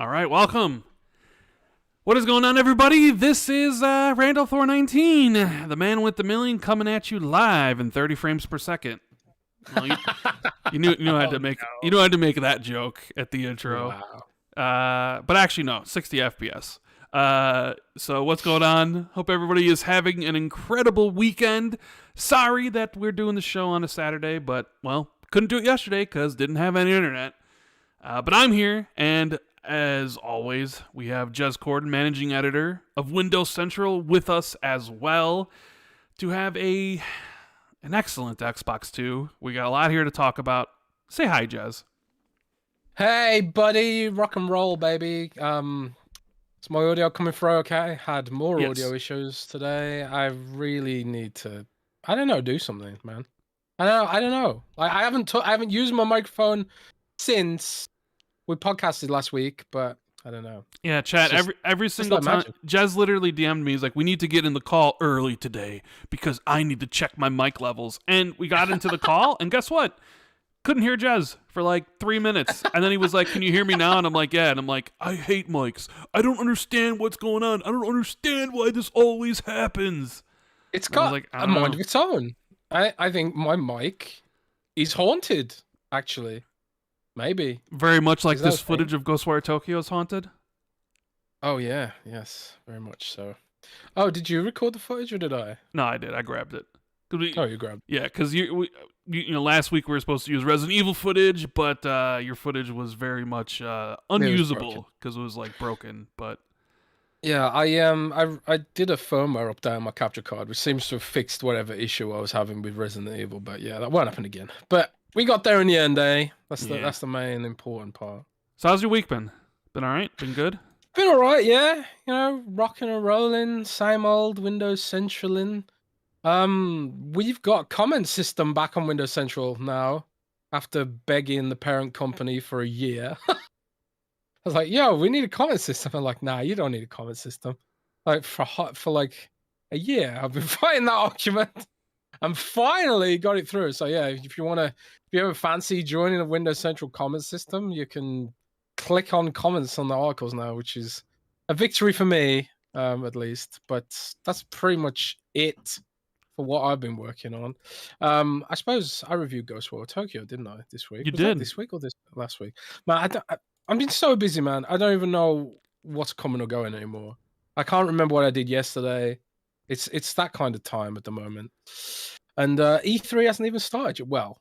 All right, welcome. What is going on, everybody? This is Randall Thor 19, the man with the million, coming at you live in 30 frames per second. Well, you knew I had to make you know I had to make that joke at the intro. Wow. But actually, no, 60 FPS. So what's going on? Hope everybody is having an incredible weekend. Sorry that we're doing the show on a Saturday, but well, couldn't do it yesterday because didn't have any internet. But I'm here, and as always, we have Jez Corden, managing editor of Windows Central, with us as well to have an excellent Xbox 2. We got a lot here to talk about. Say hi, Jez. Hey, buddy. Rock and roll, baby. Is my audio coming through okay? Had more audio issues today. I really need to, I don't know, do something, man. I don't know. I haven't used my microphone since we podcasted last week, but I don't know. Yeah, chat, every single time. Magic. Jez literally DM'd me. He's like, we need to get in the call early today because I need to check my mic levels. And we got into the call, and guess what? Couldn't hear Jez for like 3 minutes. And then he was like, can you hear me now? And I'm like, yeah. And I'm like, I hate mics. I don't understand what's going on. I don't understand why this always happens. It's got a mind of its own. I think my mic is haunted, actually. Maybe. Very much like this footage of Ghostwire Tokyo is haunted? Oh, yeah. Yes, very much so. Oh, did you record the footage or did I? No, I did. I grabbed it. You grabbed it. Yeah, because you know, last week we were supposed to use Resident Evil footage, but your footage was very much unusable because it was like broken. But yeah, I did a firmware update on my capture card, which seems to have fixed whatever issue I was having with Resident Evil. But yeah, that won't happen again. But we got there in the end, eh? That's the main important part. So how's your week been? Been all right? Been good? Been all right, yeah. You know, rocking and rolling, same old Windows Central. We've got comment system back on Windows Central now after begging the parent company for a year. I was like, yo, we need a comment system. I'm like, nah, you don't need a comment system. Like for like a year, I've been fighting that argument and finally got it through. So yeah, if you ever fancy joining a Windows Central comment system, you can click on comments on the articles now, which is a victory for me, at least. But that's pretty much it for what I've been working on. I suppose I reviewed Ghostwire Tokyo, didn't I, this week? You did. This week or last week? Man, I'm been so busy, man. I don't even know what's coming or going anymore. I can't remember what I did yesterday. It's that kind of time at the moment. And E3 hasn't even started yet. Well,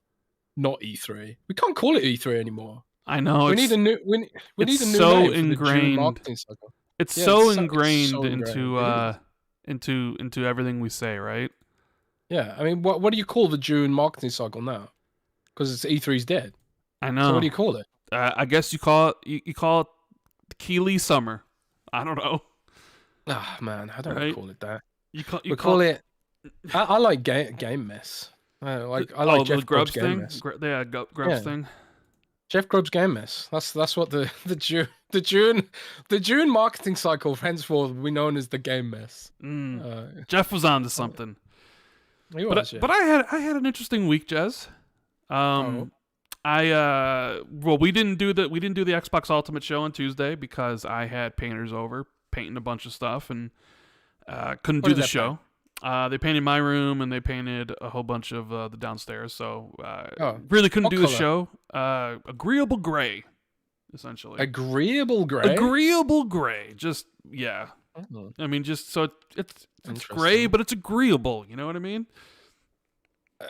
not E3. We can't call it E3 anymore. I know. We need a new. We need a new so name ingrained. For the June marketing cycle. It's so ingrained into everything we say, right? Yeah, I mean, what do you call the June marketing cycle now? Because it's E3's dead. I know. So what do you call it? I guess you call it Keeley Summer. I don't know. Ah, man, I don't call it that. We call it. I like game mess. I like Jeff Grubb's game mess. Yeah, Grubb's thing. Jeff Grubb's game mess. That's what the June marketing cycle henceforth will be known as the game mess. Jeff was on to something. He was, but I had an interesting week, Jez. We didn't do the Xbox Ultimate show on Tuesday because I had painters over painting a bunch of stuff and couldn't do the show. They painted my room and they painted a whole bunch of the downstairs, so really couldn't do the show. Agreeable gray, essentially. Agreeable gray. Agreeable gray. Just I mean, just so it's gray, but it's agreeable. You know what I mean?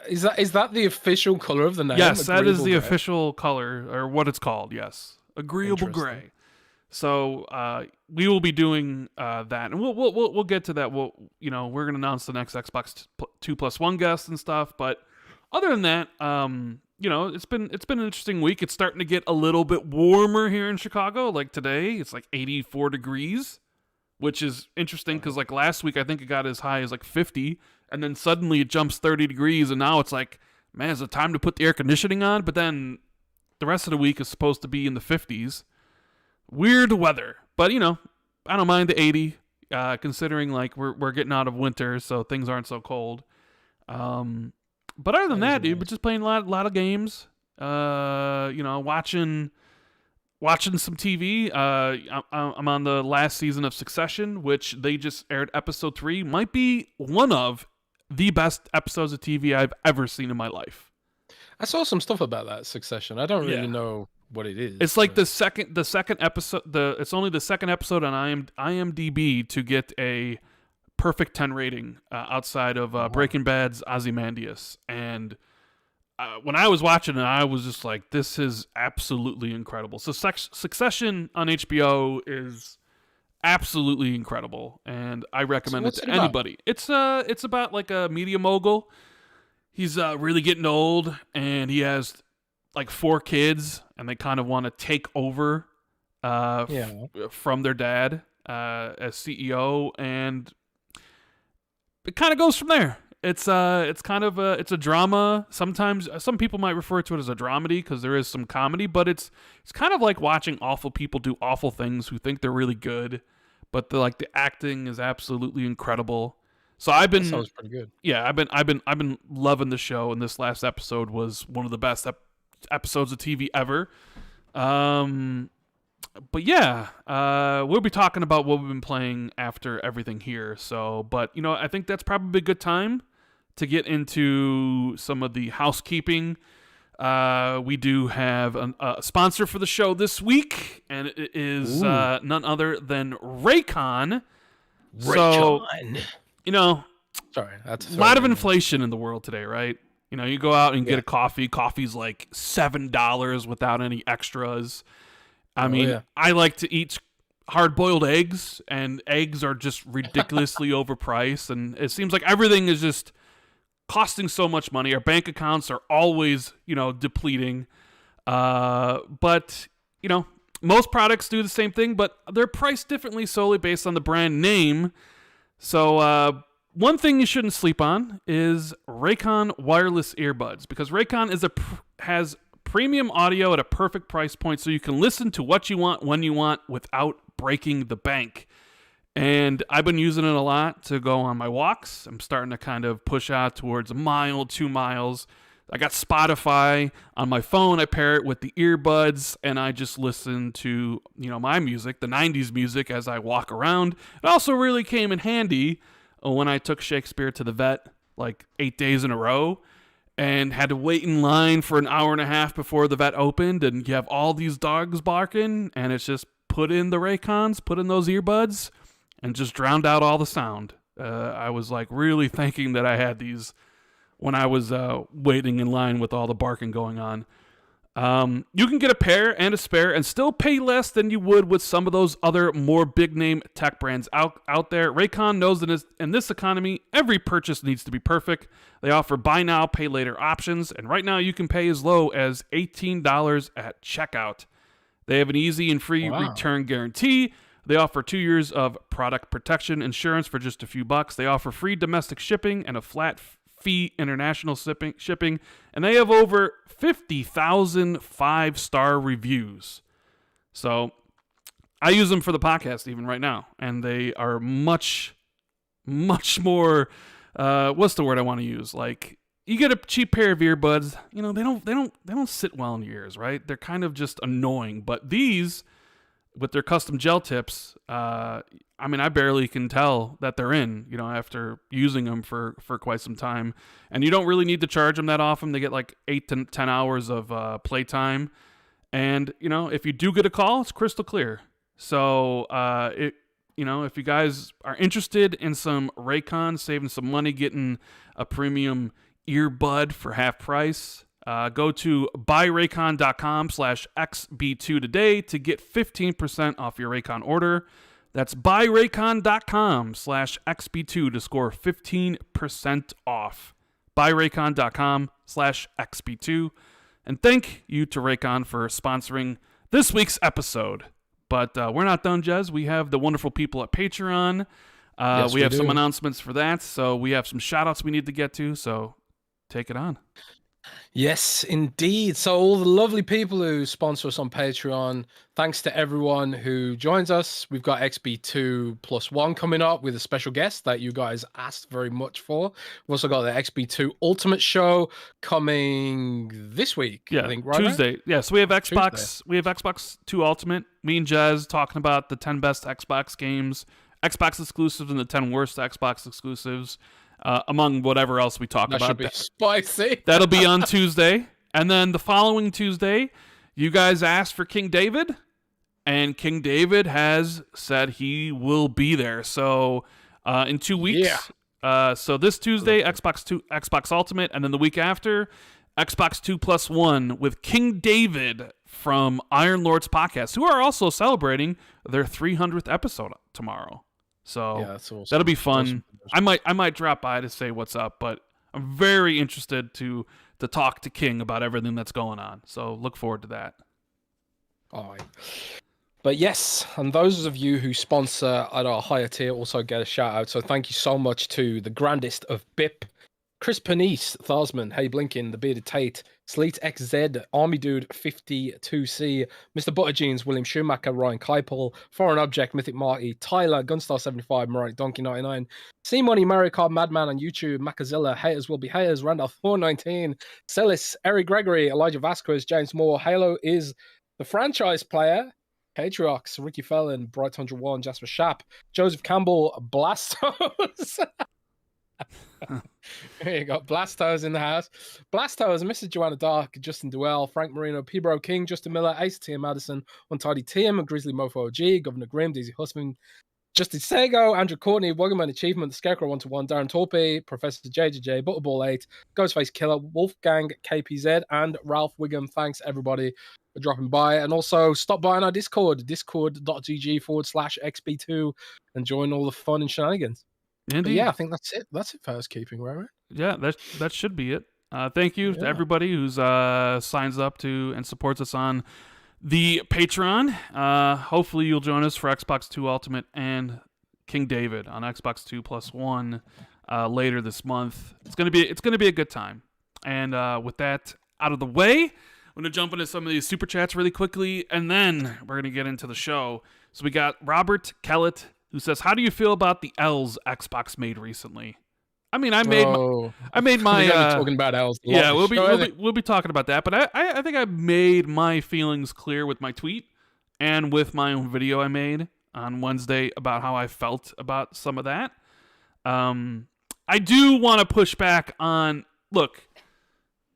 Is that the official color of the name? Yes, that is the official color, or what it's called. Yes, agreeable gray. So we will be doing that, and we'll get to that. We're gonna announce the next Xbox 2+1 guest and stuff. But other than that, it's been an interesting week. It's starting to get a little bit warmer here in Chicago. Like today, it's like 84 degrees, which is interesting because like last week I think it got as high as like 50, and then suddenly it jumps 30 degrees, and now it's like, man, is it time to put the air conditioning on? But then the rest of the week is supposed to be in the 50s. Weird weather, but I don't mind the 80, considering like we're getting out of winter, so things aren't so cold. But other than that, dude, we're just playing a lot of games. Watching watching some TV. I'm on the last season of Succession, which they just aired episode 3. Might be one of the best episodes of TV I've ever seen in my life. I saw some stuff about that Succession. I don't really Yeah. know what it is. It's like the second episode. It's only the second episode on IMDb to get a perfect 10 rating outside of Breaking Bad's Ozymandias. And when I was watching it, I was just like, this is absolutely incredible. So Succession on HBO is absolutely incredible, and I recommend it to anybody. It's about like a media mogul. He's really getting old, and he has like 4 kids, and they kind of want to take over from their dad as CEO, and it kind of goes from there. It's kind of it's a drama. Sometimes some people might refer to it as a dramedy because there is some comedy, but it's kind of like watching awful people do awful things who think they're really good, but the acting is absolutely incredible. So that sounds pretty good. Yeah, I've been loving the show, and this last episode was one of the best episodes of TV ever. But yeah, we'll be talking about what we've been playing after everything here. So, but I think that's probably a good time to get into some of the housekeeping. We do have a sponsor for the show this week, and it is none other than Raycon. So, sorry, that's a lot of inflation in the world today, right? You go out and get a coffee. Coffee's like $7 without any extras. I mean, I like to eat hard-boiled eggs, and eggs are just ridiculously overpriced, and it seems like everything is just costing so much money. Our bank accounts are always, depleting. But, most products do the same thing, but they're priced differently solely based on the brand name. So, one thing you shouldn't sleep on is Raycon wireless earbuds, because Raycon has premium audio at a perfect price point, so you can listen to what you want when you want without breaking the bank. And I've been using it a lot to go on my walks. I'm starting to kind of push out towards a mile, 2 miles. I got Spotify on my phone. I pair it with the earbuds, and I just listen to, my music, the 90s music, as I walk around. It also really came in handy when I took Shakespeare to the vet like 8 days in a row and had to wait in line for an hour and a half before the vet opened, and you have all these dogs barking, and it's just put in the Raycons, put in those earbuds, and just drowned out all the sound. I was like really thinking that I had these when I was waiting in line with all the barking going on. You can get a pair and a spare and still pay less than you would with some of those other more big-name tech brands out there. Raycon knows that in this economy, every purchase needs to be perfect. They offer buy now, pay later options, and right now you can pay as low as $18 at checkout. They have an easy and free return guarantee. They offer 2 years of product protection insurance for just a few bucks. They offer free domestic shipping and a flat fee international shipping, and they have over 50,000 5-star reviews. So I use them for the podcast even right now, and they are much more what's the word I want to use? Like, you get a cheap pair of earbuds, they don't sit well in your ears, right? They're kind of just annoying, but these with their custom gel tips, I barely can tell that they're in, after using them for quite some time. And you don't really need to charge them that often. They get like 8 to 10 hours of playtime. And, if you do get a call, it's crystal clear. So, if you guys are interested in some Raycon, saving some money, getting a premium earbud for half price, go to buyraycon.com/XB2 today to get 15% off your Raycon order. That's buyraycon.com/XB2 to score 15% off. Buyraycon.com/XB2. And thank you to Raycon for sponsoring this week's episode. But we're not done, Jez. We have the wonderful people at Patreon. Yes, we have some announcements for that. So we have some shout outs we need to get to. So take it on. Yes, indeed. So all the lovely people who sponsor us on Patreon, thanks to everyone who joins us. We've got XB2 plus one coming up with a special guest that you guys asked very much for. We've also got the XB2 Ultimate Show coming this week, I think, right? Tuesday. Yeah, so we have Xbox. Tuesday. We have Xbox 2 Ultimate. Me and Jez talking about the 10 best Xbox games, Xbox exclusives, and the 10 worst Xbox exclusives. Among whatever else we talk That about. should be spicy. That'll be on Tuesday. And then the following Tuesday, you guys asked for King David, and King David has said he will be there. So in 2 weeks, so this Tuesday, Xbox Ultimate, and then the week after, Xbox 2 plus 1 with King David from Iron Lords Podcast, who are also celebrating their 300th episode tomorrow. So awesome. That'll be fun. I might drop by to say what's up, but I'm very interested to talk to King about everything that's going on. So look forward to that. All right. But yes, and those of you who sponsor at our higher tier also get a shout out. So thank you so much to the grandest of BIP, Chris Panisse, Tharsman, Hey Blinkin, The Bearded Tate, Sleet XZ, Army Dude 52C, Mr. Butterjeans, William Schumacher, Ryan Keipel, Foreign Object, Mythic Marty, Tyler, Gunstar75, Moronic Donkey 99, C Money, Mario Kart Madman on YouTube, Macazilla, Haters Will Be Haters, Randolph 419, Celis, Eric Gregory, Elijah Vasquez, James Moore, Halo is the franchise player, Patriox, Ricky Fallon, Bright 101, Jasper Schapp, Joseph Campbell, Blastos. Here you go. Blastos in the house. Blastos, Mrs. Joanna Dark, Justin Duell, Frank Marino, P-Bro King, Justin Miller, Ace T. Madison, Untidy Tim, Grizzly Mofo OG, Governor Grimm, Daisy Husband, Justin Sego, Andrew Courtney, Wuggerman Achievement, The Scarecrow 121, Darren Torpy, Professor JJJ, Butterball 8, Ghostface Killer, Wolfgang KPZ, and Ralph Wiggum. Thanks everybody for dropping by. And also stop by on our Discord, discord.gg/XB2, and join all the fun and shenanigans. Indeed. Yeah, I think that's it. That's it for housekeeping, right? Yeah, that should be it. Thank you to everybody who's signs up to and supports us on the Patreon. Hopefully you'll join us for Xbox 2 Ultimate and King David on Xbox 2 plus 1 later this month. It's gonna be a good time. And with that out of the way, I'm gonna jump into some of these super chats really quickly, and then we're gonna get into the show. So we got Robert Kellett, who says, "How do you feel about the L's Xbox made recently?" I mean, I made my. We're gonna be talking about L's. Yeah, we'll be talking about that. But I think I made my feelings clear with my tweet and with my own video I made on Wednesday about how I felt about some of that. I do want to push back on. Look,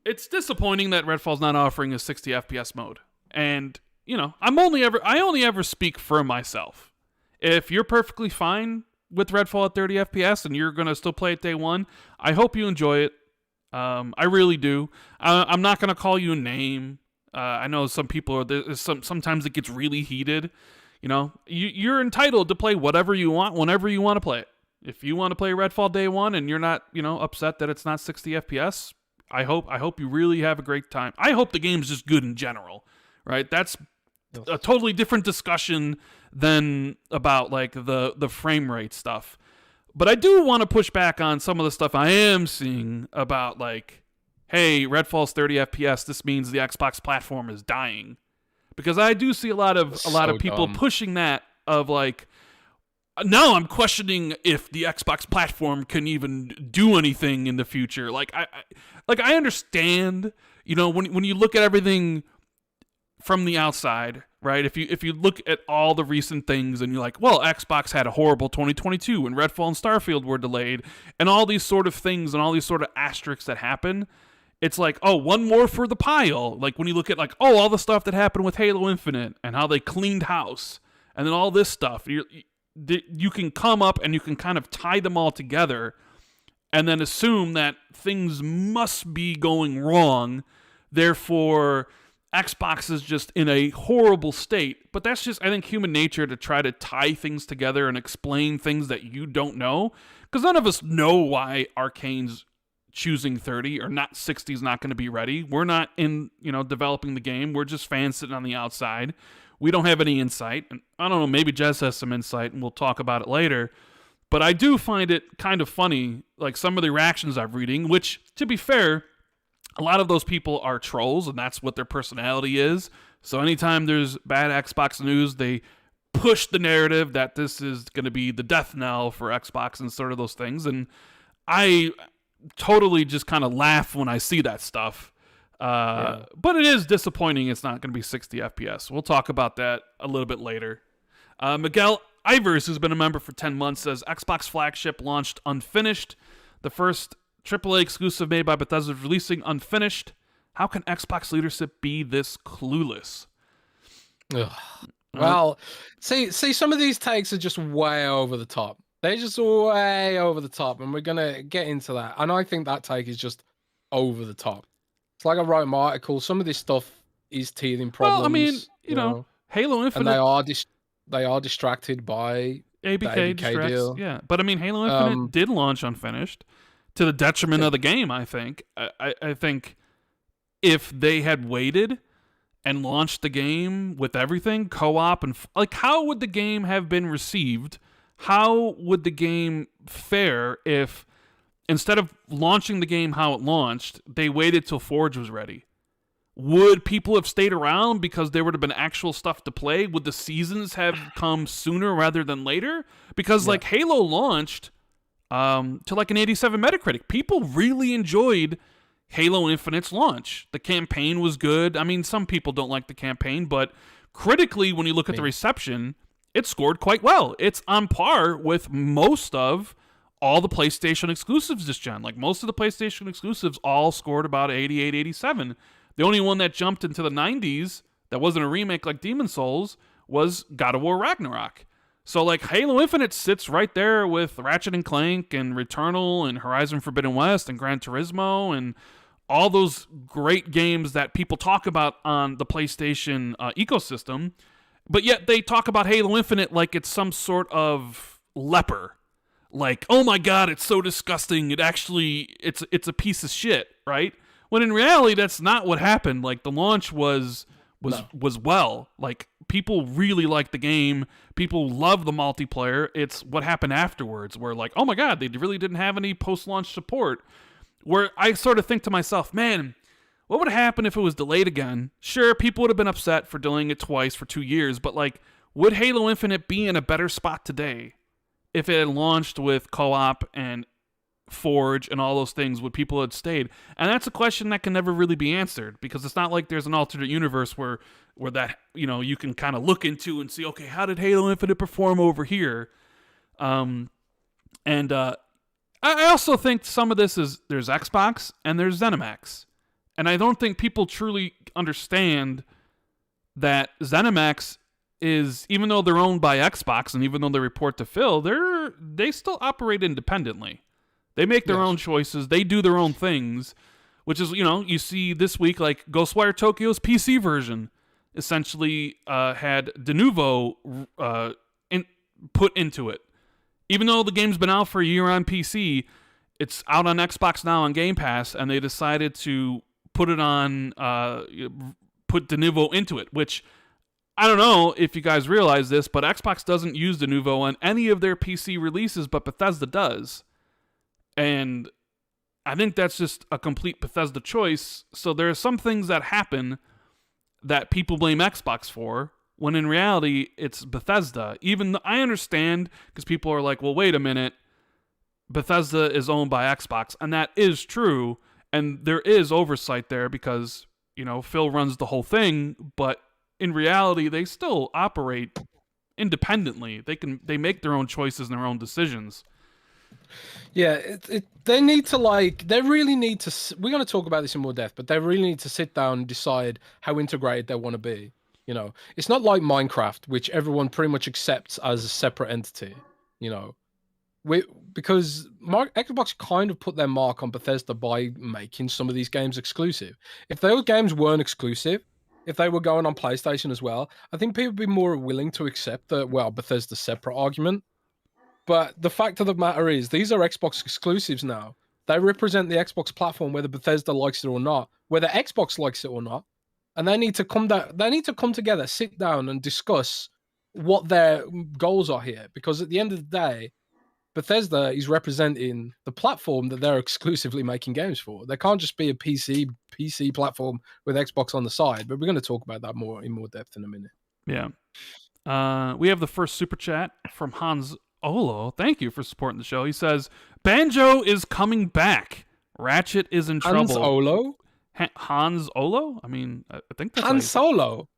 it's disappointing that Redfall's not offering a 60 FPS mode, and you know, I only ever speak for myself. If you're perfectly fine with Redfall at 30 FPS and you're going to still play it day one, I hope you enjoy it. I really do. I'm not going to call you a name. I know some people sometimes it gets really heated. You know, you're entitled to play whatever you want whenever you want to play it. If you want to play Redfall day one and you're not, upset that it's not 60 FPS, I hope you really have a great time. I hope the game's just good in general, right? That's a totally different discussion than about like the frame rate stuff. But I do want to push back on some of the stuff I am seeing about like, hey, Redfall's 30 FPS, this means the Xbox platform is dying. Because I do see a lot of people pushing that of like, now I'm questioning if the Xbox platform can even do anything in the future. Like I understand, when you look at everything from the outside, right? If you look at all the recent things and you're like, well, Xbox had a horrible 2022 when Redfall and Starfield were delayed and all these sort of things and all these sort of asterisks that happen, it's like, oh, one more for the pile. Like when you look at like, oh, all the stuff that happened with Halo Infinite and how they cleaned house and then all this stuff, you can come up and you can kind of tie them all together and then assume that things must be going wrong, therefore Xbox is just in a horrible state. But that's just, I think, human nature to try to tie things together and explain things that you don't know. Because none of us know why Arcane's choosing 30 or not 60 is not going to be ready. We're not in, developing the game. We're just fans sitting on the outside. We don't have any insight. And I don't know, maybe Jez has some insight and we'll talk about it later. But I do find it kind of funny, like some of the reactions I'm reading, which, to be fair, a lot of those people are trolls, and that's what their personality is. So anytime there's bad Xbox news, they push the narrative that this is going to be the death knell for Xbox and sort of those things. And I totally just kind of laugh when I see that stuff. But it is disappointing it's not going to be 60 FPS. We'll talk about that a little bit later. Miguel Ivers, who's been a member for 10 months, says Xbox flagship launched unfinished. The first AAA exclusive made by Bethesda is releasing unfinished. How can Xbox leadership be this clueless? Ugh. Well, see, some of these takes are just way over the top. They're just way over the top, and we're gonna get into that. And I think that take is just over the top. It's like I wrote my article. Some of this stuff is teething problems. Well, I mean, you know, Halo Infinite, and they are distracted by ABK deal. Yeah, but I mean, Halo Infinite did launch unfinished, to the detriment of the game. I think. I think if they had waited and launched the game with everything co-op and like, how would the game have been received? How would the game fare if instead of launching the game how it launched, they waited till Forge was ready? Would people have stayed around because there would have been actual stuff to play? Would the seasons have come sooner rather than later? Because like Halo launched to like an 87 Metacritic. People really enjoyed Halo Infinite's launch. The campaign was good. I mean, some people don't like the campaign, but critically, when you look at the reception, it scored quite well. It's on par with most of all the PlayStation exclusives this gen. Like, most of the PlayStation exclusives all scored about 88, 87. The only one that jumped into the 90s that wasn't a remake like Demon's Souls was God of War Ragnarok. So, like, Halo Infinite sits right there with Ratchet and Clank and Returnal and Horizon Forbidden West and Gran Turismo and all those great games that people talk about on the PlayStation ecosystem, but yet they talk about Halo Infinite like it's some sort of leper. Like, oh my god, it's so disgusting. It's a piece of shit, right? When in reality, that's not what happened. Like, the launch was well. Like, people really liked the game. People love the multiplayer. It's what happened afterwards where, like, oh my god, they really didn't have any post-launch support. Where I sort of think to myself, man, what would happen if it was delayed again? Sure, people would have been upset for delaying it twice for 2 years, but like, would Halo Infinite be in a better spot today if it had launched with co-op and Forge and all those things? Would people have stayed? And that's a question that can never really be answered, because it's not like there's an alternate universe where that, you know, you can kind of look into and see, okay, how did Halo Infinite perform over here? I also think some of this is there's Xbox and there's ZeniMax. And I don't think people truly understand that ZeniMax is, even though they're owned by Xbox and even though they report to Phil, they still operate independently. They make their own choices. They do their own things, which is, you know, you see this week, like Ghostwire Tokyo's PC version essentially had Denuvo put into it. Even though the game's been out for a year on PC, it's out on Xbox now on Game Pass, and they decided to put it on, put Denuvo into it, which I don't know if you guys realize this, but Xbox doesn't use Denuvo on any of their PC releases, but Bethesda does. And I think that's just a complete Bethesda choice. So there are some things that happen that people blame Xbox for, when in reality, it's Bethesda. Even though I understand, because people are like, well, wait a minute, Bethesda is owned by Xbox, and that is true, and there is oversight there because, you know, Phil runs the whole thing, but in reality, they still operate independently. They make their own choices and their own decisions. Yeah, they need to, they really need to, we're going to talk about this in more depth, but they really need to sit down and decide how integrated they want to be. You know, it's not like Minecraft, which everyone pretty much accepts as a separate entity, you know. Because Xbox kind of put their mark on Bethesda by making some of these games exclusive. If those games weren't exclusive, if they were going on PlayStation as well, I think people would be more willing to accept the, well, Bethesda's separate argument. But the fact of the matter is, these are Xbox exclusives now. They represent the Xbox platform, whether Bethesda likes it or not, whether Xbox likes it or not. And they need to come together, sit down and discuss what their goals are here. Because at the end of the day, Bethesda is representing the platform that they're exclusively making games for. They can't just be a PC platform with Xbox on the side. But we're going to talk about that in more depth in a minute. Yeah. We have the first super chat from Hans Olo. Thank you for supporting the show. He says, Banjo is coming back. Ratchet is in trouble. Hans Olo? Hans Olo? I mean, I think that's Han Solo.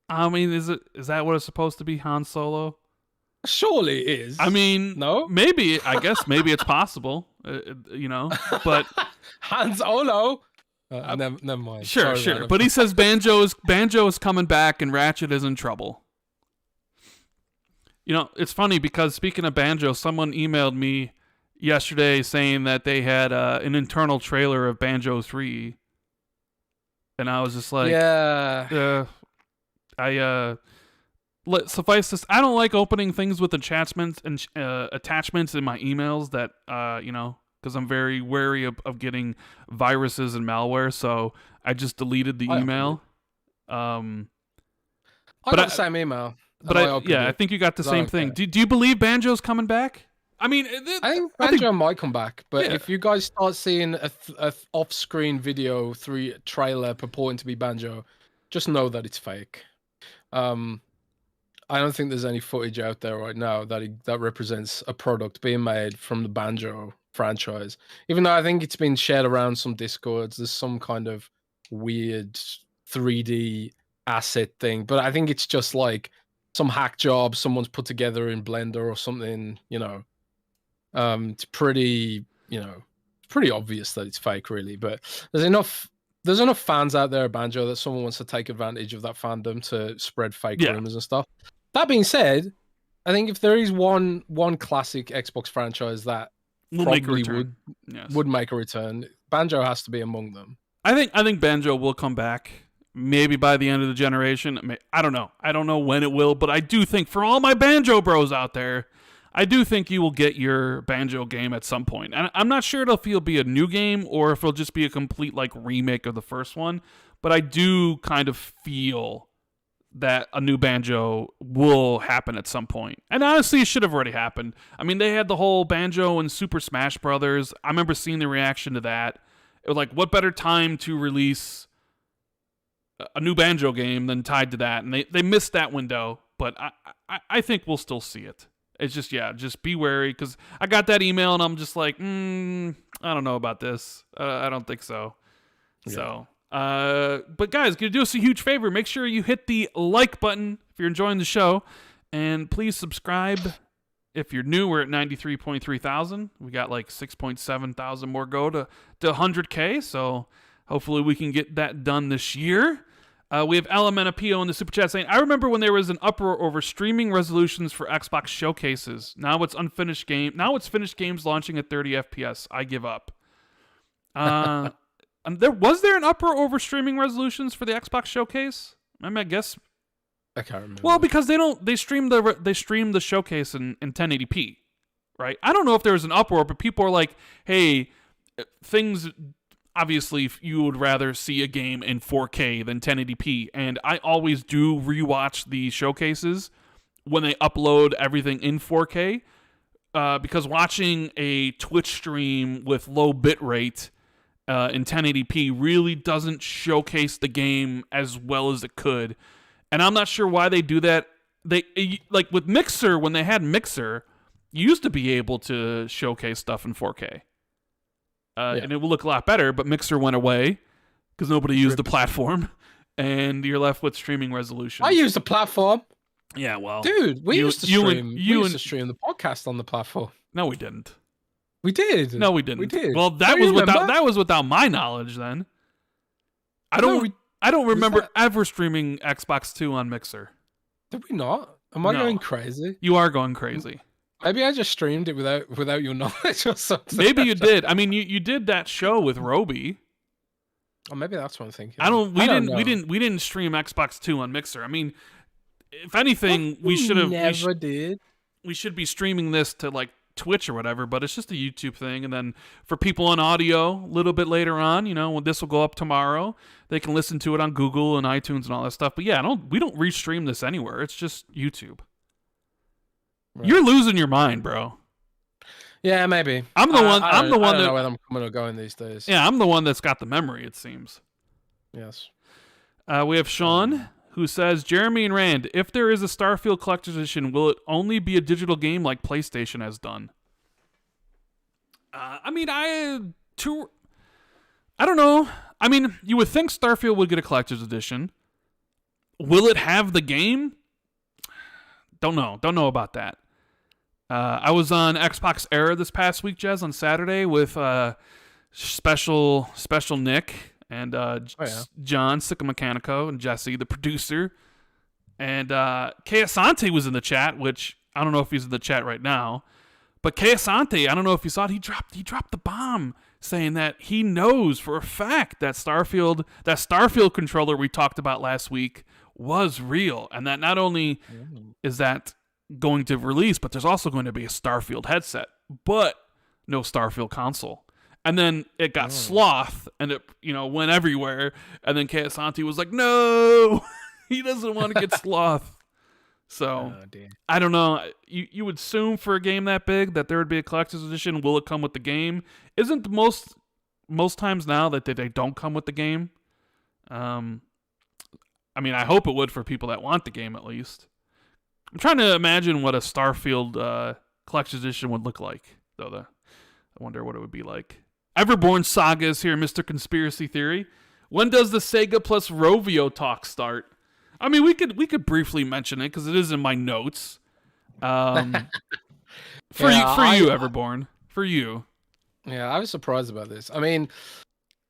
I mean, is that what it's supposed to be, Han Solo? Surely it is. I mean, no? Maybe, I guess maybe it's possible, but... Han Solo? Never mind. Sure. But he says Banjo is coming back and Ratchet is in trouble. It's funny because speaking of Banjo, someone emailed me yesterday saying that they had an internal trailer of Banjo 3. And I was just like... Yeah. Suffice this, I don't like opening things with attachments in my emails that, because I'm very wary of getting viruses and malware, so I just deleted the email. I got the same email. But I think you got the same thing. Do you believe Banjo's coming back? I mean, I think Banjo might come back, but if you guys start seeing a off-screen video trailer purporting to be Banjo, just know that it's fake. I don't think there's any footage out there right now that represents a product being made from the Banjo franchise. Even though I think it's been shared around some Discords, there's some kind of weird 3D asset thing, but I think it's just like some hack job someone's put together in Blender or something. It's pretty obvious that it's fake, really. But there's enough fans out there of Banjo that someone wants to take advantage of that fandom to spread fake rumors and stuff. That being said, I think if there is one classic Xbox franchise that would make a return, Banjo has to be among them. I think Banjo will come back, maybe by the end of the generation. I don't know. I don't know when it will, but I do think for all my Banjo bros out there, I do think you will get your Banjo game at some point. And I'm not sure if it'll be a new game or if it'll just be a complete remake of the first one, but I do kind of feel that a new Banjo will happen at some point. And honestly, it should have already happened. I mean, they had the whole Banjo and Super Smash Brothers. I remember seeing the reaction to that. It was like, what better time to release a new Banjo game than tied to that? And they missed that window, but I think we'll still see it. It's just be wary, because I got that email and I'm just like, I don't know about this. I don't think so. Yeah. So... but guys, gonna do us a huge favor. Make sure you hit the like button if you're enjoying the show, and please subscribe if you're new. We're at 93.3 thousand. We got 6.7 thousand more go to 100K. So hopefully we can get that done this year. We have Elementapio in the super chat saying, I remember when there was an uproar over streaming resolutions for Xbox showcases. Now it's finished games launching at 30 FPS. I give up. Was there an uproar over streaming resolutions for the Xbox showcase? I guess I can't remember. Well, because they stream the showcase in 1080p, right? I don't know if there was an uproar, but people are like, "Hey, things." Obviously, you would rather see a game in 4K than 1080p, and I always do rewatch the showcases when they upload everything in 4K, because watching a Twitch stream with low bitrate in 1080p really doesn't showcase the game as well as it could. And I'm not sure why they do that. With Mixer, when they had Mixer, you used to be able to showcase stuff in 4K. And it would look a lot better, but Mixer went away because nobody used the platform, and you're left with streaming resolution. I use the platform. Yeah, well, dude, we used to stream the podcast on the platform. No, we didn't. We did. No, we didn't. We did. Well, that was without my knowledge. Then I don't remember ever streaming Xbox 2 on Mixer. Did we not? Am I going crazy? You are going crazy. Maybe I just streamed it without your knowledge or something. Maybe you did. I mean, you did that show with Roby. Oh, maybe that's what I'm thinking. We didn't stream Xbox 2 on Mixer. I mean, if anything, we should have did. We should be streaming this to Twitch or whatever, but it's just a YouTube thing. And then for people on audio, a little bit later on, when this will go up tomorrow, they can listen to it on Google and iTunes and all that stuff. But yeah, we don't restream this anywhere. It's just YouTube. Right. You're losing your mind, bro. Yeah, maybe. I'm the one. I'm the I one don't know that. where I'm coming or going these days. Yeah, I'm the one that's got the memory. It seems. Yes. We have Sean who says, Jeremy and Rand, if there is a Starfield Collector's Edition, will it only be a digital game like PlayStation has done? I mean, I don't know. I mean, you would think Starfield would get a Collector's Edition. Will it have the game? Don't know. Don't know about that. I was on Xbox Era this past week, Jez, on Saturday with special Nick and John Sicamechanico and Jesse, the producer. And Keasante was in the chat, which I don't know if he's in the chat right now. But Keasante, I don't know if you saw it, he dropped the bomb saying that he knows for a fact that Starfield controller we talked about last week was real. And that not only is that going to release, but there's also going to be a Starfield headset, but no Starfield console. And then it got sloth, and it went everywhere. And then Keasante was like, "No, he doesn't want to get sloth." So I don't know. You would assume for a game that big that there would be a collector's edition. Will it come with the game? Isn't the most times now that they don't come with the game? I mean, I hope it would for people that want the game at least. I'm trying to imagine what a Starfield collector's edition would look like, though. I wonder what it would be like. Everborn Saga is here, Mr. Conspiracy Theory. When does the Sega plus Rovio talk start? I mean, we could briefly mention it because it is in my notes. For you, Everborn. For you. Yeah, I was surprised about this. I mean,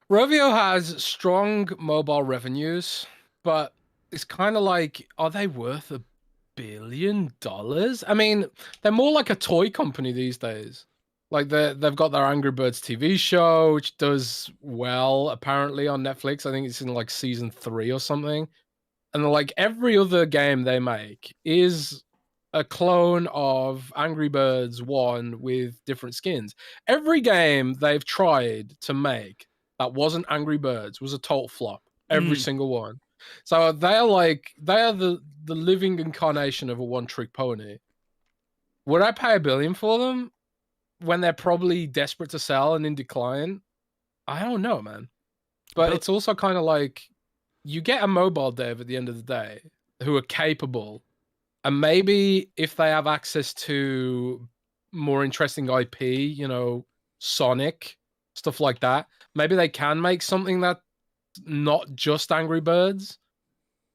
Rovio has strong mobile revenues, but it's kind of like, are they worth $1 billion? I mean, they're more like a toy company these days. Like they've got their Angry Birds TV show, which does well apparently on Netflix. I think it's in like season 3 or something. And like every other game they make is a clone of Angry Birds 1 with different skins. Every game they've tried to make that wasn't Angry Birds was a total flop. Every single one. So they are the living incarnation of a one-trick pony. Would I pay $1 billion for them when they're probably desperate to sell and in decline? I don't know, man. But it's also kind of like you get a mobile dev at the end of the day who are capable, and maybe if they have access to more interesting IP, Sonic, stuff like that, maybe they can make something that's not just Angry Birds.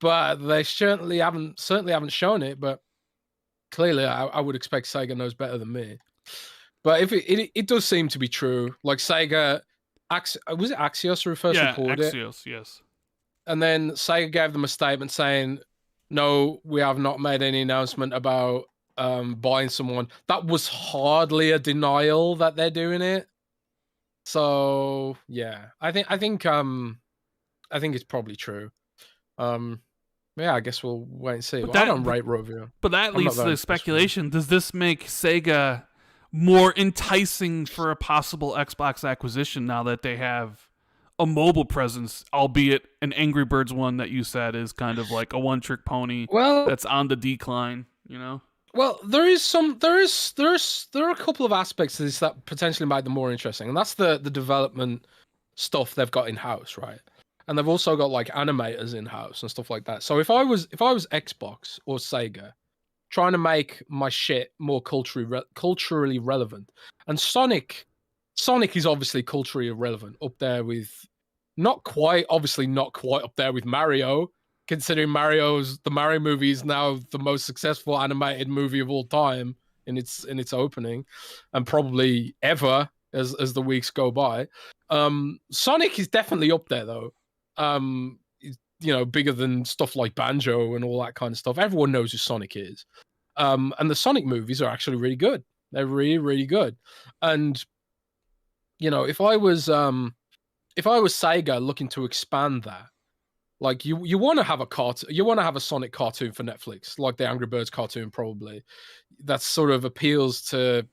But they certainly haven't shown it. But clearly, I would expect Sega knows better than me. But if it does seem to be true, like Sega, was it Axios who first reported it? Yeah, Axios, yes. And then Sega gave them a statement saying, "No, we have not made any announcement about buying someone." That was hardly a denial that they're doing it. So yeah, I think it's probably true. Yeah, I guess we'll wait and see. I don't rate Rovio. But that leads to the speculation. Does this make Sega more enticing for a possible Xbox acquisition now that they have a mobile presence, albeit an Angry Birds one that you said is kind of like a one-trick pony that's on the decline, Well, there are a couple of aspects to this that potentially make them more interesting, and that's the development stuff they've got in-house, right? And they've also got like animators in-house and stuff like that. So if I was Xbox or Sega trying to make my shit more culturally relevant, and Sonic is obviously culturally relevant, up there with not quite up there with Mario, considering the Mario movie is now the most successful animated movie of all time in its opening, and probably ever as the weeks go by. Sonic is definitely up there though. Bigger than stuff like Banjo and all that kind of stuff. Everyone knows who Sonic is. And the Sonic movies are actually really good. They're really, really good. And if I was Sega looking to expand that, like you want to have a Sonic cartoon for Netflix, like the Angry Birds cartoon probably. That sort of appeals to,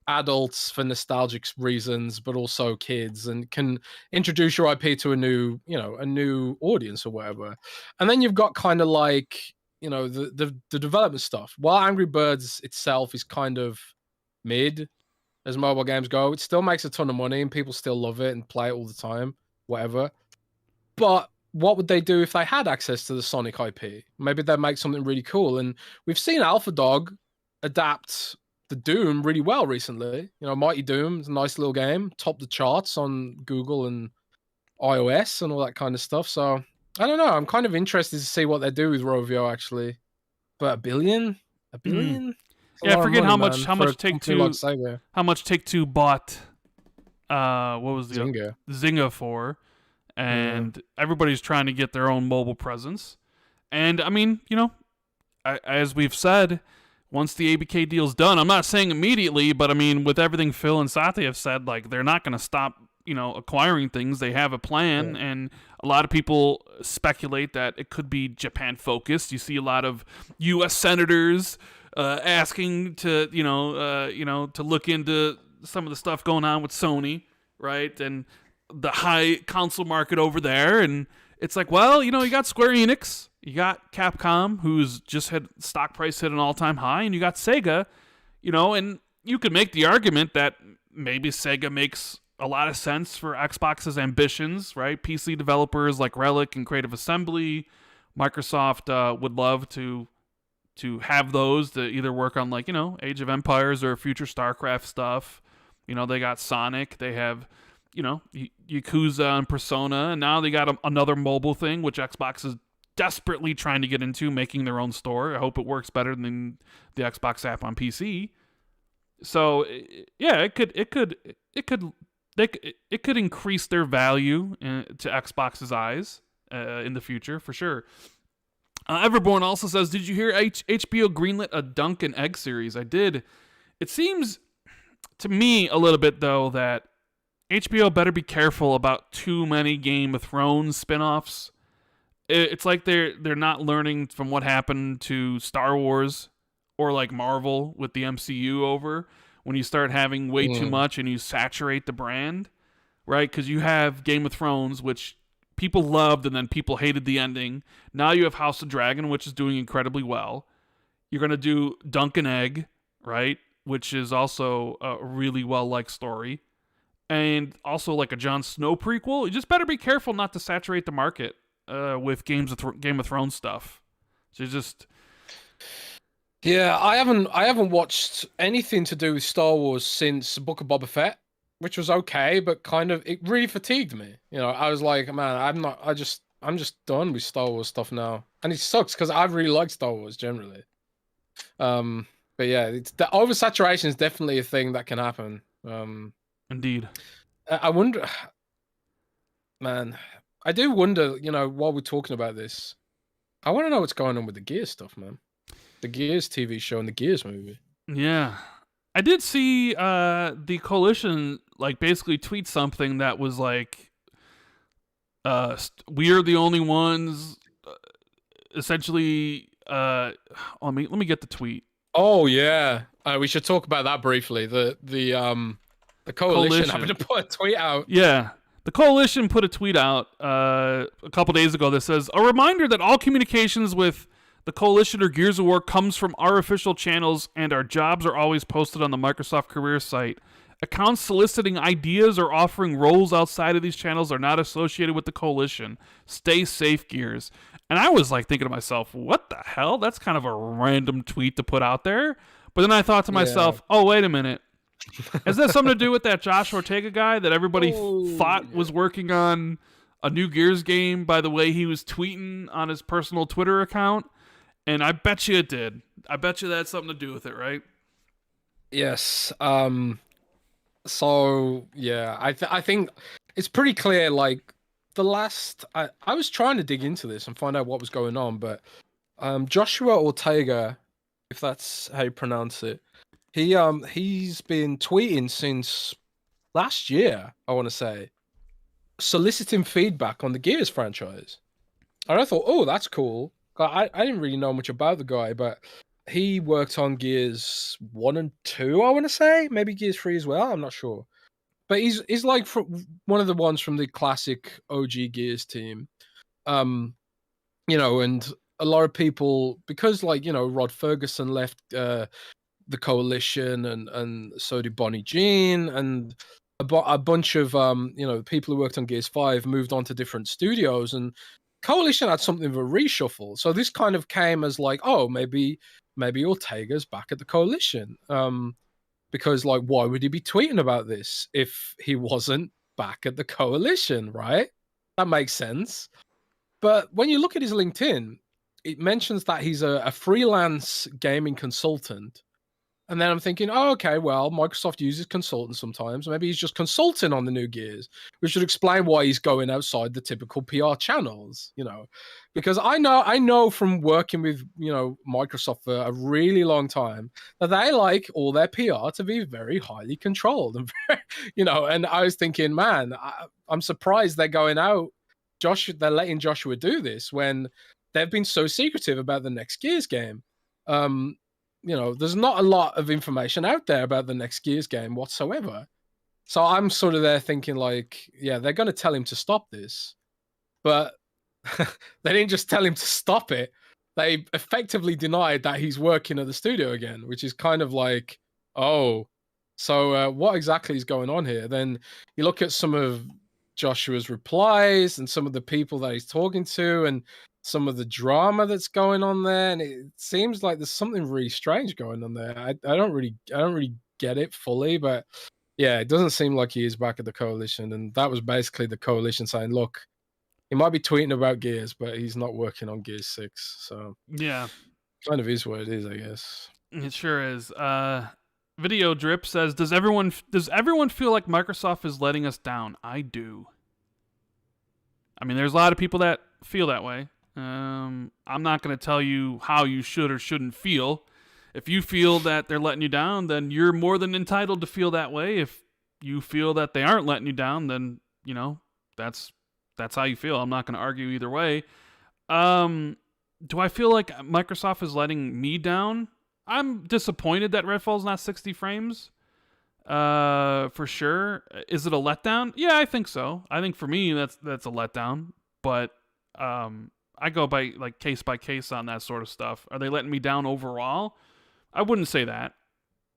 adults for nostalgic reasons, but also kids, and can introduce your IP to a new audience or whatever. And then you've got kind of like, the development stuff. While Angry Birds itself is kind of mid, as mobile games go. It still makes a ton of money and people still love it and play it all the time, whatever. But what would they do if they had access to the Sonic IP? Maybe they'd make something really cool. And we've seen Alpha Dog adapt the Doom really well recently. You know, Mighty Doom is a nice little game, topped the charts on Google and iOS and all that kind of stuff. So I don't know. I'm kind of interested to see what they do with Rovio actually. But $1 billion? $1 billion? Yeah, I forget money, how much man, how for much a company like Sega. how much Take-Two bought what was the Zynga. Zynga for, and everybody's trying to get their own mobile presence. And I mean, you know, as we've said, once the ABK deal's done, I'm not saying immediately, but I mean, with everything Phil and Satya have said, like, they're not going to stop, you know, acquiring things. They have a plan, and a lot of people speculate that it could be Japan focused. You see a lot of U.S. senators asking to, to look into some of the stuff going on with Sony, right, and the high console market over there. And it's like, well, you know, you got Square Enix, you got Capcom, who's just had stock price hit an all-time high, and you got Sega, you know, and you could make the argument that maybe Sega makes a lot of sense for Xbox's ambitions, right? PC developers like Relic and Creative Assembly, Microsoft would love to have those to either work on, like, you know, Age of Empires or future StarCraft stuff. You know, they got Sonic, they have, you know, Yakuza and Persona, and now they got another mobile thing, which Xbox is desperately trying to get into, making their own store. I hope it works better than the Xbox app on PC. So yeah, it could increase their value to Xbox's eyes in the future for sure. Everborn also says, did you hear HBO greenlit a Dunk and Egg series? I did. It seems to me a little bit, though, that HBO better be careful about too many Game of Thrones spin-offs. It's like they're not learning from what happened to Star Wars or like Marvel with the MCU over, when you start having way too much and you saturate the brand, right? Because you have Game of Thrones, which people loved and then people hated the ending. Now you have House of Dragon, which is doing incredibly well. You're going to do Dunk and Egg, right? Which is also a really well-liked story. And also like a Jon Snow prequel. You just better be careful not to saturate the market with Game of Thrones stuff. So just... Yeah, I haven't watched anything to do with Star Wars since Book of Boba Fett, which was okay, but kind of, it really fatigued me. You know, I was like, man, I'm just done with Star Wars stuff now, and it sucks because I really like Star Wars generally. But yeah, the oversaturation is definitely a thing that can happen. Indeed. I wonder, man, I do wonder. You know, while we're talking about this, I want to know what's going on with the Gears stuff, man. The Gears TV show and the Gears movie. Yeah. I did see the Coalition like basically tweet something that was like, we are the only ones, essentially. Let me get the tweet. Oh yeah, we should talk about that briefly. The Coalition having to put a tweet out. Yeah. The Coalition put a tweet out a couple days ago that says, a reminder that all communications with the Coalition or Gears of War comes from our official channels, and our jobs are always posted on the Microsoft Careers site. Accounts soliciting ideas or offering roles outside of these channels are not associated with the Coalition. Stay safe, Gears. And I was like thinking to myself, what the hell? That's kind of a random tweet to put out there. But then I thought to myself, oh, wait a minute. Has that something to do with that Josh Ortega guy that everybody thought was working on a new Gears game by the way he was tweeting on his personal Twitter account? And I bet you it did. I bet you that had something to do with it, right? Yes. So yeah, I think it's pretty clear. Like the last, I was trying to dig into this and find out what was going on, but Joshua Ortega, if that's how you pronounce it, he's been tweeting since last year, I want to say, soliciting feedback on the Gears franchise. And I thought, oh, that's cool. I didn't really know much about the guy, but he worked on Gears 1 and 2, I want to say. Maybe Gears 3 as well, I'm not sure. But he's like one of the ones from the classic OG Gears team. You know, and a lot of people, because like, you know, Rod Ferguson left the Coalition, and so did Bonnie Jean, and a bunch of people who worked on Gears 5 moved on to different studios, and Coalition had something of a reshuffle. So this kind of came as like, oh, maybe Ortega's back at the Coalition. Because like, why would he be tweeting about this if he wasn't back at the Coalition, right? That makes sense. But when you look at his LinkedIn, it mentions that he's a freelance gaming consultant. And then I'm thinking, oh, okay, well, Microsoft uses consultants sometimes. Maybe he's just consulting on the new Gears, which would explain why he's going outside the typical PR channels, because I know from working with, Microsoft for a really long time that they like all their PR to be very highly controlled. And, and I was thinking, man, I'm surprised they're going out. They're letting Joshua do this when they've been so secretive about the next Gears game. There's not a lot of information out there about the next Gears game whatsoever. So I'm sort of there thinking like, yeah, they're going to tell him to stop this. But they didn't just tell him to stop it. They effectively denied that he's working at the studio again, which is kind of like, oh, so what exactly is going on here? Then you look at some of Joshua's replies and some of the people that he's talking to and some of the drama that's going on there, and it seems like there's something really strange going on there. I don't really get it fully, but yeah, it doesn't seem like he is back at the Coalition, and that was basically the Coalition saying, look, he might be tweeting about Gears, but he's not working on Gears 6. So yeah, kind of is what it is, I guess. It sure is. Video Drip says, does everyone feel like Microsoft is letting us down? I do. I mean, there's a lot of people that feel that way. I'm not going to tell you how you should or shouldn't feel. If you feel that they're letting you down, then you're more than entitled to feel that way. If you feel that they aren't letting you down, then, that's how you feel. I'm not going to argue either way. Do I feel like Microsoft is letting me down? I'm disappointed that Redfall's not 60 frames. For sure. Is it a letdown? Yeah, I think so. I think for me that's a letdown. But I go by case on that sort of stuff. Are they letting me down overall? I wouldn't say that.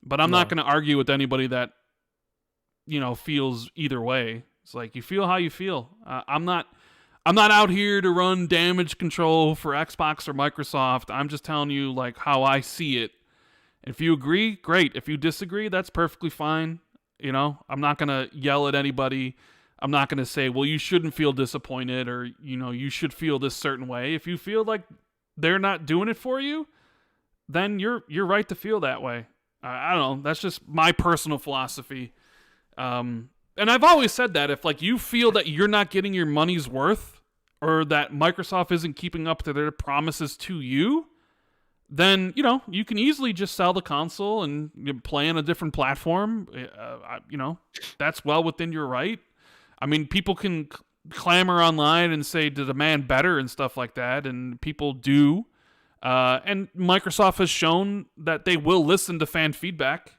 But I'm not going to argue with anybody that feels either way. It's like, you feel how you feel. I'm not out here to run damage control for Xbox or Microsoft. I'm just telling you like how I see it. If you agree, great. If you disagree, that's perfectly fine. I'm not going to yell at anybody. I'm not going to say, well, you shouldn't feel disappointed or, you should feel this certain way. If you feel like they're not doing it for you, then you're right to feel that way. I don't know. That's just my personal philosophy. And I've always said that if you feel that you're not getting your money's worth or that Microsoft isn't keeping up to their promises to you, then, you can easily just sell the console and play on a different platform. That's well within your right. I mean, people can clamor online and say to demand better and stuff like that, and people do. And Microsoft has shown that they will listen to fan feedback,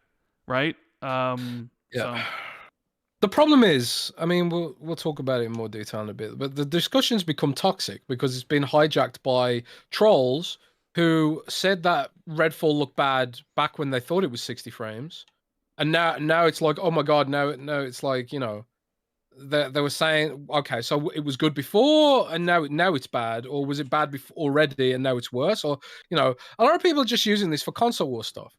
right? Yeah. So. The problem is, I mean, we'll talk about it in more detail in a bit, but the discussion's become toxic because it's been hijacked by trolls who said that Redfall looked bad back when they thought it was 60 frames. And now it's like, oh my God, no, it's like, they were saying, okay, so it was good before and now it's bad, or was it bad before already and now it's worse? Or, a lot of people are just using this for console war stuff,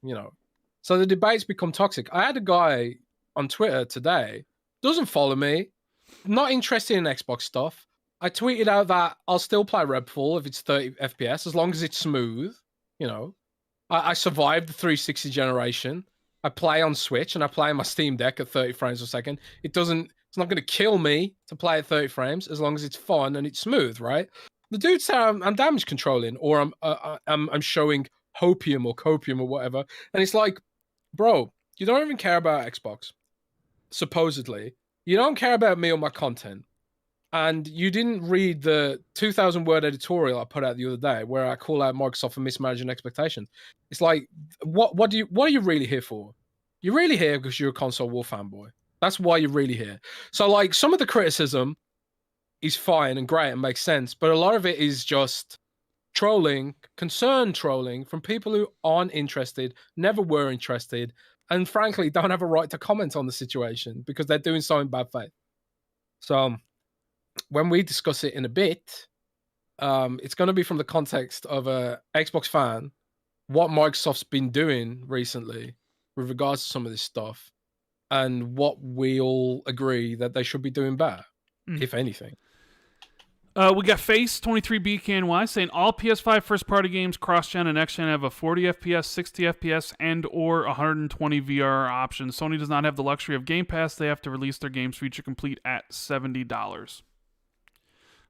So the debates become toxic. I had a guy on Twitter today, doesn't follow me, not interested in Xbox stuff. I tweeted out that I'll still play Redfall if it's 30 FPS, as long as it's smooth. I survived the 360 generation. I play on Switch and I play on my Steam Deck at 30 frames per second. It's not going to kill me to play at 30 frames as long as it's fun and it's smooth, right? The dude said I'm damage controlling or I'm showing hopium or copium or whatever. And it's like, bro, you don't even care about Xbox. Supposedly. You don't care about me or my content. And you didn't read the 2,000-word editorial I put out the other day where I call out Microsoft for mismanaging expectations. It's like, what are you really here for? You're really here because you're a console war fanboy. That's why you're really here. So, some of the criticism is fine and great and makes sense, but a lot of it is just concerned trolling from people who aren't interested, never were interested, and frankly don't have a right to comment on the situation because they're doing so in bad faith. So when we discuss it in a bit, it's going to be from the context of a Xbox fan, what Microsoft's been doing recently with regards to some of this stuff, and what we all agree that they should be doing better, if anything. We got Face 23BKNY saying all PS5 first-party games, cross-gen and next-gen, have a 40 FPS, 60 FPS, and or 120 VR options. Sony does not have the luxury of Game Pass. They have to release their games feature complete at $70. That's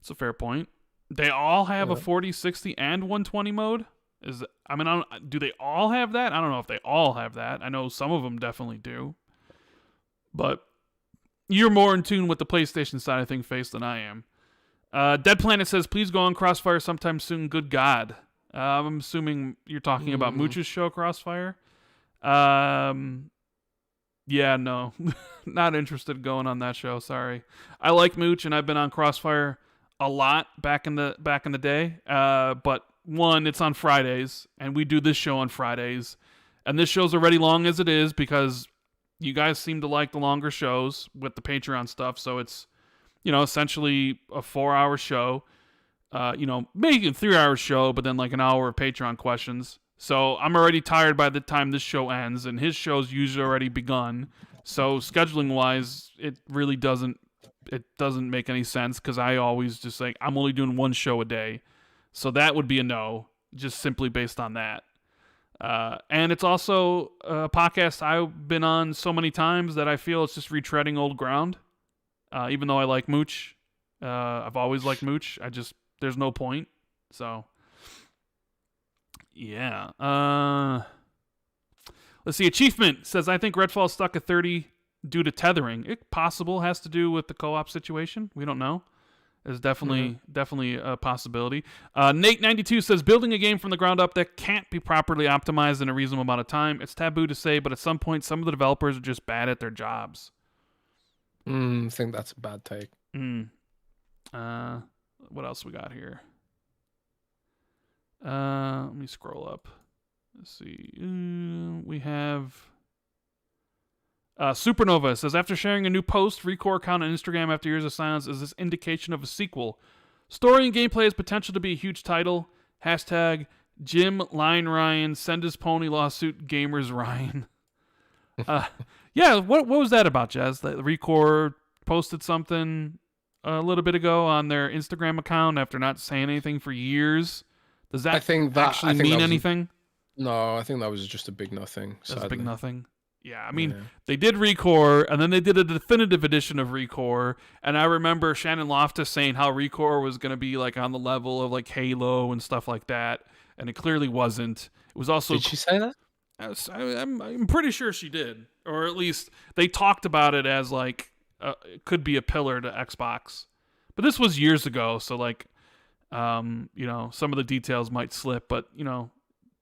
a fair point. They all have a 40, 60, and 120 mode? Do they all have that? I don't know if they all have that. I know some of them definitely do. But you're more in tune with the PlayStation side of things, Face, than I am. Dead Planet says, please go on Crossfire sometime soon. Good God. I'm assuming you're talking about Mooch's show, Crossfire. Yeah, no. Not interested in going on that show. Sorry. I like Mooch, and I've been on Crossfire a lot back in the day. But one, it's on Fridays, and we do this show on Fridays. And this show's already long as it is because you guys seem to like the longer shows with the Patreon stuff, so it's essentially a 4-hour show, maybe a 3-hour show, but then like an hour of Patreon questions. So I'm already tired by the time this show ends, and his show's usually already begun. So scheduling wise, it really doesn't make any sense because I always just like, I'm only doing one show a day. So that would be a no, just simply based on that. And it's also a podcast I've been on so many times that I feel it's just retreading old ground. Even though I like Mooch, I've always liked Mooch. There's no point. So, yeah. Let's see. Achievement says, I think Redfall stuck at 30 due to tethering. It possible has to do with the co-op situation. We don't know. There's definitely a possibility. Nate92 says, building a game from the ground up that can't be properly optimized in a reasonable amount of time. It's taboo to say, but at some point, some of the developers are just bad at their jobs. I think that's a bad take. What else we got here? Let me scroll up. Let's see. We have Supernova says, after sharing a new post, Recore account on Instagram after years of silence, is this indication of a sequel? Story and gameplay has potential to be a huge title. Hashtag Jim Line Ryan, send his pony lawsuit, gamers Ryan. Yeah, what was that about, Jez? That Recore posted something a little bit ago on their Instagram account after not saying anything for years. Does that actually mean anything? No, I think that was just a big nothing. That's a big nothing. Yeah, I mean, they did Recore, and then they did a definitive edition of Recore, and I remember Shannon Loftus saying how Recore was going to be like on the level of like Halo and stuff like that, and it clearly wasn't. It was also... Did she say that? I'm pretty sure she did, or at least they talked about it as like it could be a pillar to Xbox. But this was years ago, so like, some of the details might slip, but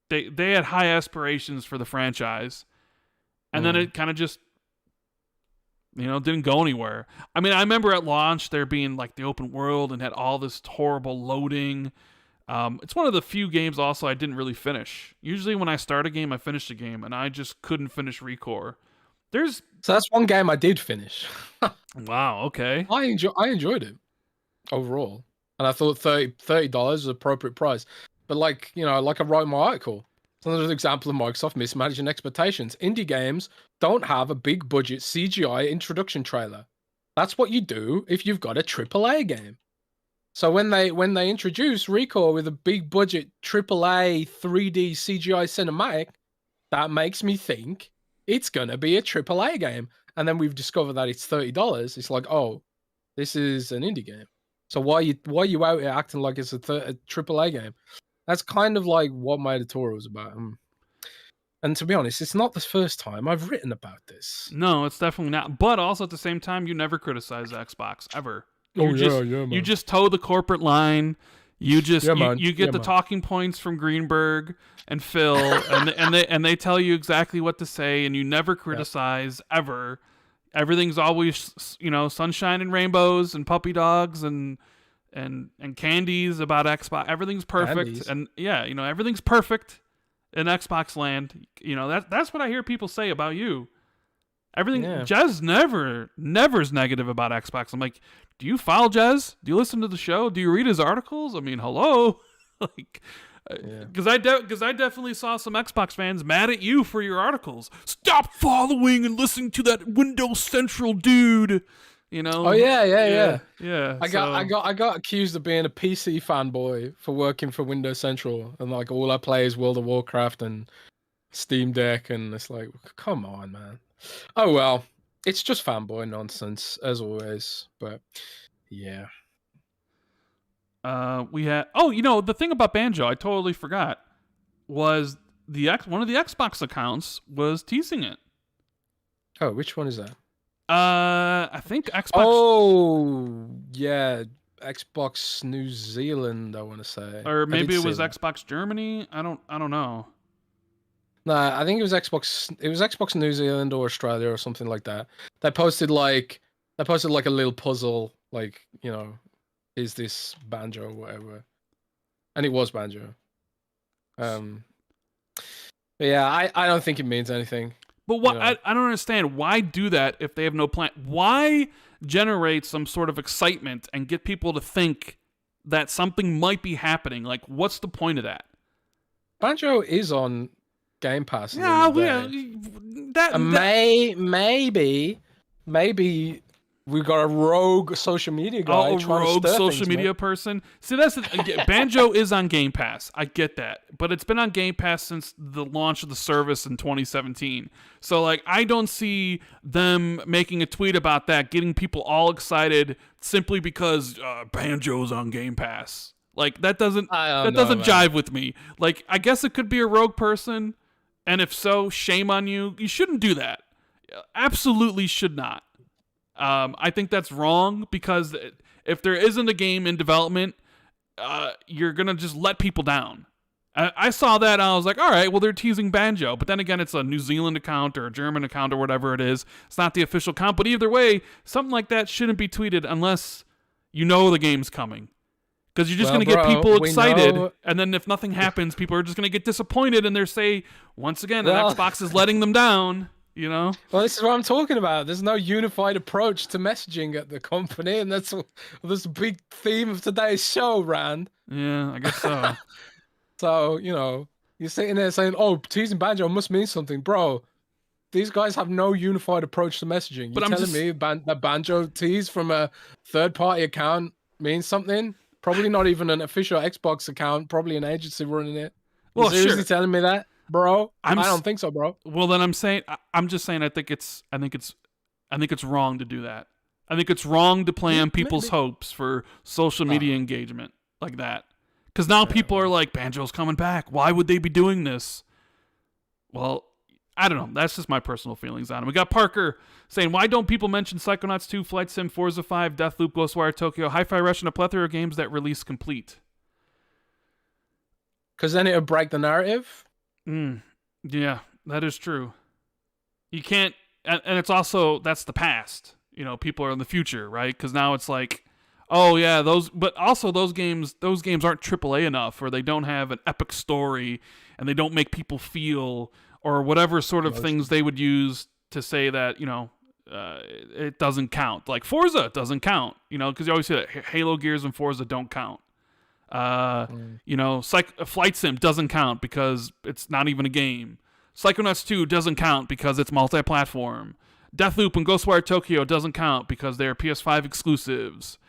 they had high aspirations for the franchise, and then it kind of just didn't go anywhere. I mean, I remember at launch there being like the open world and had all this horrible loading. It's one of the few games also I didn't really finish. Usually when I start a game, I finish the game, and I just couldn't finish Recore. So that's one game I did finish. Wow, okay. I enjoyed it overall, and I thought $30 is an appropriate price. But like I wrote in my article, it's another example of Microsoft mismanaging expectations. Indie games don't have a big budget CGI introduction trailer. That's what you do if you've got a AAA game. So when they introduce Recore with a big budget AAA 3D CGI cinematic, that makes me think it's gonna be a AAA game. And then we've discovered that it's $30. It's like, oh, this is an indie game. So why are you out here acting like it's a AAA game? That's kind of like what my editorial was about. And to be honest, it's not the first time I've written about this. No, it's definitely not. But also at the same time, you never criticize Xbox ever. Man. You just toe the corporate line. You just you get the talking points from Greenberg and Phil, and they tell you exactly what to say, and you never criticize ever. Everything's always sunshine and rainbows and puppy dogs, and and candies about Xbox. Everything's perfect, Candies. and yeah, you know, everything's perfect in Xbox land. You know, that's what I hear people say about you. Everything. Yeah. Jez never's negative about Xbox. I'm like, do you follow Jez? Do you listen to the show? Do you read his articles? I mean, hello, like. Because I definitely saw some Xbox fans mad at you for your articles. Stop following and listening to that Windows Central dude. You know? Oh yeah. I so- got accused of being a PC fanboy for working for Windows Central, and like all I play is World of Warcraft and Steam Deck, and it's like, come on, man. Oh well, it's just fanboy nonsense as always. But yeah. We had the thing about Banjo I totally forgot was one of the Xbox accounts was teasing it. Oh, which one is that? I think Xbox. Oh yeah, Xbox New Zealand. I want to say, or maybe it was that. Xbox Germany. I don't know. Nah, I think it was Xbox. It was Xbox New Zealand or Australia or something like that. They posted like a little puzzle, like, you know, is this Banjo or whatever, and it was Banjo. But yeah, I don't think it means anything. But what I don't understand, why do that if they have no plan? Why generate some sort of excitement and get people to think that something might be happening? Like, what's the point of that? Banjo is on Game Pass. Yeah, maybe we got a rogue social media guy. A rogue social media man. person. See, that's Banjo is on Game Pass. I get that, but it's been on Game Pass since the launch of the service in 2017. So, like, I don't see them making a tweet about that, getting people all excited simply because Banjo's on Game Pass. Like, that doesn't jive with me. Like, I guess it could be a rogue person, and if so, shame on you. You shouldn't do that. Absolutely should not. I think that's wrong, because if there isn't a game in development, you're going to just let people down. I saw that, and I was like, all right, well, they're teasing Banjo. But then again, it's a New Zealand account or a German account or whatever it is. It's not the official account. But either way, something like that shouldn't be tweeted unless you know the game's coming. Because you're just going to get people excited, and then if nothing happens, people are just going to get disappointed, and they're say, once again, that Xbox is letting them down. You know? Well, this is what I'm talking about. There's no unified approach to messaging at the company, and that's the big theme of today's show, Rand. Yeah, I guess so. So, you know, you're sitting there saying, oh, teasing Banjo must mean something. Bro, these guys have no unified approach to messaging. You're telling me that Banjo tease from a third-party account means something? Probably not even an official Xbox account, probably an agency running it. You're seriously telling me that? Bro, I don't think so, bro. Well, then I'm just saying I think it's wrong to do that. I think it's wrong to play on people's hopes for social media engagement like that. Because now people are like, Banjo's coming back. Why would they be doing this? Well, I don't know. That's just my personal feelings on it. We got Parker saying, why don't people mention Psychonauts 2, Flight Sim, Forza 5, Deathloop, Ghostwire Tokyo, Hi-Fi Rush, and a plethora of games that release complete? Because then it would break the narrative. Yeah, that is true. You can't, and it's also, that's the past. You know, people are in the future, right? Because now it's like, oh yeah, but also those games aren't AAA enough, or they don't have an epic story, and they don't make people feel, or whatever sort of things they would use to say that, you know, it doesn't count. Like Forza doesn't count, you know, because you always say that Halo, Gears, and Forza don't count. You know, Flight Sim doesn't count because it's not even a game. Psychonauts 2 doesn't count because it's multi-platform. Deathloop and Ghostwire Tokyo doesn't count because they're PS5 exclusives.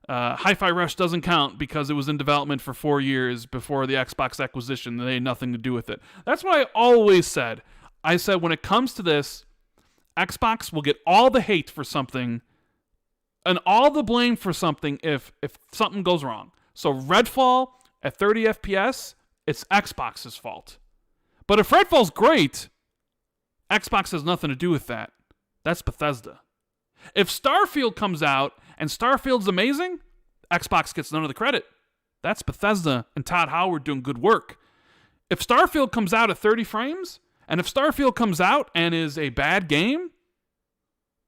Hi-Fi Rush doesn't count because it was in development for 4 years before the Xbox acquisition. They had nothing to do with it. That's what I always said. I said when it comes to this, Xbox will get all the hate for something and all the blame for something if something goes wrong. So Redfall at 30 FPS, it's Xbox's fault. But if Redfall's great, Xbox has nothing to do with that. That's Bethesda. If Starfield comes out and Starfield's amazing, Xbox gets none of the credit. That's Bethesda and Todd Howard doing good work. If Starfield comes out at 30 frames, and if Starfield comes out and is a bad game,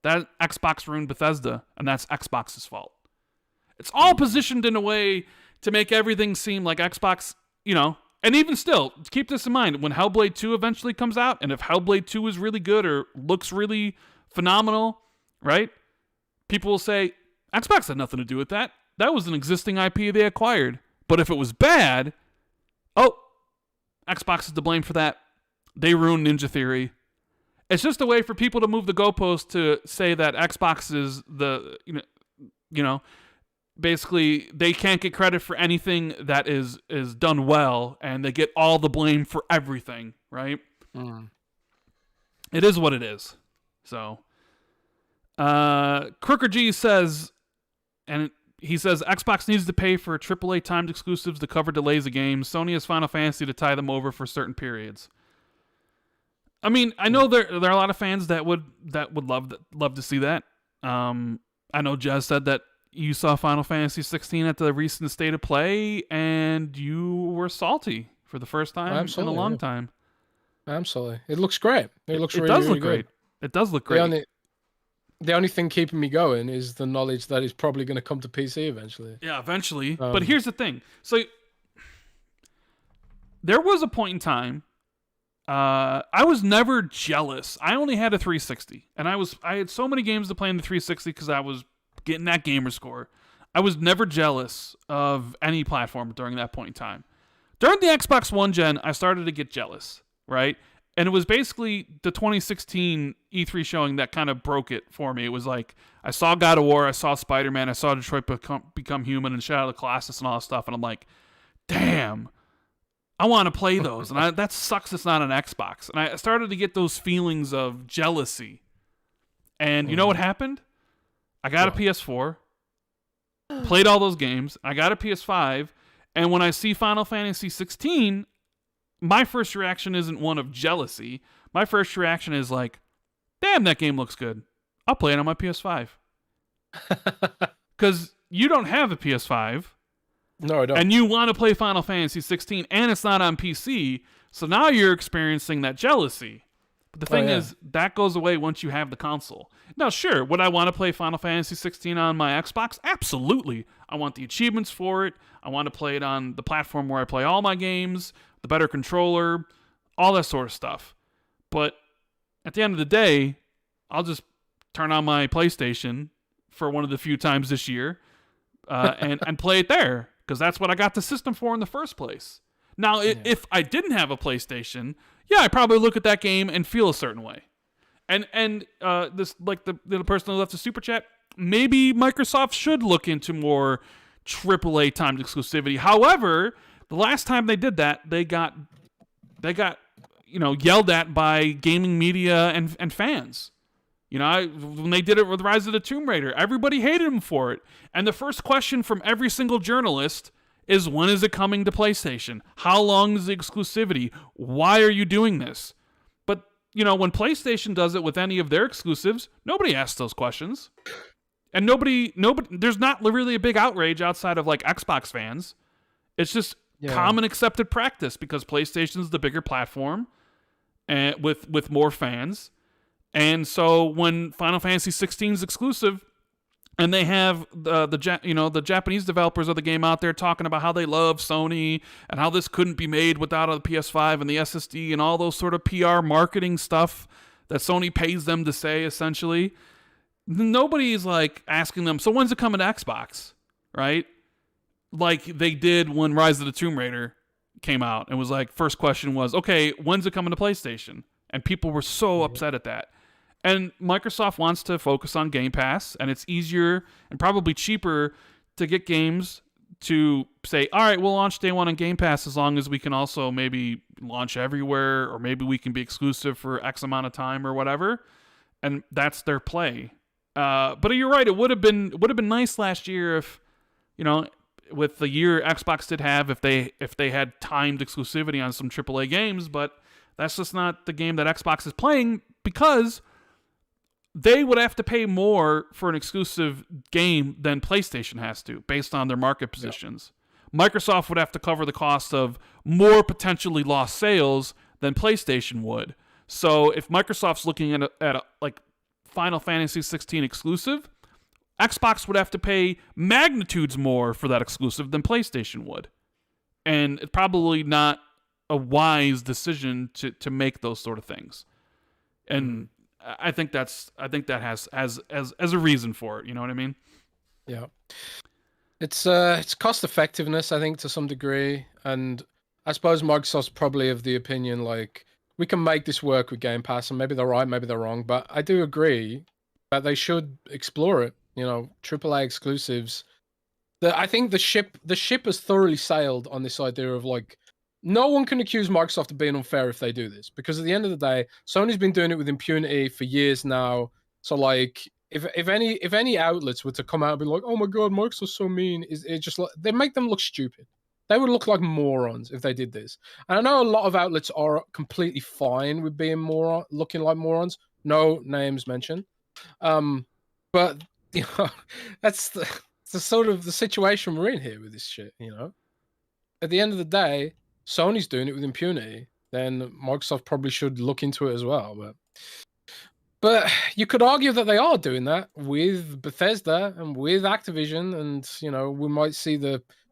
that Xbox ruined Bethesda, and that's Xbox's fault. It's all positioned in a way to make everything seem like Xbox, and even still, keep this in mind, when Hellblade 2 eventually comes out, and if Hellblade 2 is really good or looks really phenomenal, right? People will say, Xbox had nothing to do with that. That was an existing IP they acquired. But if it was bad, Xbox is to blame for that. They ruined Ninja Theory. It's just a way for people to move the goalpost to say that Xbox is basically they can't get credit for anything that is done well, and they get all the blame for everything, right? It is what it is. So, Crooker G says, and he says, Xbox needs to pay for AAA timed exclusives to cover delays of games. Sony has Final Fantasy to tie them over for certain periods. I mean, I know there are a lot of fans that would love to see that. I know Jez said that you saw Final Fantasy 16 at the recent State of Play, and you were salty for the first time in a long time. Absolutely, it looks great. It looks really, does really look great. It does look great. The only thing keeping me going is the knowledge that it's probably going to come to PC eventually. Yeah, eventually. But here's the thing. So there was a point in time. I was never jealous. I only had a 360, and I had so many games to play in the 360 because I was getting that gamer score. I was never jealous of any platform during that point in time. During the Xbox One gen, I started to get jealous, right? And it was basically the 2016 E3 showing that kind of broke it for me. It was like, I saw God of War, I saw Spider-Man, I saw Detroit Become Human, and Shadow of the Colossus and all that stuff, and I'm like, damn, I want to play those. And that sucks it's not an Xbox. And I started to get those feelings of jealousy. And you know what happened? I got a PS4, played all those games, I got a PS5, and when I see Final Fantasy 16, my first reaction isn't one of jealousy. My first reaction is like, damn, that game looks good. I'll play it on my PS5. Because you don't have a PS5. No, I don't. And you want to play Final Fantasy 16, and it's not on PC, so now you're experiencing that jealousy. But the thing is, that goes away once you have the console. Now, sure, would I want to play Final Fantasy 16 on my Xbox? Absolutely. I want the achievements for it. I want to play it on the platform where I play all my games, the better controller, all that sort of stuff. But at the end of the day, I'll just turn on my PlayStation for one of the few times this year and play it there, because that's what I got the system for in the first place. Now, if I didn't have a PlayStation, I'd probably look at that game and feel a certain way. And this, like the person who left the super chat, maybe Microsoft should look into more AAA timed exclusivity. However, the last time they did that, they got yelled at by gaming media and fans. When they did it with Rise of the Tomb Raider, everybody hated them for it. And the first question from every single journalist is, when is it coming to PlayStation? How long is the exclusivity? Why are you doing this? But, when PlayStation does it with any of their exclusives, nobody asks those questions. And nobody, there's not really a big outrage outside of like Xbox fans. It's just common accepted practice because PlayStation's the bigger platform and with more fans. And so when Final Fantasy 16 is exclusive, and they have the Japanese developers of the game out there talking about how they love Sony and how this couldn't be made without a PS5 and the SSD and all those sort of PR marketing stuff that Sony pays them to say, essentially, nobody's like asking them, so when's it coming to Xbox, right? Like they did when Rise of the Tomb Raider came out. It was like, first question was, okay, when's it coming to PlayStation? And people were so upset at that. And Microsoft wants to focus on Game Pass, and it's easier and probably cheaper to get games to say, all right, we'll launch day one on Game Pass as long as we can also maybe launch everywhere, or maybe we can be exclusive for X amount of time or whatever. And that's their play. But you're right, it would have been nice last year if, with the year Xbox did have, if they had timed exclusivity on some AAA games, but that's just not the game that Xbox is playing, because they would have to pay more for an exclusive game than PlayStation has to, based on their market positions. Yeah. Microsoft would have to cover the cost of more potentially lost sales than PlayStation would. So if Microsoft's looking at like Final Fantasy 16 exclusive, Xbox would have to pay magnitudes more for that exclusive than PlayStation would. And it's probably not a wise decision to make those sort of things. And I think that has as a reason for it, you know what I mean? Yeah. It's cost effectiveness, I think, to some degree. And I suppose Microsoft's probably of the opinion, like, we can make this work with Game Pass, and maybe they're right, maybe they're wrong, but I do agree that they should explore it. You know, AAA exclusives. I think the ship has thoroughly sailed on this idea of, like, no one can accuse Microsoft of being unfair if they do this, because at the end of the day, Sony's been doing it with impunity for years now. So, like, if any outlets were to come out and be like, "Oh my god, Microsoft's so mean," it just like, they make them look stupid. They would look like morons if they did this. And I know a lot of outlets are completely fine with being looking like morons. No names mentioned. But you know, that's the sort of the situation we're in here with this shit. You know, at the end of the day, Sony's doing it with impunity. Then Microsoft probably should look into it as well. But you could argue that they are doing that with Bethesda and with Activision, and you know, we might see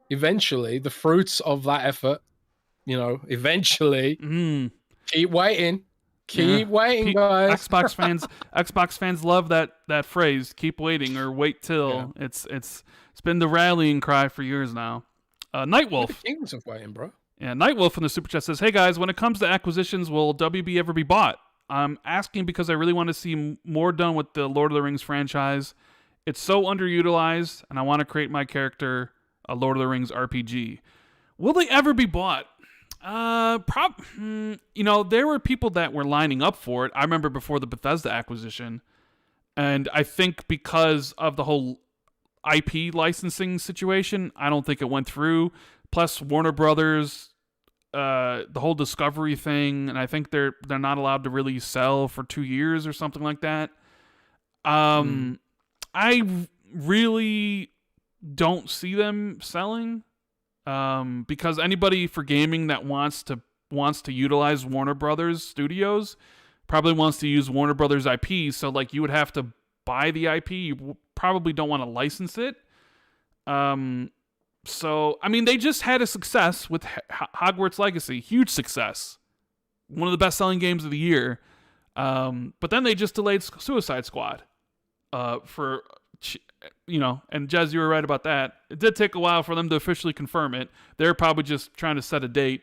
eventually the fruits of that effort. You know, eventually. Keep waiting. Keep waiting, guys. Xbox fans love that phrase, keep waiting or wait till. Yeah. It's been the rallying cry for years now. Nightwolf. The kings of waiting, bro. Yeah, Nightwolf in the Super Chat says, "Hey guys, when it comes to acquisitions, will WB ever be bought? I'm asking because I really want to see more done with the Lord of the Rings franchise. It's so underutilized, and I want to create my character a Lord of the Rings RPG. Will they ever be bought? You know, there were people that were lining up for it. I remember before the Bethesda acquisition, and I think because of the whole IP licensing situation, I don't think it went through. Plus, Warner Brothers, the whole Discovery thing, and I think they're not allowed to really sell for 2 years or something like that. I really don't see them selling. Because anybody for gaming that wants to utilize Warner Brothers Studios probably wants to use Warner Brothers IP. So like you would have to buy the IP. You probably don't want to license it. So I mean, they just had a success with Hogwarts Legacy, huge success, one of the best-selling games of the year. But then they just delayed Suicide Squad, for. You know, and Jez, you were right about that. It did take a while for them to officially confirm it. They're probably just trying to set a date.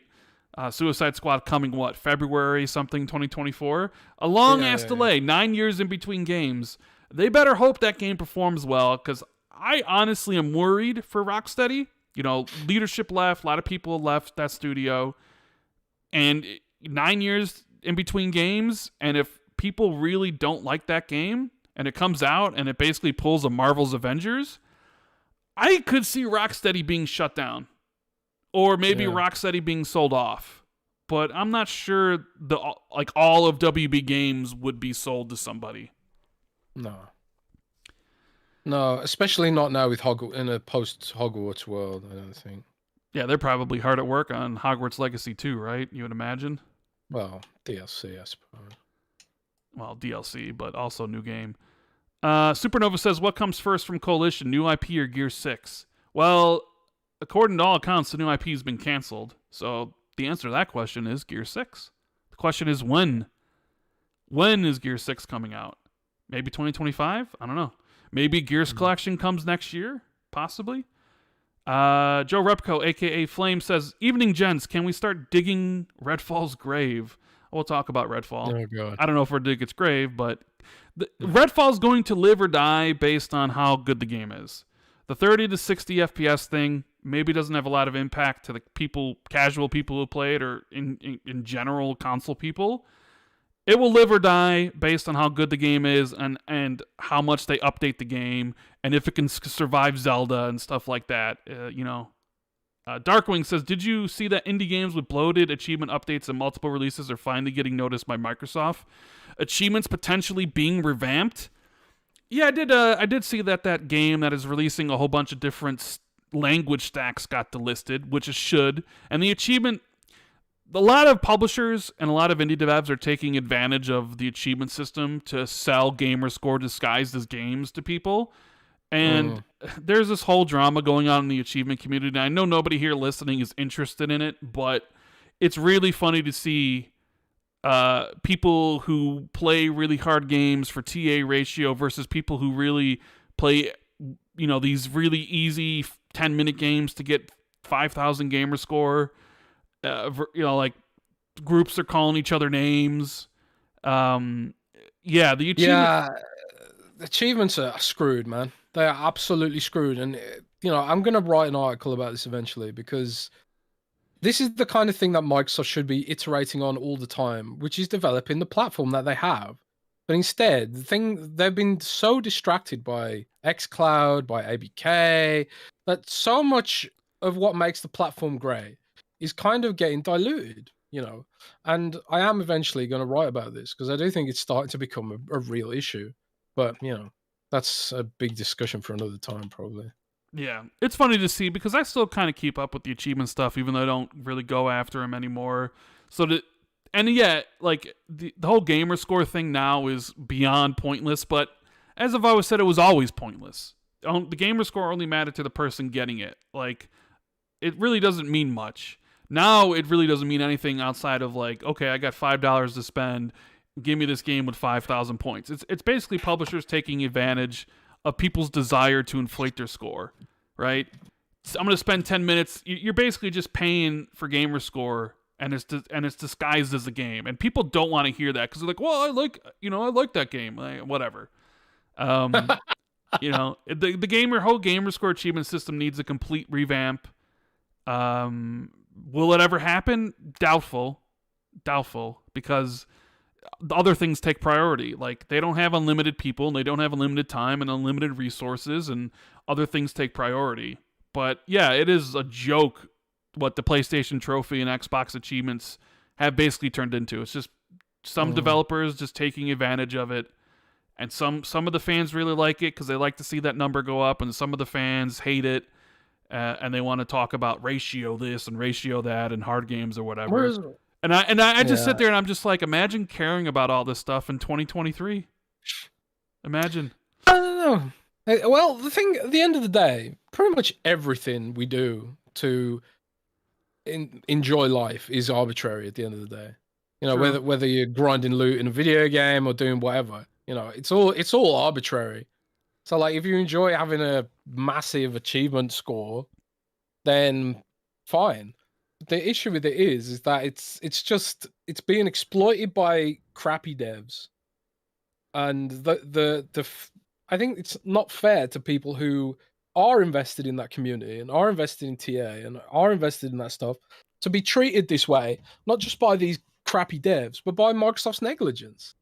Suicide Squad coming, February something 2024? A long-ass delay, 9 years in between games. They better hope that game performs well, because I honestly am worried for Rocksteady. You know, leadership left, a lot of people left that studio. And 9 years in between games, and if people really don't like that game, and it comes out and it basically pulls a Marvel's Avengers, I could see Rocksteady being shut down. Or maybe Rocksteady being sold off. But I'm not sure all of WB Games would be sold to somebody. No, especially not now with in a post-Hogwarts world, I don't think. Yeah, they're probably hard at work on Hogwarts Legacy 2, right? You would imagine? Well, DLC, I suppose. Well, DLC, but also new game. Supernova says, what comes first from Coalition, new IP or Gear 6? Well, according to all accounts, the new IP has been canceled. So the answer to that question is Gear 6. The question is when? When is Gear 6 coming out? Maybe 2025? I don't know. Maybe Gears Collection comes next year? Possibly. Joe Repko, a.k.a. Flame, says, evening, gents. Can we start digging Redfall's grave? We'll talk about Redfall. Oh, God. I don't know if we're dig its grave, but Redfall's going to live or die based on how good the game is. The 30 to 60 FPS thing maybe doesn't have a lot of impact to the casual people who play it, or in general console people. It will live or die based on how good the game is and how much they update the game, and if it can survive Zelda and stuff like that. Darkwing says, did you see that indie games with bloated achievement updates and multiple releases are finally getting noticed by Microsoft? Achievements potentially being revamped? Yeah, I did see that game that is releasing a whole bunch of different language stacks got delisted, which it should. And the achievement, a lot of publishers and a lot of indie devs are taking advantage of the achievement system to sell gamer score disguised as games to people. And there's this whole drama going on in the achievement community. And I know nobody here listening is interested in it, but it's really funny to see people who play really hard games for TA ratio versus people who really play, these really easy 10-minute games to get 5,000 gamer score. Like groups are calling each other names. The achievement. Yeah, achievements are screwed, man. They are absolutely screwed. And, I'm going to write an article about this eventually, because this is the kind of thing that Microsoft should be iterating on all the time, which is developing the platform that they have. But instead, they've been so distracted by xCloud, by ABK, that so much of what makes the platform great is kind of getting diluted, And I am eventually going to write about this, because I do think it's starting to become a real issue. But, that's a big discussion for another time, probably. Yeah, it's funny to see, because I still kind of keep up with the achievement stuff, even though I don't really go after them anymore. The whole gamer score thing now is beyond pointless, but as I've always said, it was always pointless. The gamer score only mattered to the person getting it. Like, it really doesn't mean much. Now it really doesn't mean anything outside of like, okay, I got $5 to spend, give me this game with 5,000 points. It's basically publishers taking advantage of people's desire to inflate their score, right? So I'm going to spend 10 minutes. You're basically just paying for gamer score, and it's disguised as a game. And people don't want to hear that, because they're like, well, I like that game, whatever. The whole gamer score achievement system needs a complete revamp. Will it ever happen? Doubtful, because the other things take priority. Like, they don't have unlimited people, and they don't have unlimited time and unlimited resources, and other things take priority. But yeah, it is a joke what the PlayStation Trophy and Xbox achievements have basically turned into. It's just some developers just taking advantage of it, and some of the fans really like it because they like to see that number go up, and some of the fans hate it, and they want to talk about ratio this and ratio that and hard games or whatever. And I just sit there and I'm just like, imagine caring about all this stuff in 2023. Imagine. I don't know. Well, the thing, at the end of the day, pretty much everything we do to enjoy life is arbitrary at the end of the day. True. Whether you're grinding loot in a video game or doing whatever, it's all arbitrary. So, like, if you enjoy having a massive achievement score, then fine. The issue with it is that it's being exploited by crappy devs, and I think it's not fair to people who are invested in that community and are invested in TA and are invested in that stuff to be treated this way, not just by these crappy devs, but by Microsoft's negligence.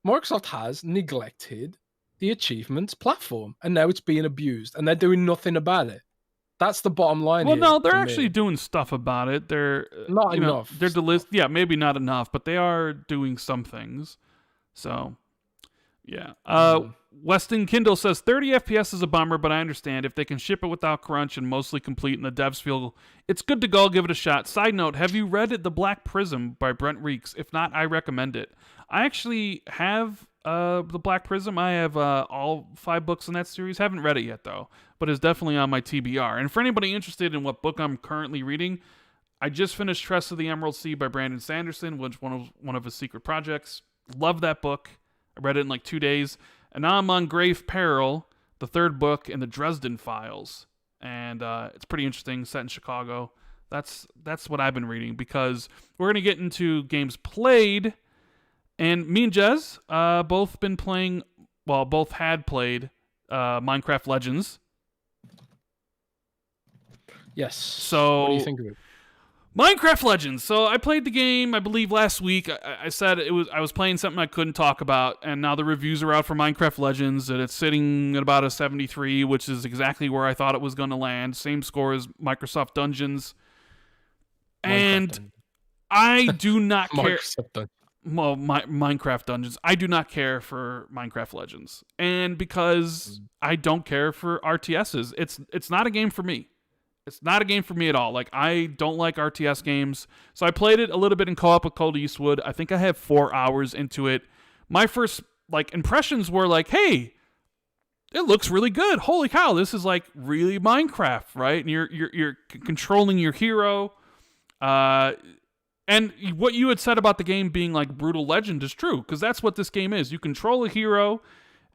Microsoft has neglected the achievements platform, and now it's being abused, and they're doing nothing about it. That's the bottom line. Well, no, they're actually doing stuff about it. They're not enough. They're yeah, maybe not enough, but they are doing some things. So, yeah. Weston Kindle says 30 FPS is a bummer, but I understand if they can ship it without crunch and mostly complete, and the devs feel it's good to go. I'll give it a shot. Side note: have you read The Black Prism by Brent Reeks? If not, I recommend it. I actually have The Black Prism. I have all 5 books in that series. Haven't read it yet though, but it's definitely on my TBR. And for anybody interested in what book I'm currently reading, I just finished Tress of the Emerald Sea by Brandon Sanderson, which was one of his secret projects. Love that book. I read it in like 2 days. And now I'm on Grave Peril, the 3rd book in the Dresden Files. And it's pretty interesting, set in Chicago. That's what I've been reading, because we're going to get into games played. And me and Jez both had played Minecraft Legends. Yes. So what do you think of it? Minecraft Legends. So I played the game, I believe, last week. I said I was playing something I couldn't talk about, and now the reviews are out for Minecraft Legends, and it's sitting at about a 73, which is exactly where I thought it was going to land. Same score as Microsoft Dungeons. And I do not care. Well, Minecraft Dungeons. I do not care for Minecraft Legends, and because I don't care for RTSs, it's not a game for me. It's not a game for me at all. Like, I don't like RTS games. So I played it a little bit in co-op with Cold Eastwood. I think I have 4 hours into it. My first impressions were like, hey, it looks really good. Holy cow, this is like really Minecraft, right? And you're controlling your hero. And what you had said about the game being like brutal legend is true, because that's what this game is. You control a hero,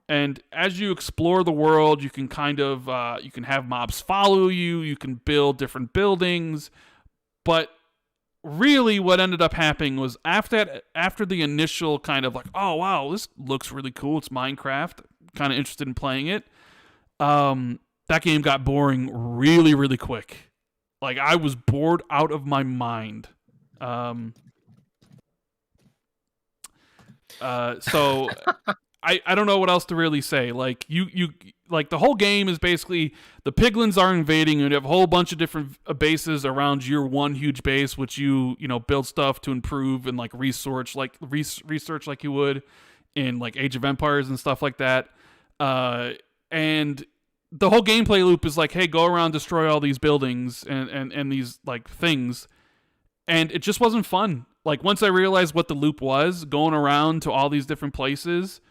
and as you explore the world, you can kind of you can have mobs follow you. You can build different buildings, but really, what ended up happening was after the initial kind of like, oh wow, this looks really cool. It's Minecraft. Kind of interested in playing it. That game got boring really, really quick. Like I was bored out of my mind. So I don't know what else to really say. Like you like the whole game is basically the piglins are invading, and you have a whole bunch of different bases around your one huge base, which you build stuff to improve and like research like you would in like Age of Empires and stuff like that. And the whole gameplay loop is like, hey, go around, destroy all these buildings and these like things. And it just wasn't fun. Like once I realized what the loop was, going around to all these different places,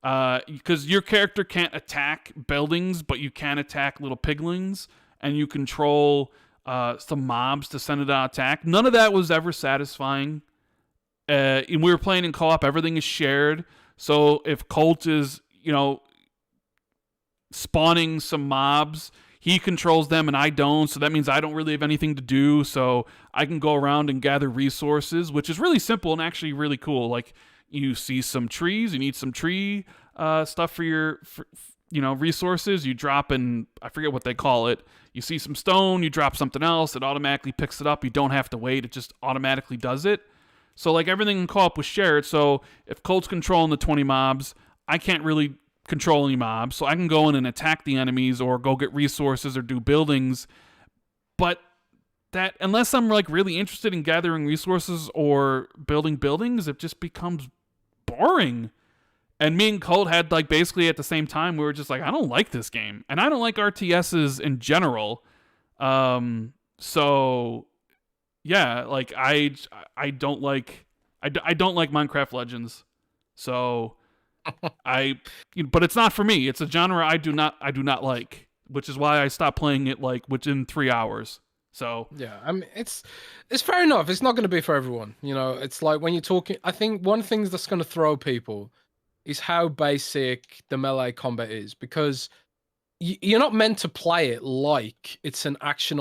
because your character can't attack buildings, but you can attack little piglins, and you control some mobs to send it on attack. None of that was ever satisfying. And we were playing in co-op. Everything is shared. So if Colt is, spawning some mobs, he controls them and I don't, so that means I don't really have anything to do, so I can go around and gather resources, which is really simple and actually really cool. Like you see some trees, you need some tree stuff for your resources, you drop in, I forget what they call it, you see some stone, you drop something else, it automatically picks it up, you don't have to wait, it just automatically does it. So like everything in co-op was shared, so if Colt's controlling the 20 mobs, I can't really control any mobs, so I can go in and attack the enemies or go get resources or do buildings. But that, unless I'm like really interested in gathering resources or building buildings, it just becomes boring. And me and Colt had like basically at the same time, we were just like, I don't like this game, and I don't like RTSs in general. So yeah, like I don't like Minecraft Legends. So but it's not for me. It's a genre I do not like, which is why I stopped playing it like within 3 hours. So yeah, I mean it's fair enough. It's not going to be for everyone. It's like when you're talking. I think one thing that's going to throw people is how basic the melee combat is, because you're not meant to play it like it's an action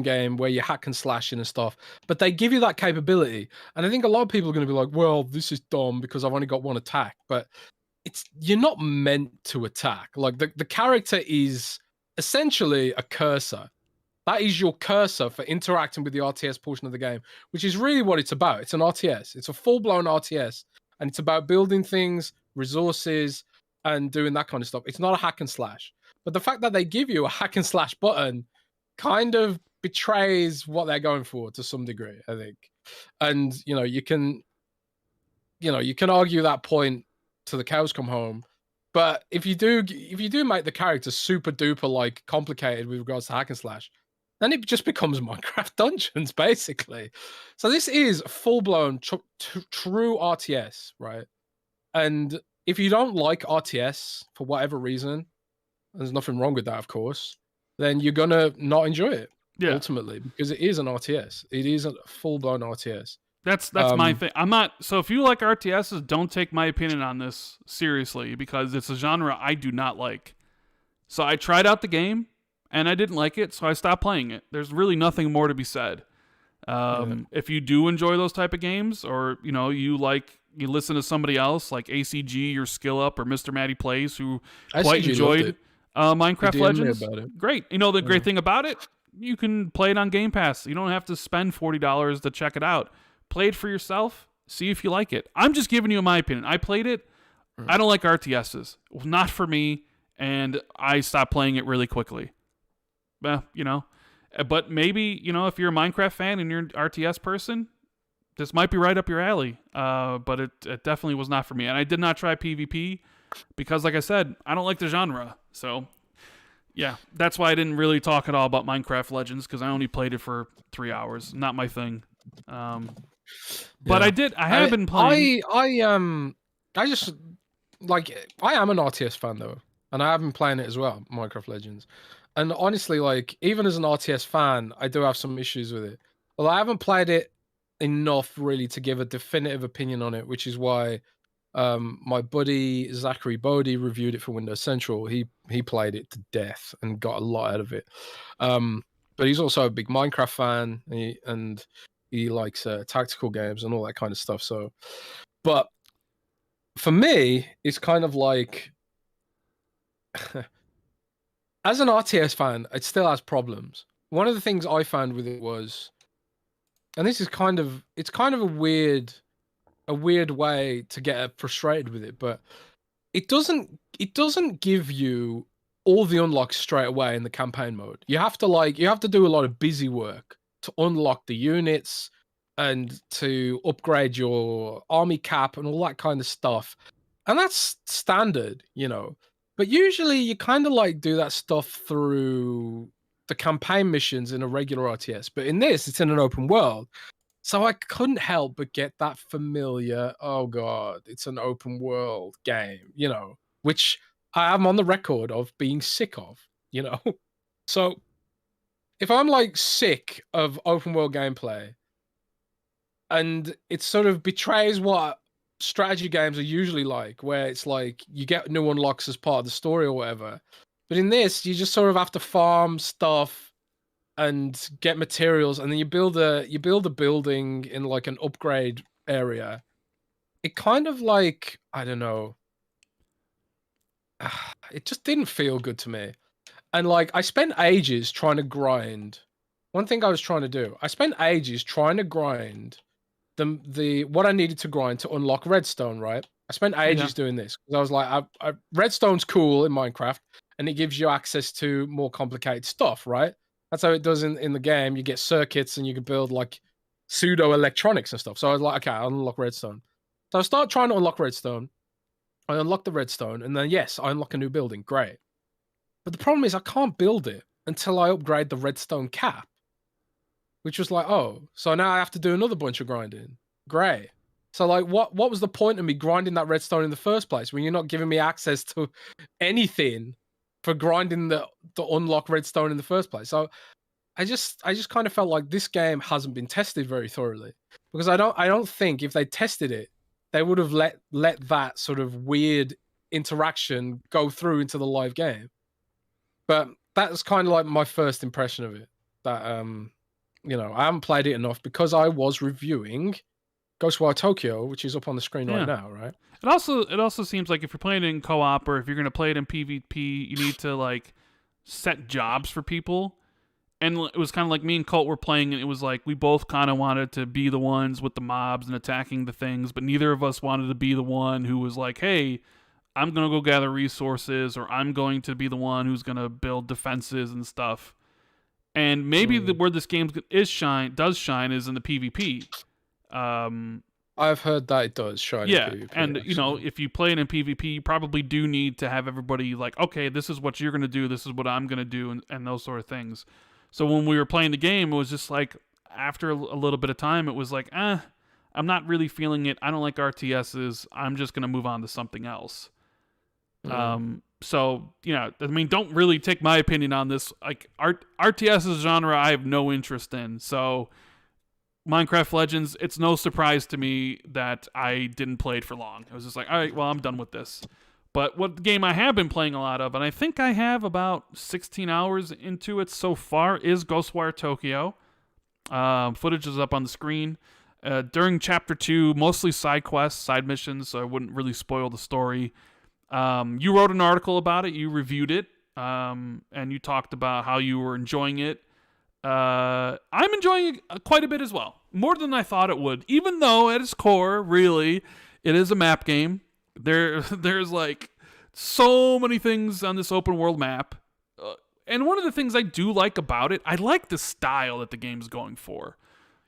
game where you're hack and slashing and stuff, but they give you that capability. And I think a lot of people are going to be like, well, this is dumb because I've only got one attack. But you're not meant to attack. Like the character is essentially a cursor. That is your cursor for interacting with the RTS portion of the game, which is really what it's about. It's an RTS. It's a full-blown RTS. And it's about building things, resources, and doing that kind of stuff. It's not a hack and slash. But the fact that they give you a hack and slash button kind of betrays what they're going for to some degree, I think. And you can argue that point to the cows come home. But if you do make the character super duper like complicated with regards to hack and slash, then it just becomes Minecraft Dungeons basically. So this is full blown true RTS, right? And if you don't like RTS for whatever reason, there's nothing wrong with that, of course, then you're gonna not enjoy it ultimately, because it is an RTS. It is a full-blown RTS. That's my thing. I'm not. So if you like RTSs, don't take my opinion on this seriously, because it's a genre I do not like. So I tried out the game and I didn't like it, so I stopped playing it. There's really nothing more to be said. If you do enjoy those type of games, or you listen to somebody else like ACG or Skill Up or Mr. Matty Plays, who quite enjoyed Minecraft Legends. Great. The great thing about it, you can play it on Game Pass. You don't have to spend $40 to check it out. Play it for yourself. See if you like it. I'm just giving you my opinion. I played it. I don't like RTSs. It was not for me, and I stopped playing it really quickly. But maybe, if you're a Minecraft fan and you're an RTS person, this might be right up your alley. But it definitely was not for me. And I did not try PvP because, like I said, I don't like the genre. So, yeah, that's why I didn't really talk at all about Minecraft Legends, because I only played it for 3 hours. Not my thing. But I have been playing. I am an RTS fan though. and I have been playing it as well, Minecraft Legends. And honestly, like even as an RTS fan, I do have some issues with it. Well, I haven't played it enough really to give a definitive opinion on it, which is why my buddy Zachary Bodie reviewed it for Windows Central. He played it to death and got a lot out of it. But he's also a big Minecraft fan, and he likes tactical games and all that kind of stuff. So, but for me, it's kind of like as an RTS fan, it still has problems. One of the things I found with it was, and this is kind of a weird way to get frustrated with it, but it doesn't give you all the unlocks straight away in the campaign mode. You have to do a lot of busy work to unlock the units and to upgrade your army cap and all that kind of stuff. And that's standard, you know. But usually you kind of like do that stuff through the campaign missions in a regular RTS. But in this, it's in an open world. So I couldn't help but get that familiar, oh God, it's an open world game, you know, which I am on the record of being sick of, you know. So if I'm like sick of open world gameplay and it sort of betrays what strategy games are usually like, where it's like you get new unlocks as part of the story or whatever. But in this, you just sort of have to farm stuff and get materials, and then you build a building in like an upgrade area. It kind of like, I don't know, it just didn't feel good to me. And like I spent ages trying to grind. One thing I was trying to do, I spent ages trying to grind the what I needed to grind to unlock redstone, right? I spent ages doing this because I was like, redstone's cool in Minecraft, and it gives you access to more complicated stuff, right? That's how it does in the game. You get circuits and you can build like pseudo electronics and stuff. So I was like, okay, I'll unlock redstone. So I start trying to unlock redstone. I unlock the redstone, and then yes, I unlock a new building. Great. But the problem is I can't build it until I upgrade the redstone cap. Which was like, oh, so now I have to do another bunch of grinding. Great. So like what was the point of me grinding that redstone in the first place when you're not giving me access to anything for grinding the unlock redstone in the first place? So I just kind of felt like this game hasn't been tested very thoroughly. Because I don't think if they tested it, they would have let that sort of weird interaction go through into the live game. But that was kind of like my first impression of it. That you know, I haven't played it enough because I was reviewing Ghostwire Tokyo, which is up on the screen right now, right? It also seems like if you're playing it in co-op or if you're going to play it in PvP, you need to like set jobs for people. And it was kind of like me and Colt were playing, and it was like we both kind of wanted to be the ones with the mobs and attacking the things, but neither of us wanted to be the one who was like, hey, I'm going to go gather resources, or I'm going to be the one who's going to build defenses and stuff. And maybe where this game does shine is in the PvP. I've heard that it does shine. Yeah, in PvP, and actually. you know, if you play it in PvP, you probably do need to have everybody like, okay, this is what you're gonna do, this is what I'm gonna do, and those sort of things. So when we were playing the game, it was just like after a little bit of time, it was like, I'm not really feeling it. I don't like RTSs. I'm just gonna move on to something else. So, you know, I mean, don't really take my opinion on this. Like, RTS is a genre I have no interest in. So, Minecraft Legends, it's no surprise to me that I didn't play it for long. It was just like, all right, well, I'm done with this. But what game I have been playing a lot of, and I think I have about 16 hours into it so far, is Ghostwire Tokyo. Footage is up on the screen. During Chapter 2, mostly side quests, side missions, so I wouldn't really spoil the story. You wrote an article about it, you reviewed it, and you talked about how you were enjoying it. I'm enjoying it quite a bit as well, more than I thought it would, even though at its core, really, it is a map game. There's like so many things on this open world map, and one of the things I do like about it, I like the style that the game's going for.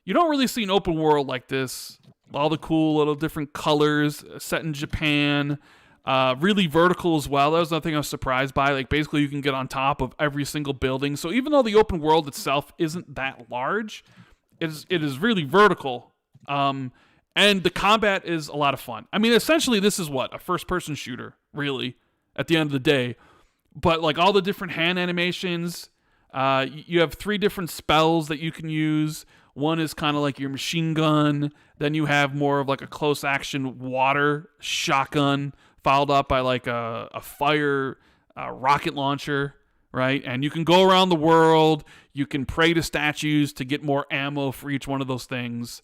You don't really see an open world like this, all the cool little different colors, set in Japan. Really vertical as well. That was another thing I was surprised by. Like, basically, you can get on top of every single building. So even though the open world itself isn't that large, it is really vertical. And the combat is a lot of fun. I mean, essentially, this is what? A first-person shooter, really, at the end of the day. but like all the different hand animations, you have 3 different spells that you can use. One is kind of like your machine gun. Then you have more of like a close action water shotgun, followed up by like a fire rocket launcher, right? And you can go around the world. You can pray to statues to get more ammo for each one of those things.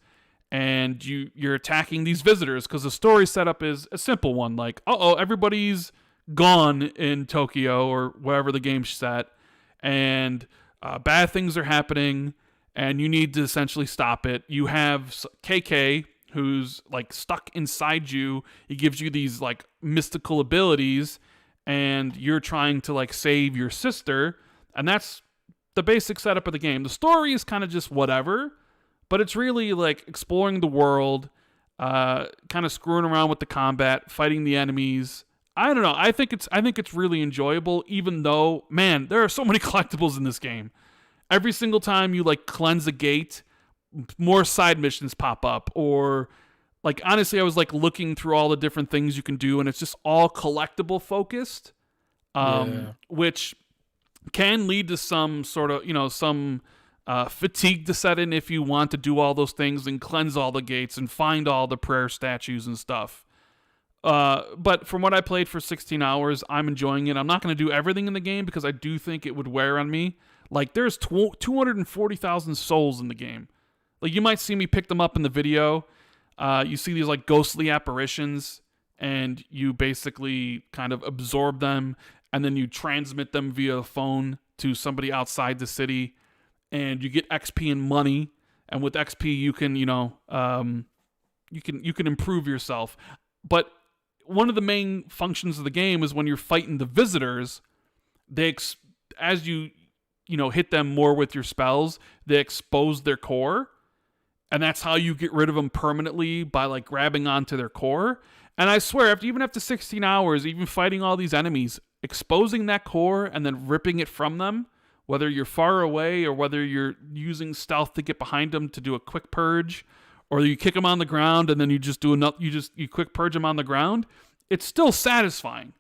And you're attacking these visitors because the story setup is a simple one. Like, everybody's gone in Tokyo or wherever the game's set, and bad things are happening, and you need to essentially stop it. You have KK, who's like stuck inside you. He gives you these like mystical abilities, and you're trying to like save your sister, and that's the basic setup of the game. The story is kind of just whatever, but it's really like exploring the world, kind of screwing around with the combat, fighting the enemies. I don't know. I think it's really enjoyable, even though, man, there are so many collectibles in this game. Every single time you like cleanse a gate, more side missions pop up, or like honestly, I was like looking through all the different things you can do, and it's just all collectible focused, which can lead to some sort of some fatigue to set in if you want to do all those things and cleanse all the gates and find all the prayer statues and stuff. But from what I played for 16 hours, I'm enjoying it. I'm not going to do everything in the game because I do think it would wear on me. Like, there's 240,000 souls in the game. Like, you might see me pick them up in the video. You see these, like, ghostly apparitions, and you basically kind of absorb them, and then you transmit them via phone to somebody outside the city, and you get XP and money. And with XP, you can, you can improve yourself. But one of the main functions of the game is when you're fighting the visitors, as you hit them more with your spells, they expose their core, and that's how you get rid of them permanently, by like grabbing onto their core. And I swear, even after 16 hours, even fighting all these enemies, exposing that core and then ripping it from them, whether you're far away or whether you're using stealth to get behind them to do a quick purge, or you kick them on the ground and then you just do you quick purge them on the ground, it's still satisfying.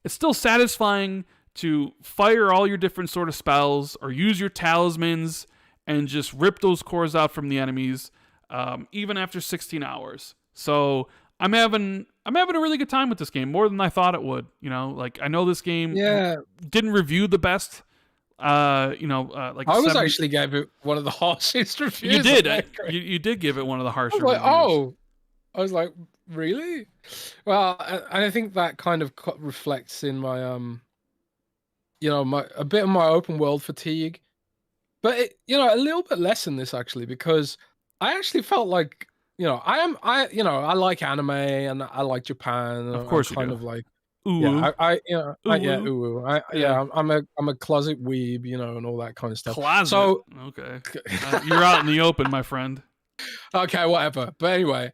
It's still satisfying to fire all your different sort of spells or use your talismans and just rip those cores out from the enemies, even after 16 hours. So I'm having a really good time with this game, more than I thought it would. Like, I know this game didn't review the best. I was actually gave it one of the harshest reviews. You did. You did give it one of the harshest reviews. I was like, really? Well, and I think that kind of reflects in my a bit of my open world fatigue, but a little bit less in this actually, because I actually felt like I like anime and I like Japan. Of course, you kind do. of like. Ooh. I'm a closet weeb, and all that kind of stuff. Closet. So okay, you're out in the open, my friend. Okay, whatever. But anyway,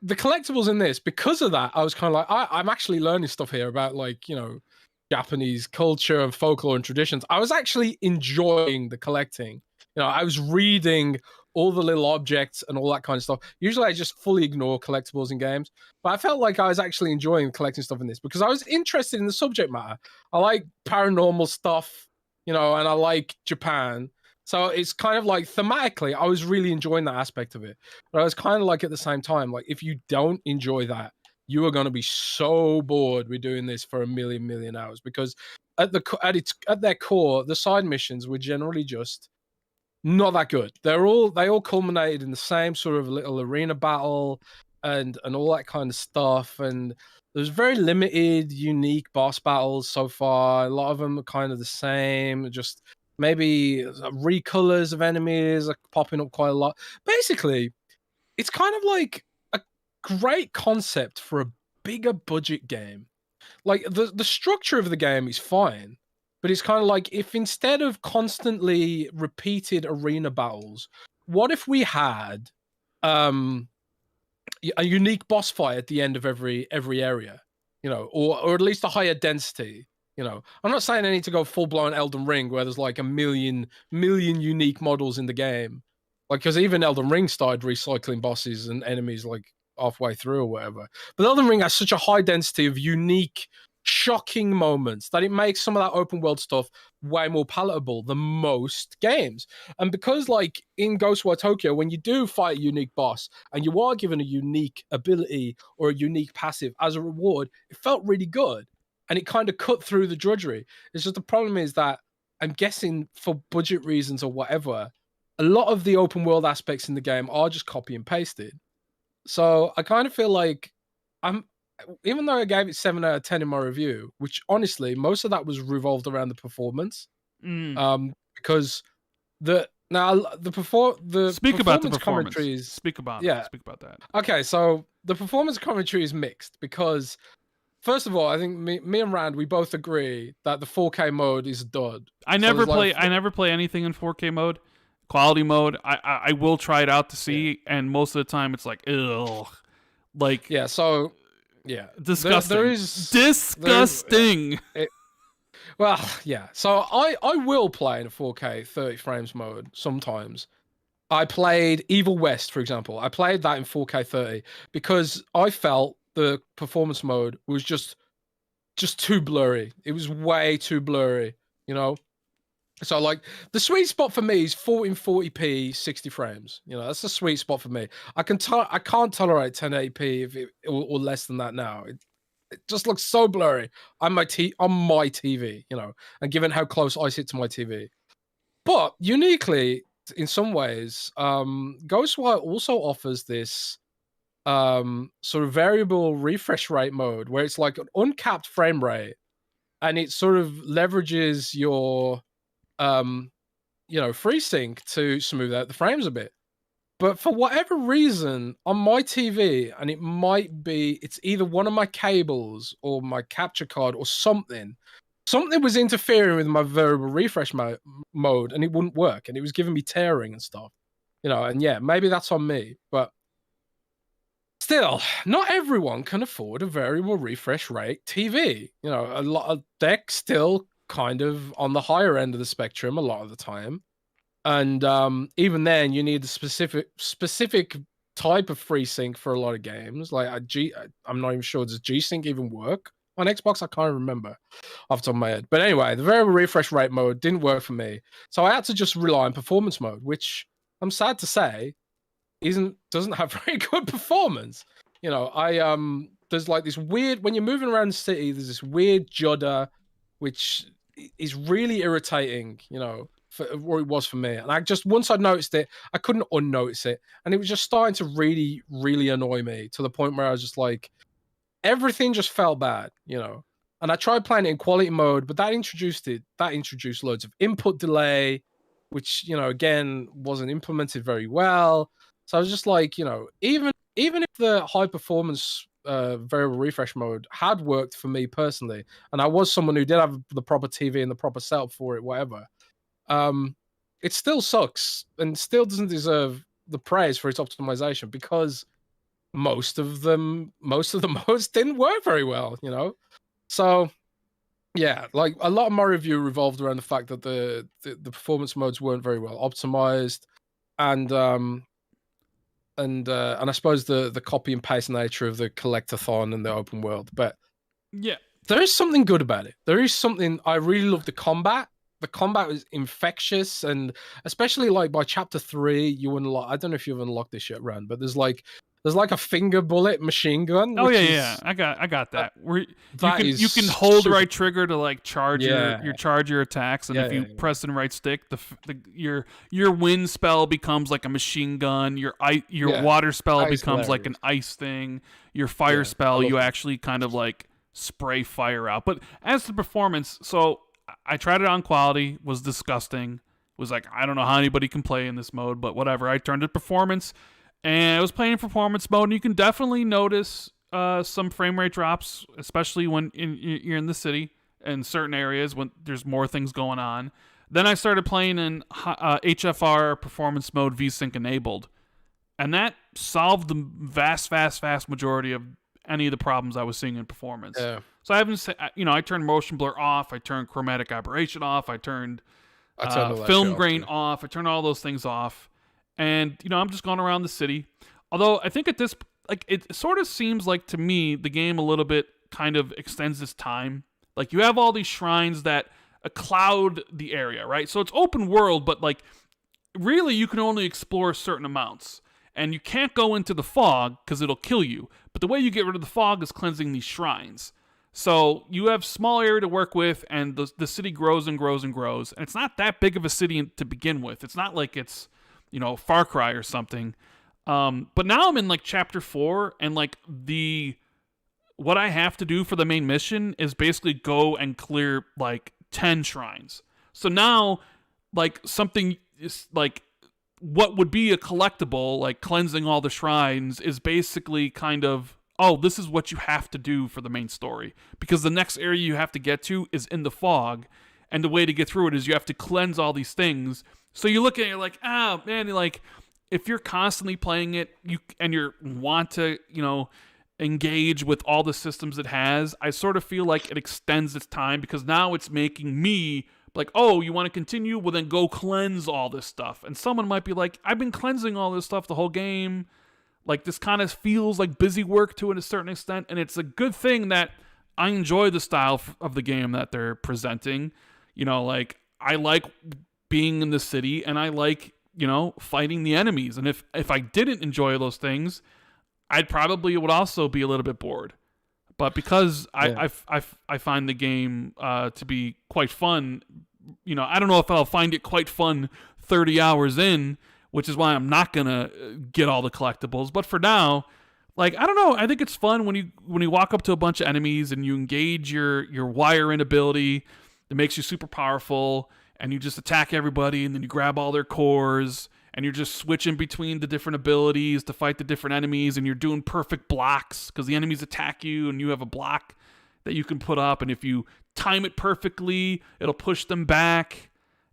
the collectibles in this, because of that, I was kind of like, I'm actually learning stuff here about Japanese culture and folklore and traditions. I was actually enjoying the collecting. I was reading all the little objects and all that kind of stuff. Usually I just fully ignore collectibles in games, but I felt like I was actually enjoying collecting stuff in this because I was interested in the subject matter. I like paranormal stuff, and I like Japan. So it's kind of like thematically, I was really enjoying that aspect of it. But I was kind of like, at the same time, like, if you don't enjoy that, you are going to be so bored with doing this for a million hours, because at their core, the side missions were generally just not that good. They all culminated in the same sort of little arena battle and all that kind of stuff. And there's very limited, unique boss battles so far. A lot of them are kind of the same. Just maybe recolors of enemies are popping up quite a lot. Basically, it's kind of like a great concept for a bigger budget game. Like, the structure of the game is fine, but it's kind of like, if instead of constantly repeated arena battles, what if we had a unique boss fight at the end of every area, or at least a higher density. I'm not saying I need to go full-blown Elden Ring where there's like a million unique models in the game, like, because even Elden Ring started recycling bosses and enemies like halfway through or whatever. But Elden Ring has such a high density of unique shocking moments that it makes some of that open world stuff way more palatable than most games. And because like in Ghostwire Tokyo, when you do fight a unique boss and you are given a unique ability or a unique passive as a reward, it felt really good. And it kind of cut through the drudgery. It's just the problem is that I'm guessing for budget reasons or whatever, a lot of the open world aspects in the game are just copy and pasted. So I kind of feel like even though I gave it 7 out of 10 in my review, which honestly, most of that was revolved around the performance. Because the Speak about the performance performance. commentary is Speak about that. Okay, so the performance commentary is mixed because first of all, I think me and Rand, we both agree that the 4K mode is a dud. I never play anything in 4K mode. Quality mode, I will try it out to see, and most of the time it's like, ugh. Like, yeah, so yeah, disgusting. Disgusting. Well, yeah. So I will play in a 4K 30 frames mode sometimes. I played Evil West, for example. I played that in 4K 30 because I felt the performance mode was just too blurry. It was way too blurry, you know? So like the sweet spot for me is 1440p 60 frames. You know, that's the sweet spot for me. I can't tolerate 1080p or less than that now. It just looks so blurry on my TV, you know, and given how close I sit to my TV. But uniquely, in some ways, Ghostwire also offers this sort of variable refresh rate mode where it's like an uncapped frame rate, and it sort of leverages your FreeSync to smooth out the frames a bit. But for whatever reason, on my TV, and it's either one of my cables or my capture card or something was interfering with my variable refresh mode, and it wouldn't work, and it was giving me tearing and stuff, you know. And yeah, maybe that's on me, but still, not everyone can afford a variable refresh rate TV. You know, a lot of decks still kind of on the higher end of the spectrum a lot of the time, and even then you need a specific type of FreeSync for a lot of games. Like I'm not even sure, does G-Sync even work on Xbox? I can't remember off the top of my head. But anyway, the variable refresh rate mode didn't work for me, so I had to just rely on performance mode, which I'm sad to say doesn't have very good performance. You know, there's like this weird, when you're moving around the city, there's this weird judder which is really irritating, you know, or it was for me. And once I noticed it, I couldn't unnotice it. And it was just starting to really, really annoy me to the point where I was just like, everything just felt bad, you know. And I tried playing it in quality mode, but that introduced loads of input delay, which, you know, again, wasn't implemented very well. So I was just like, you know, even if the high performance variable refresh mode had worked for me personally, and I was someone who did have the proper TV and the proper setup for it, whatever, it still sucks and still doesn't deserve the praise for its optimization, because most of the modes didn't work very well, you know. So yeah, like a lot of my review revolved around the fact that the performance modes weren't very well optimized, and I suppose the copy and paste nature of the collectathon and the open world. But yeah, there is something good about it. There is something. I really love the combat. The combat is infectious, and especially like by chapter 3, you unlock. I don't know if you've unlocked this yet, Rand, but there's like a finger bullet machine gun. Oh yeah. I got that. Where you can hold the right trigger to like charge your attacks, and if you press the right stick, your wind spell becomes like a machine gun. Your water spell becomes like an ice thing. Your fire spell, you actually kind of like spray fire out. But as to performance, so I tried it on quality, was disgusting. Was like, I don't know how anybody can play in this mode, but whatever. I turned it performance, and I was playing performance mode, and you can definitely notice some frame rate drops, especially when you're in the city in certain areas when there's more things going on. Then I started playing in HFR performance mode VSync enabled, and that solved the vast majority of any of the problems I was seeing in performance. Yeah. So I turned motion blur off, I turned chromatic aberration off, I turned film grain off, I turned all those things off, and I'm just going around the city. Although I think at this, like, it sort of seems like to me the game a little bit kind of extends this time. Like, you have all these shrines that cloud the area, right? So it's open world, but like really you can only explore certain amounts. And you can't go into the fog because it'll kill you. But the way you get rid of the fog is cleansing these shrines. So you have small area to work with, and the city grows and grows and grows. And it's not that big of a city to begin with. It's not like it's, Far Cry or something. But now I'm in like chapter 4, and like what I have to do for the main mission is basically go and clear like 10 shrines. So now, like, something is like what would be a collectible, like cleansing all the shrines, is basically kind of, oh, this is what you have to do for the main story. Because the next area you have to get to is in the fog, and the way to get through it is you have to cleanse all these things. So you look at it, you're like, man, like, if you're constantly playing it, and you want to, engage with all the systems it has, I sort of feel like it extends its time, because now it's making me like, oh, you want to continue? Well, then go cleanse all this stuff. And someone might be like, I've been cleansing all this stuff the whole game. Like, this kind of feels like busy work to a certain extent. And it's a good thing that I enjoy the style of the game that they're presenting. Like, I like being in the city, and I like, fighting the enemies. And if I didn't enjoy those things, I'd probably would also be a little bit bored. But because I find the game to be quite fun, I don't know if I'll find it quite fun 30 hours in, which is why I'm not gonna get all the collectibles. But for now, like, I don't know, I think it's fun when you walk up to a bunch of enemies and you engage your wire-in ability. It makes you super powerful, and you just attack everybody, and then you grab all their cores, and you're just switching between the different abilities to fight the different enemies, and you're doing perfect blocks because the enemies attack you, and you have a block that you can put up, and if you time it perfectly, it'll push them back,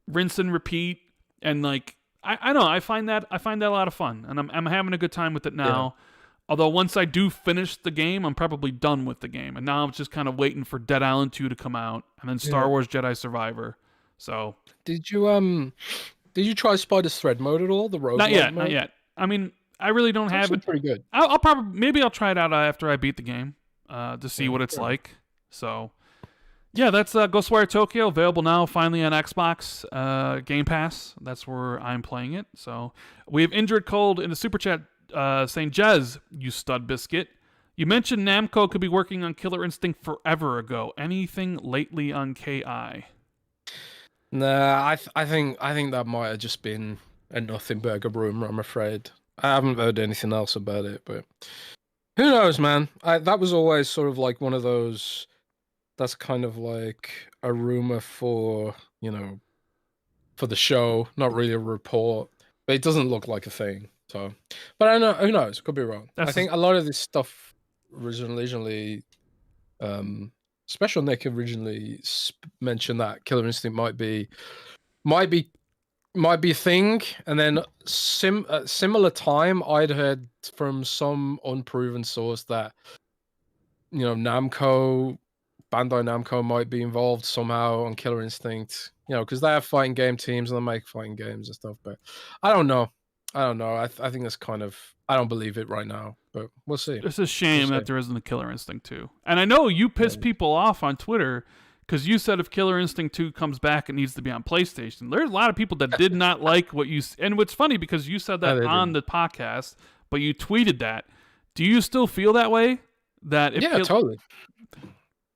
rinse and repeat. And like, I don't know, I find that a lot of fun, and I'm having a good time with it now. Yeah. Although once I do finish the game, I'm probably done with the game, and now I'm just kind of waiting for Dead Island 2 to come out, and then Star Wars Jedi Survivor. So did you try Spider's Thread mode at all? The road not yet, mode? Not yet. I mean, I really don't have it. Pretty good. I'll probably maybe I'll try it out after I beat the game to see what it's like. So yeah, that's Ghostwire Tokyo, available now finally on Xbox Game Pass. That's where I'm playing it. So we have Injured Cold in the super chat saying, Jez, you stud biscuit. You mentioned Namco could be working on Killer Instinct forever ago. Anything lately on KI? Nah, I think that might have just been a nothing burger rumor, I'm afraid. I haven't heard anything else about it, but who knows, man? That was always sort of like one of those, that's kind of like a rumor for, for the show, not really a report, but it doesn't look like a thing. So, but I know, who knows? Could be wrong. I think a lot of this stuff originally, Special Nick originally mentioned that Killer Instinct might be a thing, and then similar time I'd heard from some unproven source that Bandai Namco might be involved somehow on Killer Instinct, because they have fighting game teams and they make fighting games and stuff. But I don't know. I think that's kind of, I don't believe it right now, but we'll see. It's a shame that there isn't a Killer Instinct 2. And I know you pissed people off on Twitter because you said if Killer Instinct 2 comes back, it needs to be on PlayStation. There's a lot of people that did not like what you... And what's funny, because you said that on the podcast, but you tweeted that. Do you still feel that way? Totally.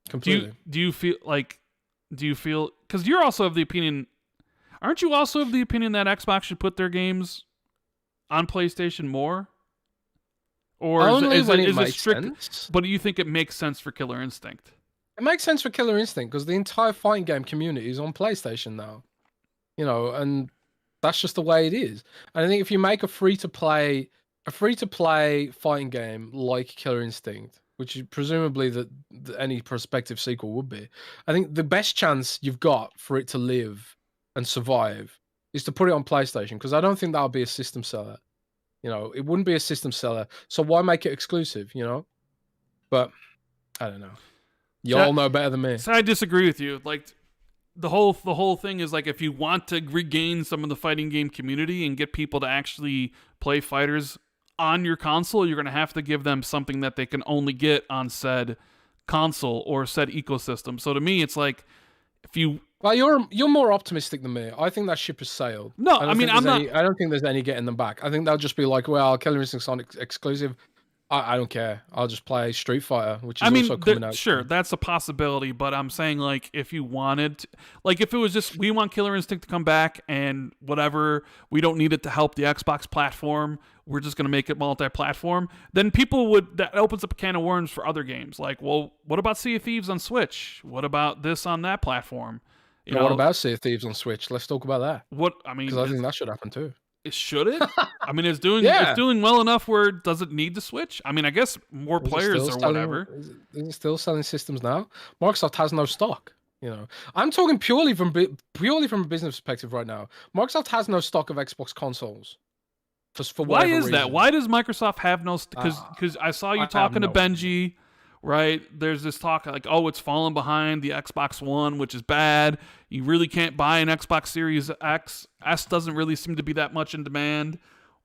Completely. Do you feel... Because you're also of the opinion... Aren't you also of the opinion that Xbox should put their games on PlayStation more? Or is it strict? Sense. But do you think it makes sense for Killer Instinct? It makes sense for Killer Instinct because the entire fighting game community is on PlayStation now. And that's just the way it is. And I think if you make a free-to-play fighting game like Killer Instinct, which is presumably that any prospective sequel would be, I think the best chance you've got for it to live and survive is to put it on PlayStation, because I don't think that'll be a system seller. It wouldn't be a system seller, so why make it exclusive? But I don't know. Y'all know better than me. So I disagree with you. Like, the whole thing is like, if you want to regain some of the fighting game community and get people to actually play fighters on your console, you're going to have to give them something that they can only get on said console or said ecosystem. So to me, it's like if you Well, you're more optimistic than me. I think that ship has sailed. no, I I don't mean think I'm there's not. any. I don't think there's any getting them back. I think they'll just be like, well, Killer Instinct Sonic exclusive. I don't care. I'll just play Street Fighter, which I is also mean, coming out sure, soon. that's a possibility, but I'm saying like if you wanted, like if it was just we want Killer Instinct to come back and whatever, we don't need it to help the Xbox platform. We're just gonna make it multi-platform. Then people would that opens up a can of worms for other games. Like, well, what about Sea of Thieves on Switch? What about this on that platform? You Now, what know, about Sea of Thieves on Switch? Let's talk about that what I because mean I think that should happen too. should it? I mean, it's Yeah. doing well enough where does it need to switch? I mean, I guess more Is it players still or selling? whatever. Is it still selling systems now? Microsoft has no stock. You know, I'm talking purely from a business perspective right now. Microsoft has no stock of Xbox consoles for Why whatever is that? reason. Why does Microsoft have no? Uh, Because I saw you I have talking to no idea. Benji, right? There's this talk like, oh, it's falling behind the Xbox One, which is bad. You really can't buy an Xbox Series X. S doesn't really seem to be that much in demand.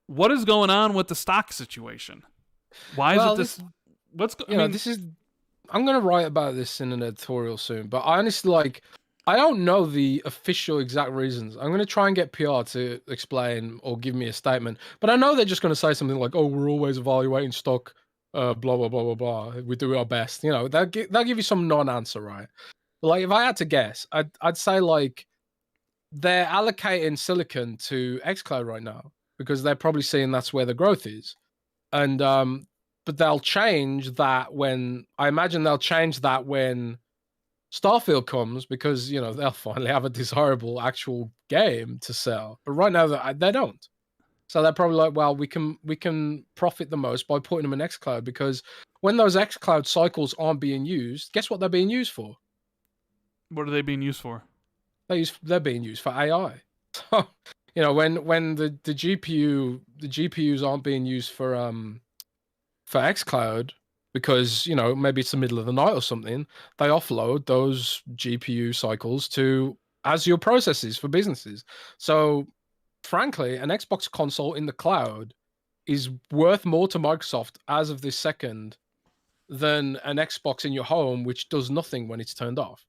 What is going on with the stock situation? Why is Well, it this? I you know, mean, this is. I'm gonna write about this in an editorial soon, but I honestly like. I don't know the official exact reasons. I'm gonna try and get PR to explain or give me a statement, but I know they're just gonna say something like, "Oh, we're always evaluating stock." Blah blah blah blah blah. We do our best. You know, they'll give you some non-answer, right? But like, if I had to guess, I'd say like they're allocating silicon to xCloud right now because they're probably seeing that's where the growth is. And but they'll change that when I imagine they'll change that when Starfield comes because you know they'll finally have a desirable actual game to sell. But right now they don't. So they're probably like, well, we can profit the most by putting them in xCloud because when those xCloud cycles aren't being used, guess what they're being used for? what are they being used for? They're being used for AI. So you know when the GPUs aren't being used for xCloud because you know maybe it's the middle of the night or something, they offload those GPU cycles to Azure processes for businesses. So frankly, an Xbox console in the cloud is worth more to Microsoft as of this second than an Xbox in your home, which does nothing when it's turned off.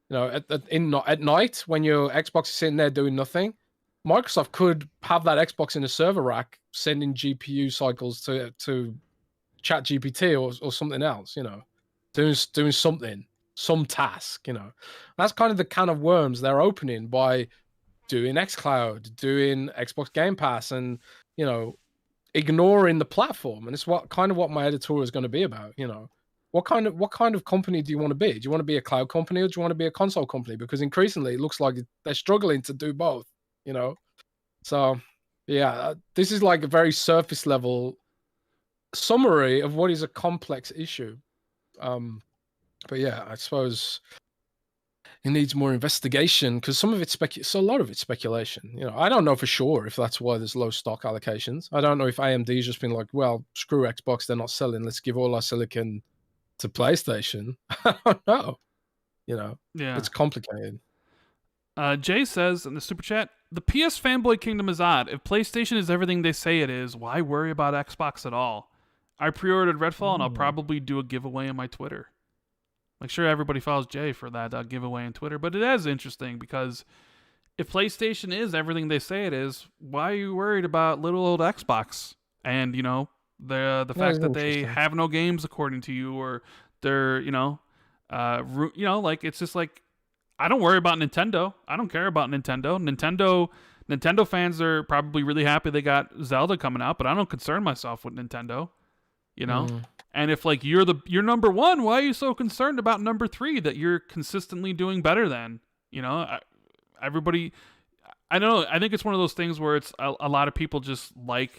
You know, at night when your Xbox is sitting there doing nothing, Microsoft could have that Xbox in a server rack sending GPU cycles to Chat GPT or something else. You know, doing something, some task. You know, that's kind of the can of worms they're opening by doing xCloud, doing Xbox Game Pass, and you know, ignoring the platform. And it's what my editorial is going to be about. You know, what kind of company do you want to be? Do you want to be a cloud company or do you want to be a console company? Because increasingly, it looks like they're struggling to do both. You know, so yeah, this is like a very surface level summary of what is a complex issue. But yeah, I suppose it needs more investigation because some of it's so a lot of it's speculation. You know, I don't know for sure if that's why there's low stock allocations. I don't know if AMD's just been like, well, screw Xbox, they're not selling. Let's give all our silicon to PlayStation. I don't know. You know, Yeah. it's complicated. Jay says in the super chat, the PS fanboy kingdom is odd. If PlayStation is everything they say it is, why worry about Xbox at all? I pre-ordered Redfall and I'll probably do a giveaway on my Twitter. Like, sure, everybody follows Jay for that giveaway on Twitter, but it is interesting because if PlayStation is everything they say it is, why are you worried about little old Xbox? And you know the fact that they have no games according to you, or they're like it's just like I don't worry about Nintendo. I don't care about Nintendo. Nintendo fans are probably really happy they got Zelda coming out, but I don't concern myself with Nintendo. You know. And if like you're number one, why are you so concerned about number 3 that you're consistently doing better than? You know, everybody. I don't know. I think it's one of those things where it's a lot of people just like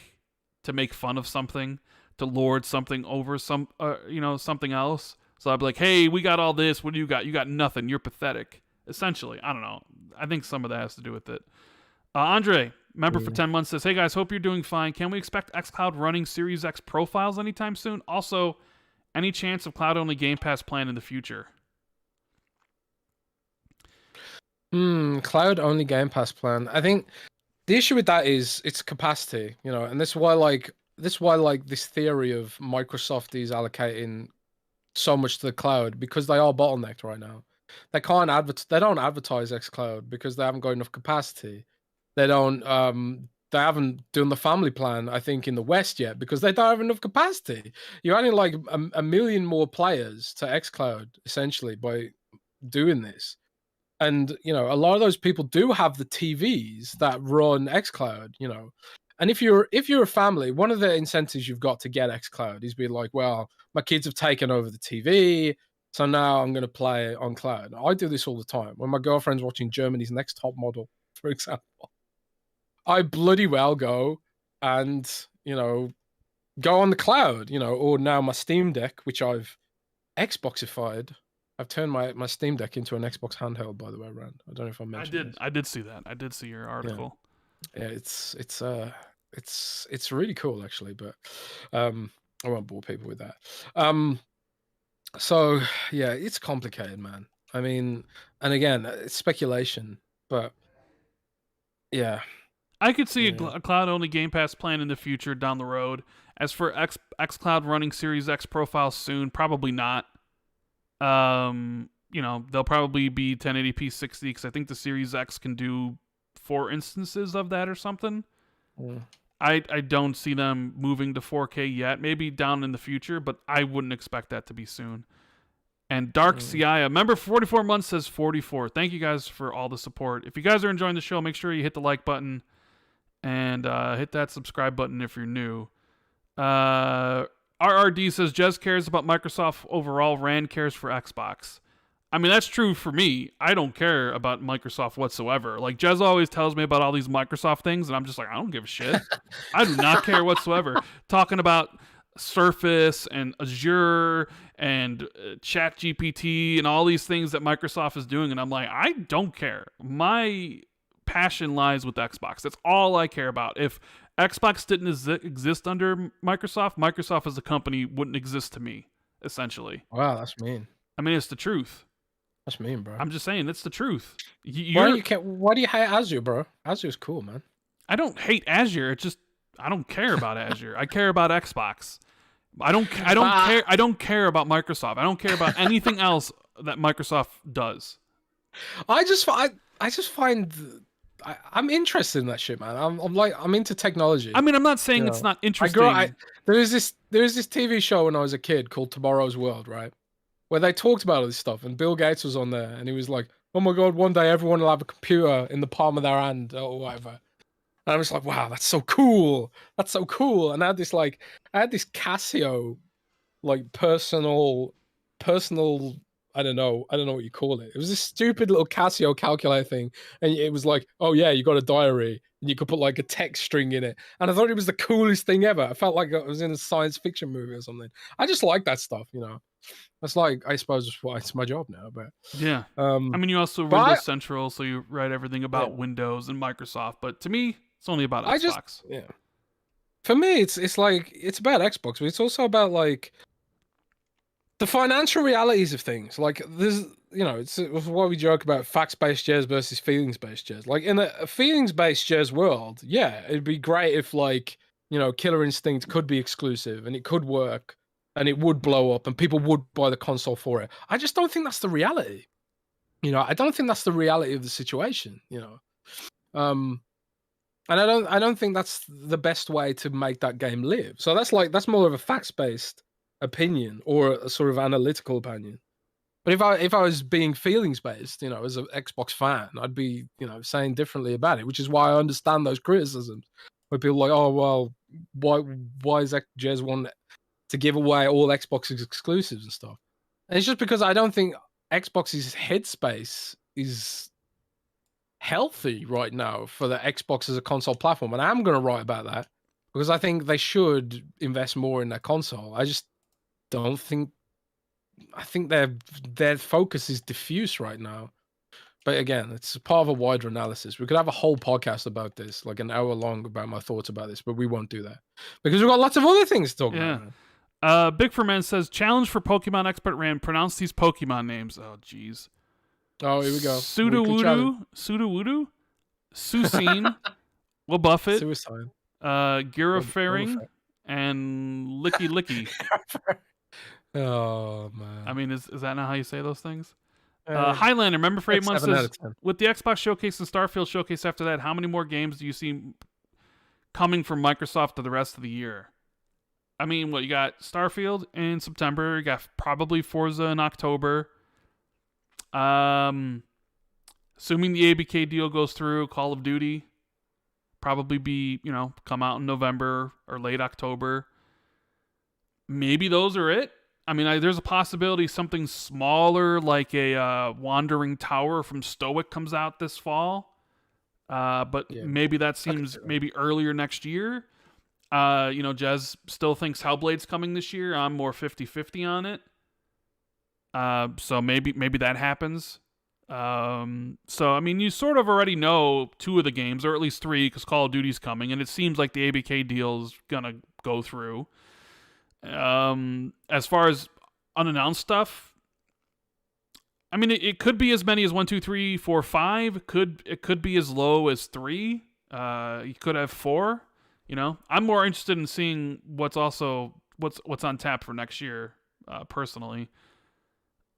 to make fun of something, to lord something over something else. So I'd be like, hey, we got all this. What do you got? You got nothing. You're pathetic. Essentially, I don't know. I think some of that has to do with it. Andre, member for 10 months, says, hey guys, hope you're doing fine. Can we expect xCloud running Series X profiles anytime soon? Also, any chance of cloud-only Game Pass plan in the future? Cloud-only Game Pass plan. I think the issue with that is its capacity, and this is why this theory of Microsoft is allocating so much to the cloud because they are bottlenecked right now. They can't they don't advertise xCloud because they haven't got enough capacity. They don't they haven't done the family plan, I think, in the West yet because they don't have enough capacity. You're adding like a million more players to xCloud essentially by doing this. And you know, a lot of those people do have the TVs that run xCloud, you know. And if you're a family, one of the incentives you've got to get xCloud is be like, well, my kids have taken over the TV, so now I'm going to play on cloud. I do this all the time. When my girlfriend's watching Germany's Next Top Model, for example, I bloody well go and, you know, go on the cloud, you know, or now my Steam Deck, which I've Xboxified. I've turned my Steam Deck into an Xbox handheld, by the way, Rand. I don't know if I mentioned this. I did see that. I did see your article. Yeah, it's really cool actually, but I won't bore people with that. So yeah, it's complicated, man. I mean, and again, it's speculation, but yeah. I could see a cloud-only Game Pass plan in the future down the road. As for xCloud running Series X profiles soon, probably not. You know, they'll probably be 1080p 60 because I think the Series X can do 4 instances of that or something. I don't see them moving to 4K yet. Maybe down in the future, but I wouldn't expect that to be soon. And Dark Cia, member 44 months, says 44. Thank you guys for all the support. If you guys are enjoying the show, make sure you hit the like button and hit that subscribe button if you're new. RRD says Jez cares about Microsoft overall. Rand cares for Xbox. I mean, that's true for me. I don't care about Microsoft whatsoever. Like, Jez always tells me about all these Microsoft things, and I'm just like, I don't give a shit. I do not care whatsoever. Talking about Surface and Azure and ChatGPT and all these things that Microsoft is doing, and I'm like, I don't care. My passion lies with Xbox. That's all I care about. If Xbox didn't exist under Microsoft, Microsoft as a company wouldn't exist to me, essentially. Wow, that's mean. I mean, it's the truth. That's mean, bro. I'm just saying, it's the truth. Why do you hate Azure, bro? Azure's cool, man. I don't hate Azure. It's just I don't care about Azure. I care about Xbox. I don't care. I don't care about Microsoft. I don't care about anything else that Microsoft does. I just find I'm interested in that shit, man. I'm into technology. I mean, I'm not saying it's not interesting. There was this TV show when I was a kid called Tomorrow's World, right? Where they talked about all this stuff, and Bill Gates was on there, and he was like, "Oh my god, one day everyone will have a computer in the palm of their hand or whatever." And I was like, "Wow, that's so cool! That's so cool!" And I had this Casio, like personal. I don't know what you call it. It was this stupid little Casio calculator thing, and it was like, "Oh yeah, you got a diary, and you could put like a text string in it." And I thought it was the coolest thing ever. I felt like I was in a science fiction movie or something. I just like that stuff, you know. That's like, I suppose it's my job now, but yeah. I mean, you also Windows Central, so you write everything about Windows and Microsoft. But to me, it's only about Xbox. For me, it's about Xbox, but it's also about like the financial realities of things. Like there's, you know, it's why we joke about facts-based Jez versus feelings-based Jez. Like in a feelings-based Jez world, yeah, it'd be great if like, you know, Killer Instinct could be exclusive and it could work and it would blow up and people would buy the console for it. I just don't think that's the reality. You know, I don't think that's the reality of the situation, you know. And I don't think that's the best way to make that game live. So that's more of a facts-based opinion or a sort of analytical opinion. But if I was being feelings based, you know, as an Xbox fan, I'd be, you know, saying differently about it, which is why I understand those criticisms where people are like, oh well, why is Jez want to give away all Xbox exclusives and stuff? And it's just because I don't think Xbox's headspace is healthy right now for the Xbox as a console platform, and I'm going to write about that because I think they should invest more in their console. I just don't think. I think their focus is diffuse right now. But again, it's part of a wider analysis. We could have a whole podcast about this, like an hour long, about my thoughts about this, but we won't do that because we've got lots of other things to talk about. Big for Man says, challenge for Pokemon expert Rand, pronounce these Pokemon names. Oh, jeez. Oh, here we go. Sudowoodo, Susine, Labuffet, Girafaring, and Licky Licky. Oh I man. mean, is that not how you say those things? Uh, Highlander, remember for 8 months 7 out says, of 10. with the Xbox Showcase and Starfield Showcase after that, how many more games do you see coming from Microsoft to the rest of the year? I mean, what, you got Starfield in September, you got probably Forza in October. Assuming the ABK deal goes through, Call of Duty probably be, come out in November or late October. Maybe those are it. I mean, there's a possibility something smaller like a Wandering Tower from Stoic comes out this fall. But Yeah, maybe that I could seems see that. maybe earlier next year. Jez still thinks Hellblade's coming this year. I'm more 50-50 on it. So maybe that happens. So I mean, you sort of already know 2 of the games, or at least 3, because Call of Duty's coming, and it seems like the ABK deal's gonna go through. As far as unannounced stuff, I mean, it could be as many as 1, 2, 3, 4, 5. It could be as low as 3. You could have 4. I'm more interested in seeing what's on tap for next year, personally.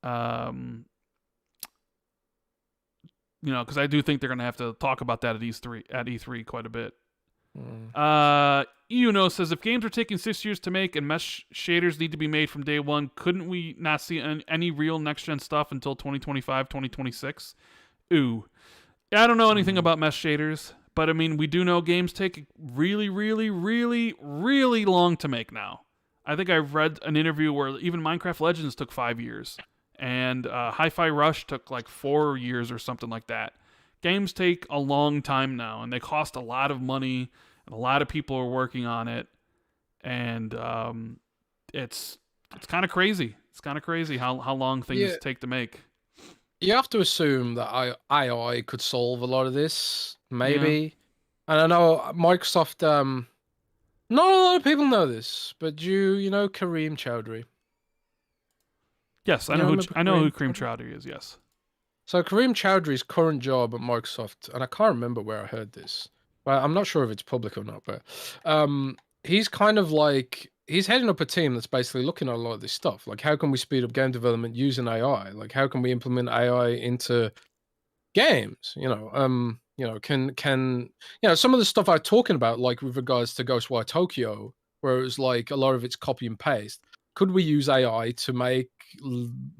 Because I do think they're gonna have to talk about that at E3 quite a bit. Says, if games are taking 6 years to make and mesh shaders need to be made from day one, couldn't we not see any real next-gen stuff until 2025, 2026? Ooh. I don't know anything about mesh shaders, but I mean, we do know games take really, really, really, really long to make now. I think I've read an interview where even Minecraft Legends took 5 years, and Hi-Fi Rush took like 4 years or something like that. Games take a long time now, and they cost a lot of money, and a lot of people are working on it, and it's kind of crazy. It's kind of crazy how long things take to make. You have to assume that AI could solve a lot of this, maybe. Yeah. And I know Microsoft. Not a lot of people know this, but you know Kareem Chowdhury? Yes, I know who Kareem Chowdhury is. Yes. So Kareem Chowdhury's current job at Microsoft, and I can't remember where I heard this, but I'm not sure if it's public or not. But he's kind of like he's heading up a team that's basically looking at a lot of this stuff. Like, how can we speed up game development using AI? Like, how can we implement AI into games? Can some of the stuff I'm talking about, like with regards to Ghostwire Tokyo, where it was like a lot of it's copy and paste. Could we use AI to make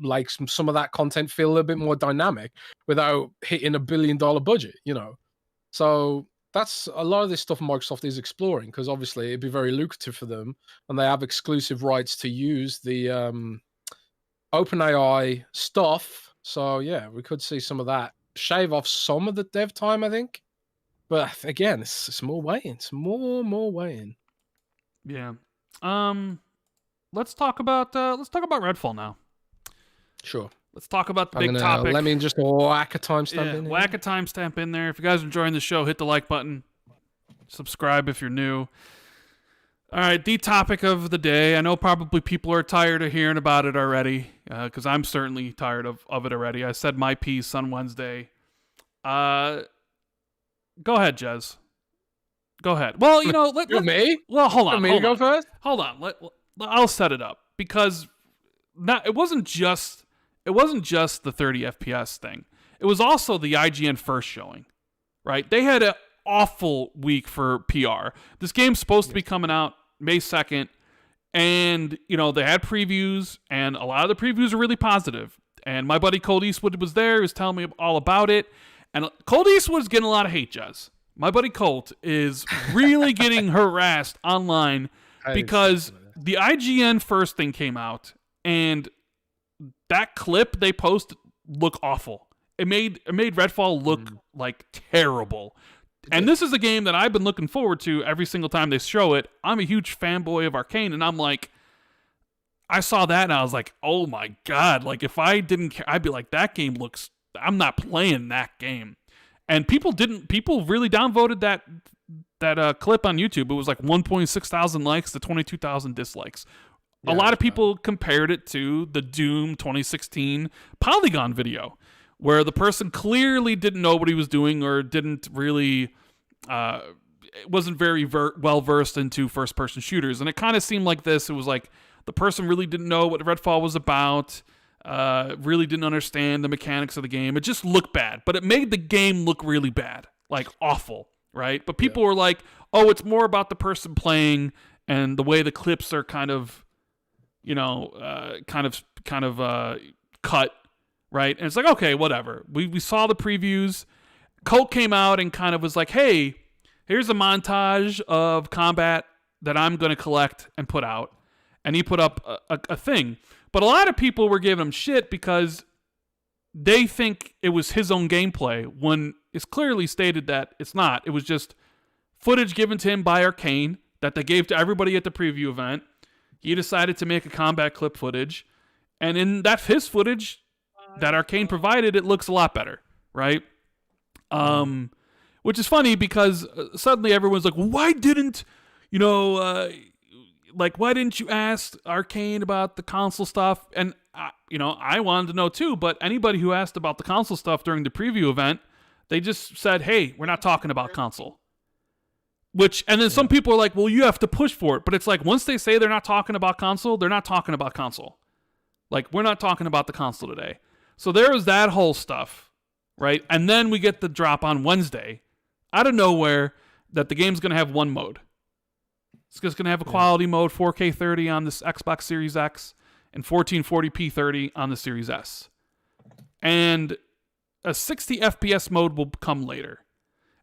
like some of that content feel a little bit more dynamic without hitting $1 billion budget? So that's a lot of this stuff Microsoft is exploring, because obviously it'd be very lucrative for them, and they have exclusive rights to use the OpenAI stuff. So yeah, we could see some of that shave off some of the dev time, I think. But again, it's more waiting. It's more waiting. Yeah. Let's talk about Redfall now. Sure. Let's talk about the big topic. Let me just whack a timestamp in there. Whack a timestamp in there. If you guys are enjoying the show, hit the like button. Subscribe if you're new. All right, the topic of the day. I know probably people are tired of hearing about it already, because I'm certainly tired of it already. I said my piece on Wednesday. Go ahead, Jez. Go ahead. Well, me? Well, hold on. Me to go first? Hold on. I'll set it up, because it wasn't just the 30 FPS thing. It was also the IGN first showing, right? They had an awful week for PR. This game's supposed to be coming out May 2nd, and they had previews, and a lot of the previews are really positive. And my buddy Colt Eastwood was there. He was telling me all about it, and Colt Eastwood's getting a lot of hate, Jez. My buddy Colt is really getting harassed online because the IGN first thing came out, and that clip they posted looked awful. It made Redfall look like terrible. And this is a game that I've been looking forward to every single time they show it. I'm a huge fanboy of Arcane, and I'm like, I saw that and I was like, oh my god! Like, if I didn't care, I'd be like, that game looks. I'm not playing that game. And people really downvoted that clip on YouTube. It was like 1.6 thousand likes to 22,000 dislikes. Yeah, a lot of people compared it to the Doom 2016 Polygon video, where the person clearly didn't know what he was doing, or didn't really wasn't very well versed into first person shooters. And it kind of seemed like this. It was like the person really didn't know what Redfall was about, really didn't understand the mechanics of the game. It just looked bad, but it made the game look really bad, like awful, right? But people were like, oh, it's more about the person playing and the way the clips are kind of, you know, cut, right? And it's like, okay, whatever. We saw the previews. Colt came out and kind of was like, hey, here's a montage of combat that I'm going to collect and put out. And he put up a thing. But a lot of people were giving him shit because they think it was his own gameplay when it's clearly stated that it's not. It was just footage given to him by Arcane that they gave to everybody at the preview event. He decided to make a combat clip footage. And in that his footage that Arcane provided, it looks a lot better, right? Which is funny because suddenly everyone's like, well, why didn't you ask Arcane about the console stuff? And, I wanted to know too, but anybody who asked about the console stuff during the preview event, they just said, hey, we're not talking about console. And then some people are like, well, you have to push for it. But it's like, once they say they're not talking about console, they're not talking about console. Like, we're not talking about the console today. So there was that whole stuff, right? And then we get the drop on Wednesday, out of nowhere, that the game's going to have one mode. It's just going to have a quality mode, 4K 30 on this Xbox Series X and 1440p 30 on the Series S. And a 60 FPS mode will come later.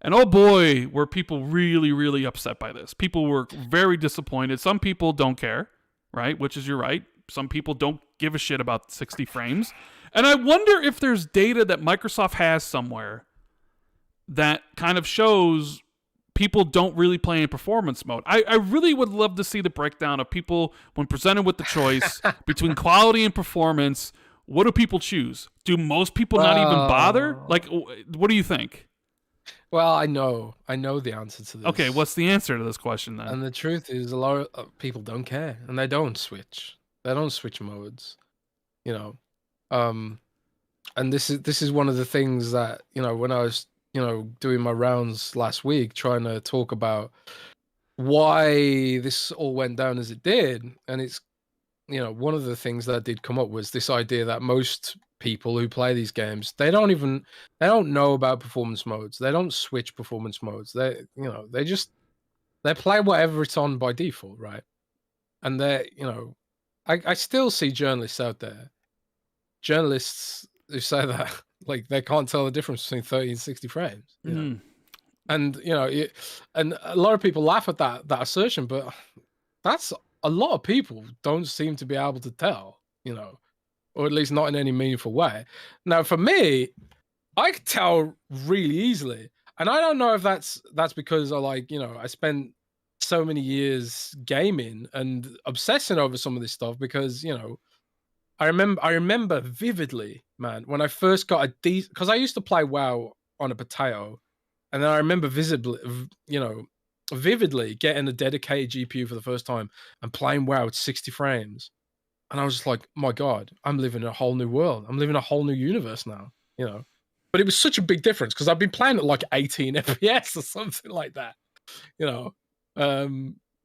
And oh boy, were people really, really upset by this. People were very disappointed. Some people don't care, right? Which is, you're right. Some people don't give a shit about 60 frames. And I wonder if there's data that Microsoft has somewhere that kind of shows people don't really play in performance mode. I really would love to see the breakdown of people when presented with the choice between quality and performance. What do people choose? Do most people not even bother? Like, what do you think? Well, I know the answer to this. Okay, what's the answer to this question then? And the truth is, a lot of people don't care, and they don't switch. They don't switch modes, And this is one of the things that when I was doing my rounds last week, trying to talk about why this all went down as it did, and it's one of the things that did come up was this idea that most people who play these games, they don't know about performance modes. They don't switch performance modes. They play whatever it's on by default, right? And I still see journalists out there, journalists who say that like they can't tell the difference between 30 and 60 frames. And and a lot of people laugh at that assertion, but that's a lot of people don't seem to be able to tell, or at least not in any meaningful way. Now, for me, I could tell really easily, and I don't know if that's because I spent so many years gaming and obsessing over some of this stuff because I remember vividly, man, when I first got because I used to play WoW on a potato, and then I remember vividly getting a dedicated GPU for the first time and playing WoW at 60 frames. And I was just like, my God, I'm living in a whole new world. I'm living in a whole new universe now, But it was such a big difference because I've been playing at like 18 FPS or something like that,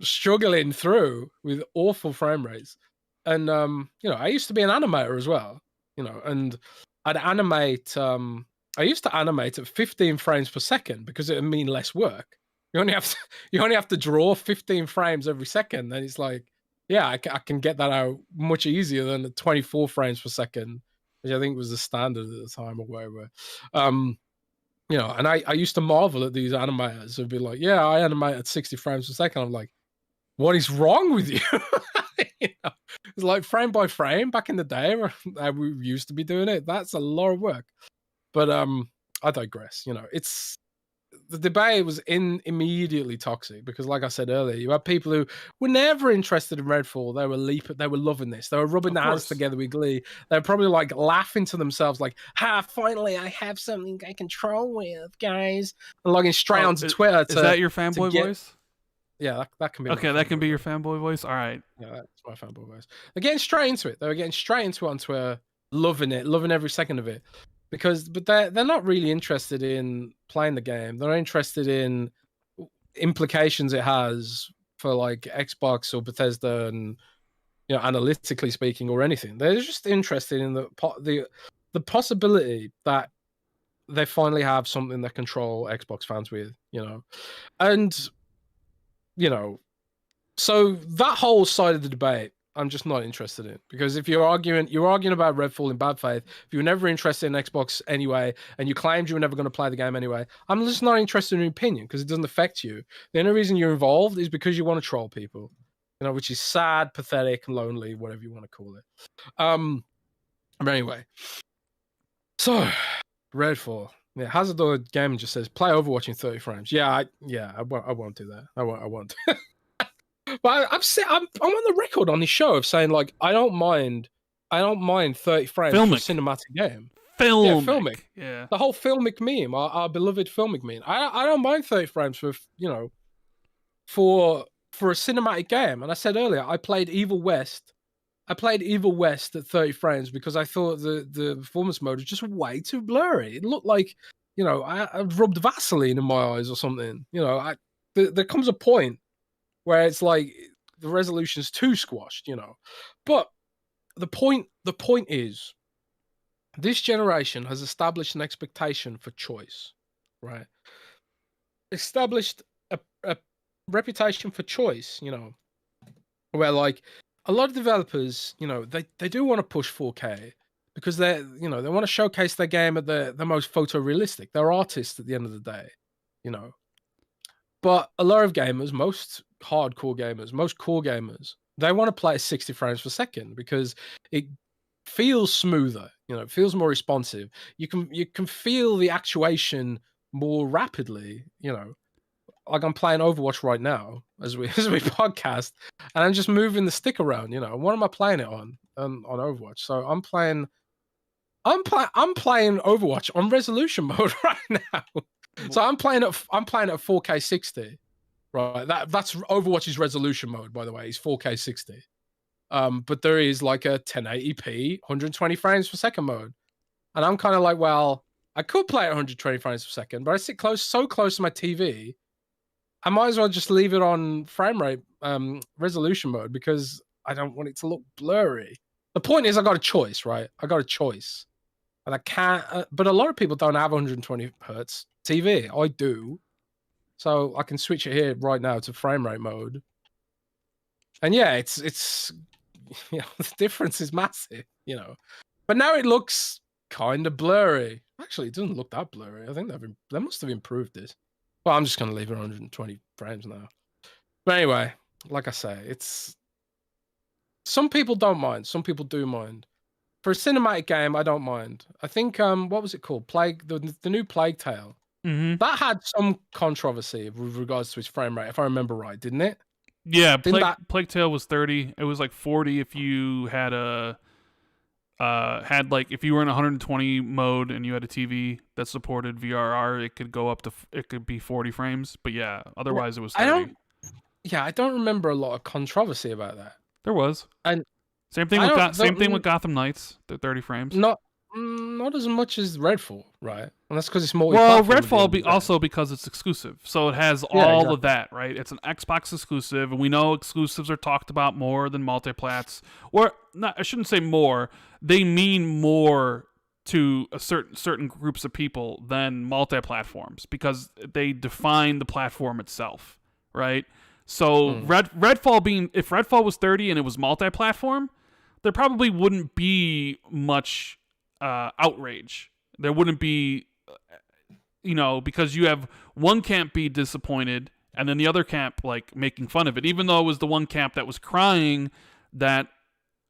struggling through with awful frame rates. And, I used to be an animator as well, and I'd animate, I used to animate at 15 frames per second because it would mean less work. You only have to draw 15 frames every second. And it's like, yeah, I can get that out much easier than the 24 frames per second, which I think was the standard at the time or whatever. And I used to marvel at these animators who'd be like, yeah, I animate at 60 frames per second. I'm like, what is wrong with you? It's like frame by frame back in the day where we used to be doing it. That's a lot of work. But I digress. It's the debate was immediately toxic because, like I said earlier, you had people who were never interested in Redfall. They were loving this. They were rubbing their hands together with glee. They were probably like laughing to themselves, like, finally I have something I can troll with, guys. And logging straight onto Twitter. Is that your fanboy voice? Yeah, that can be. Okay, that can be your fanboy voice. All right. Yeah, that's my fanboy voice. They're getting straight into it. They were getting straight into it on Twitter, loving it, loving every second of it. But they're not really interested in playing the game. They're interested in implications it has for like Xbox or Bethesda and analytically speaking or anything. They're just interested in the possibility that they finally have something that control Xbox fans with, and so that whole side of the debate, I'm just not interested in, because if you're arguing about Redfall in bad faith, if you were never interested in Xbox anyway, and you claimed you were never going to play the game anyway, I'm just not interested in your opinion because it doesn't affect you. The only reason you're involved is because you want to troll people, which is sad, pathetic, lonely, whatever you want to call it. But anyway, so Redfall. Yeah, Hazardor Gaming just says play Overwatch in 30 frames. I won't do that. I won't. But I'm on the record on this show of saying, like, I don't mind 30 frames for a cinematic game. Filmic. Yeah. The whole filmic meme, our beloved filmic meme. I don't mind 30 frames for a cinematic game. And I said earlier, I played Evil West at 30 frames because I thought the performance mode was just way too blurry. It looked like, I rubbed Vaseline in my eyes or something. There comes a point where it's like the resolution's too squashed, But the point is, this generation has established an expectation for choice, right? Established a reputation for choice, where, like, a lot of developers, they do want to push 4K because they want to showcase their game at the most photorealistic. They're artists at the end of the day, But a lot of gamers, most hardcore gamers, most core gamers, they want to play 60 frames per second because it feels smoother, it feels more responsive. You can feel the actuation more rapidly, Like I'm playing Overwatch right now as we podcast, and I'm just moving the stick around, What am I playing it on Overwatch? So I'm playing Overwatch on resolution mode right now. So I'm playing at 4K 60, right? That's Overwatch's resolution mode, by the way. It's 4K 60. But there is like a 1080p 120 frames per second mode, and I'm kind of like, well, I could play at 120 frames per second, but I sit so close to my TV, I might as well just leave it on frame rate resolution mode because I don't want it to look blurry. The point is, I got a choice, right? I got a choice, and I can't. But a lot of people don't have 120 hertz TV. I do, so I can switch it here right now to frame rate mode. And yeah, it's the difference is massive, But now it looks kind of blurry. Actually, it doesn't look that blurry. I think they must have improved it. Well, I'm just going to leave it 120 frames now. But anyway, like I say, it's some people don't mind. Some people do mind. For a cinematic game, I don't mind. I think what was it called? The new Plague Tale. Mm-hmm. That had some controversy with regards to its frame rate, if I remember right, didn't it? Yeah, Plague Tale was 30. It was like 40 if you had if you were in 120 mode and you had a TV that supported VRR, it could go up to it could be 40 frames. But yeah, otherwise it was 30. I don't remember a lot of controversy about that. There was. And same thing with Gotham Knights, the 30 frames. Not as much as Redfall, right? And that's because it's more. Well, Redfall also because it's exclusive, so it has all of that, right? It's an Xbox exclusive, and we know exclusives are talked about more than multiplats, or not. I shouldn't say more. They mean more to a certain groups of people than multi-platforms because they define the platform itself, right? So Redfall if Redfall was 30 and it was multi-platform, there probably wouldn't be much outrage. There wouldn't be, because you have one camp be disappointed and then the other camp like making fun of it, even though it was the one camp that was crying that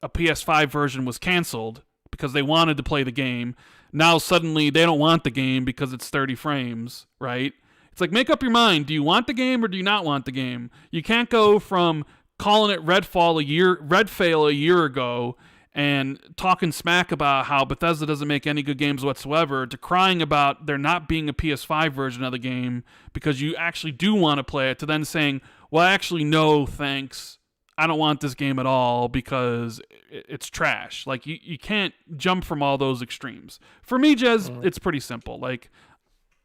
a PS5 version was canceled because they wanted to play the game. Now suddenly they don't want the game because it's 30 frames, right? It's like, make up your mind. Do you want the game or do you not want the game? You can't go from calling it Redfall a year ago and talking smack about how Bethesda doesn't make any good games whatsoever to crying about there not being a PS5 version of the game because you actually do want to play it, to then saying, well, actually, no, thanks. I don't want this game at all because it's trash. Like, you can't jump from all those extremes. For me, Jez, it's pretty simple. Like,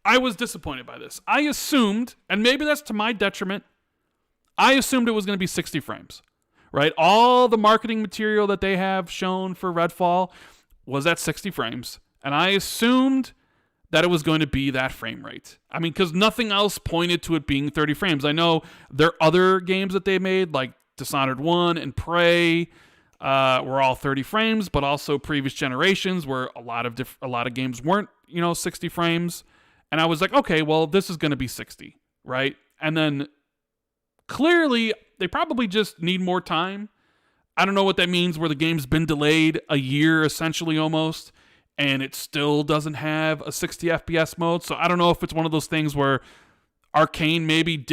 I was disappointed by this. I assumed, and maybe that's to my detriment, I assumed it was going to be 60 frames. right? All the marketing material that they have shown for Redfall was at 60 frames. And I assumed that it was going to be that frame rate. I mean, because nothing else pointed to it being 30 frames. I know there are other games that they made, like Dishonored 1 and Prey, were all 30 frames, but also previous generations where a lot of games weren't, 60 frames. And I was like, okay, well, this is going to be 60, right? And then clearly they probably just need more time. I don't know what that means where the game's been delayed a year, essentially almost, and it still doesn't have a 60 FPS mode. So I don't know if it's one of those things where Arcane maybe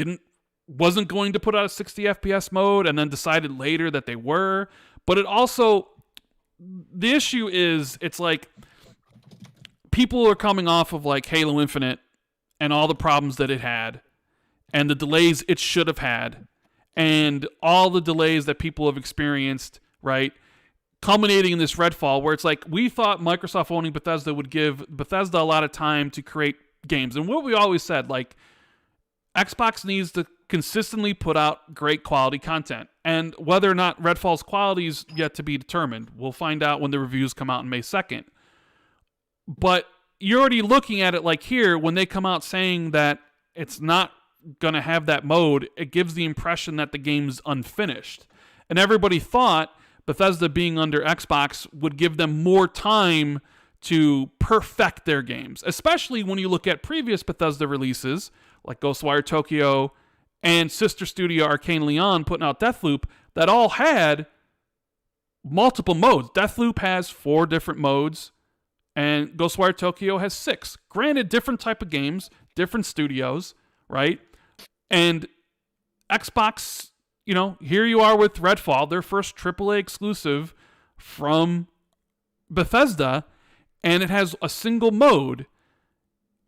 wasn't going to put out a 60 FPS mode and then decided later that they were. But it also, the issue is, it's like people are coming off of like Halo Infinite and all the problems that it had and the delays it should have had and all the delays that people have experienced, right? Culminating in this Redfall, where it's like, we thought Microsoft owning Bethesda would give Bethesda a lot of time to create games. And what we always said, like, Xbox needs to consistently put out great quality content. And whether or not Redfall's quality is yet to be determined. We'll find out when the reviews come out on May 2nd. But you're already looking at it like here, when they come out saying that it's not going to have that mode, it gives the impression that the game's unfinished. And everybody thought Bethesda being under Xbox would give them more time to perfect their games, especially when you look at previous Bethesda releases like Ghostwire Tokyo and sister studio Arcane Leon putting out Deathloop that all had multiple modes. Deathloop has 4 different modes and Ghostwire Tokyo has 6. Granted, different type of games, different studios, right? And Xbox, here you are with Redfall, their first AAA exclusive from Bethesda, and it has a single mode.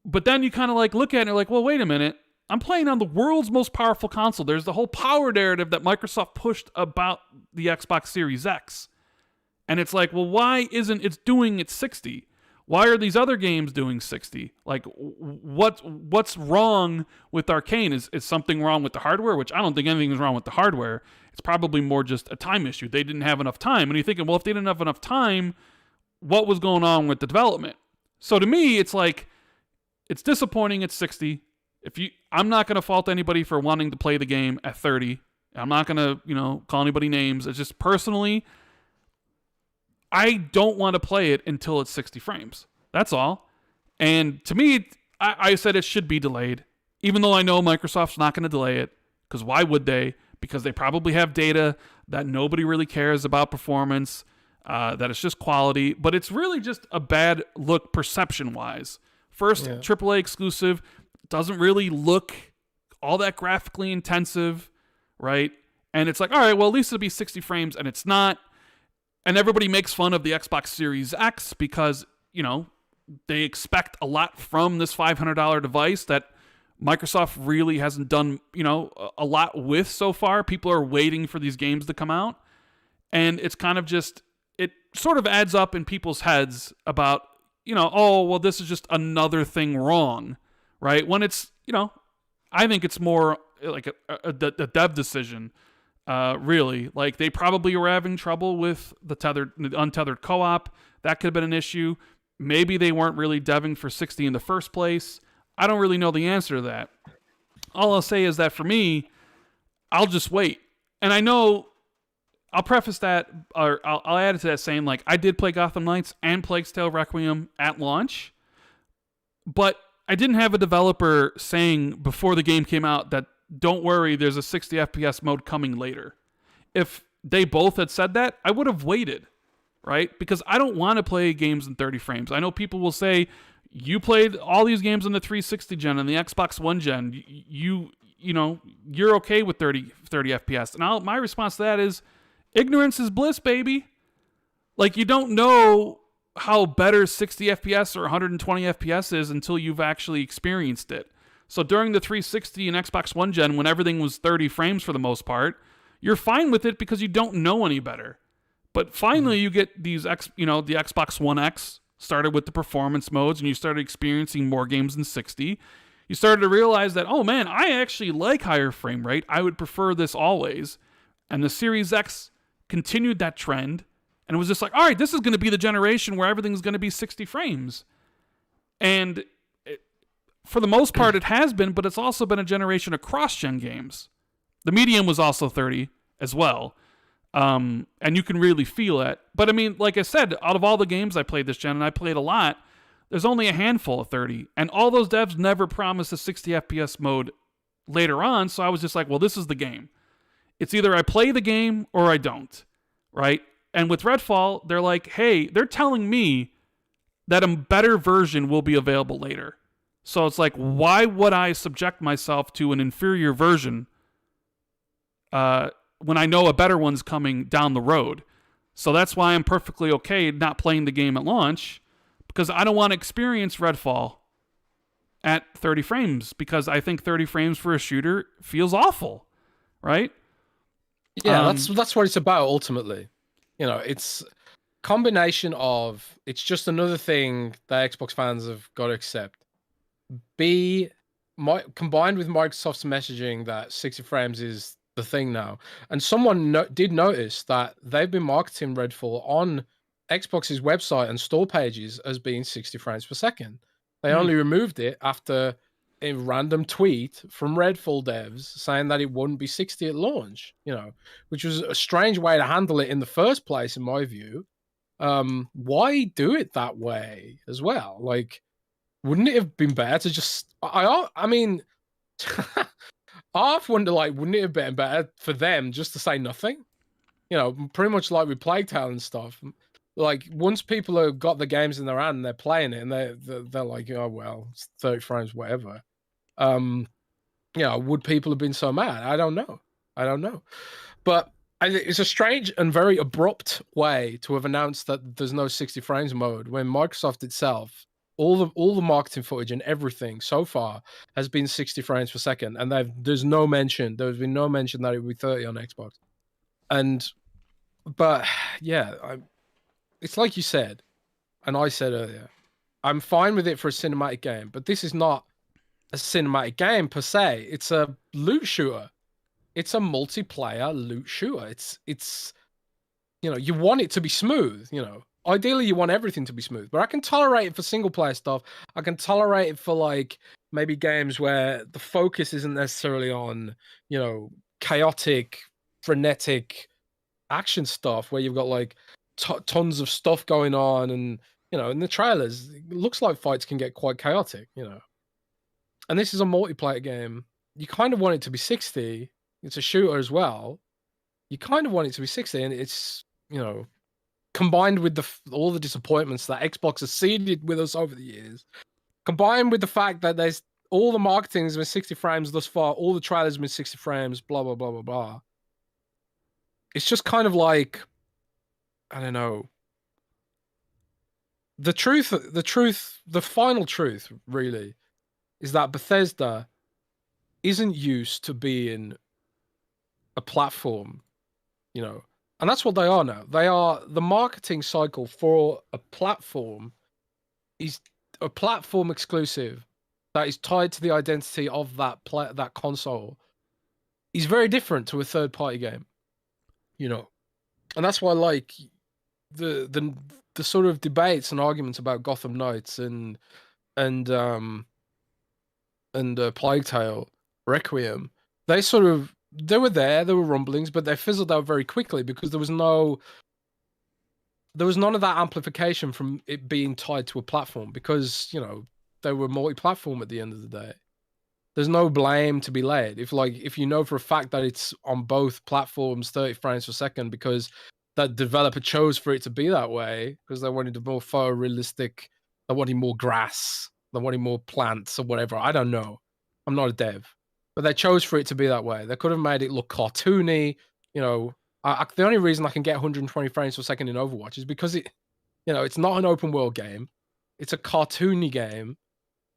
But then you kind of like look at it and you're like, well, wait a minute. I'm playing on the world's most powerful console. There's the whole power narrative that Microsoft pushed about the Xbox Series X. And it's like, well, why isn't it doing it 60? Why are these other games doing 60? Like, what's wrong with Arcane? Is something wrong with the hardware? Which I don't think anything is wrong with the hardware. It's probably more just a time issue. They didn't have enough time. And you're thinking, well, if they didn't have enough time, what was going on with the development? So to me, it's like, it's disappointing at 60. I'm not going to fault anybody for wanting to play the game at 30. I'm not going to, call anybody names. It's just personally, I don't want to play it until it's 60 frames. That's all. And to me, I said it should be delayed, even though I know Microsoft's not going to delay it, because why would they? Because they probably have data that nobody really cares about performance, that it's just quality, but it's really just a bad look perception-wise. First, AAA exclusive, doesn't really look all that graphically intensive, right? And it's like, all right, well, at least it'll be 60 frames, and it's not. And everybody makes fun of the Xbox Series X because, they expect a lot from this $500 device that Microsoft really hasn't done, a lot with so far. People are waiting for these games to come out. And it's kind of just, it sort of adds up in people's heads about, oh, well, this is just another thing wrong, right? When it's, I think it's more like a dev decision. Really, like they probably were having trouble with the untethered co-op. That could have been an issue. Maybe they weren't really deving for 60 in the first place. I don't really know the answer to that. All I'll say is that for me, I'll just wait. And I know I'll preface that, or I'll add it to that saying, like, I did play Gotham Knights and Plague's Tale Requiem at launch, but I didn't have a developer saying before the game came out that, don't worry, there's a 60 FPS mode coming later. If they both had said that, I would have waited, right? Because I don't want to play games in 30 frames. I know people will say, you played all these games on the 360 gen and the Xbox One gen. You're okay with 30 FPS. And my response to that is, ignorance is bliss, baby. Like, you don't know how better 60 FPS or 120 FPS is until you've actually experienced it. So during the 360 and Xbox One gen, when everything was 30 frames for the most part, you're fine with it because you don't know any better. But finally, you get these, the Xbox One X started with the performance modes, and you started experiencing more games in 60. You started to realize that, oh man, I actually like higher frame rate. I would prefer this always. And the Series X continued that trend, and it was just like, all right, this is going to be the generation where everything's going to be 60 frames. And for the most part, it has been, but it's also been a generation of cross-gen games. The medium was also 30 as well. And you can really feel it. But I mean, like I said, out of all the games I played this gen, and I played a lot, there's only a handful of 30. And all those devs never promised a 60 FPS mode later on, so I was just like, well, this is the game. It's either I play the game or I don't, right? And with Redfall, they're like, hey, they're telling me that a better version will be available later. So it's like, why would I subject myself to an inferior version when I know a better one's coming down the road? So that's why I'm perfectly okay not playing the game at launch, because I don't want to experience Redfall at 30 frames, because I think 30 frames for a shooter feels awful, right? Yeah, that's what it's about ultimately. You know, it's combination of, it's just another thing that Xbox fans have got to accept. Combined with Microsoft's messaging that 60 frames is the thing now. And someone did notice that they've been marketing Redfall on Xbox's website and store pages as being 60 frames per second. They only removed it after a random tweet from Redfall devs saying that it wouldn't be 60 at launch, you know, which was a strange way to handle it in the first place, in my view. Why do it that way as well? Like, wouldn't it have been better to just... I mean, I often wonder, like, wouldn't it have been better for them just to say nothing? You know, pretty much like with Plague Tale and stuff. Like, once people have got the games in their hand and they're playing it, and they're like, oh, well, it's 30 frames, whatever. Would people have been so mad? I don't know. But it's a strange and very abrupt way to have announced that there's no 60 frames mode when Microsoft itself, all the marketing footage and everything so far has been 60 frames per second, and there's been no mention that it would be 30 on Xbox. But yeah, it's like you said, and I said earlier, I'm fine with it for a cinematic game, but this is not a cinematic game per se. It's a loot shooter. It's a multiplayer loot shooter. It's you know, you want it to be smooth, you know. Ideally, you want everything to be smooth, but I can tolerate it for single player stuff. I can tolerate it for, like, maybe games where the focus isn't necessarily on, you know, chaotic, frenetic action stuff where you've got, like, tons of stuff going on, and, you know, in the trailers, it looks like fights can get quite chaotic, you know. And this is a multiplayer game. You kind of want it to be 60. It's a shooter as well. You kind of want it to be 60, and it's, you know, combined with all the disappointments that Xbox has seeded with us over the years, combined with the fact that there's all the marketing has been 60 frames thus far, all the trailers have been 60 frames, blah, blah, blah, blah, blah. It's just kind of like, I don't know. The final truth, really, is that Bethesda isn't used to being a platform, you know, and that's what they are now. They are, the marketing cycle for a platform is a platform exclusive that is tied to the identity of that console is very different to a third party game, you know. And that's why, like, the sort of debates and arguments about Gotham Knights and Plague Tale Requiem, they were there were rumblings, but they fizzled out very quickly because there was none of that amplification from it being tied to a platform, because, you know, they were multi-platform at the end of the day. There's no blame to be laid if you know for a fact that it's on both platforms 30 frames per second because that developer chose for it to be that way because they wanted a more photorealistic, they wanted more grass, they wanted more plants or whatever. I don't know. I'm not a dev. But they chose for it to be that way. They could have made it look cartoony. You know, the only reason I can get 120 frames per second in Overwatch is because it's not an open world game. It's a cartoony game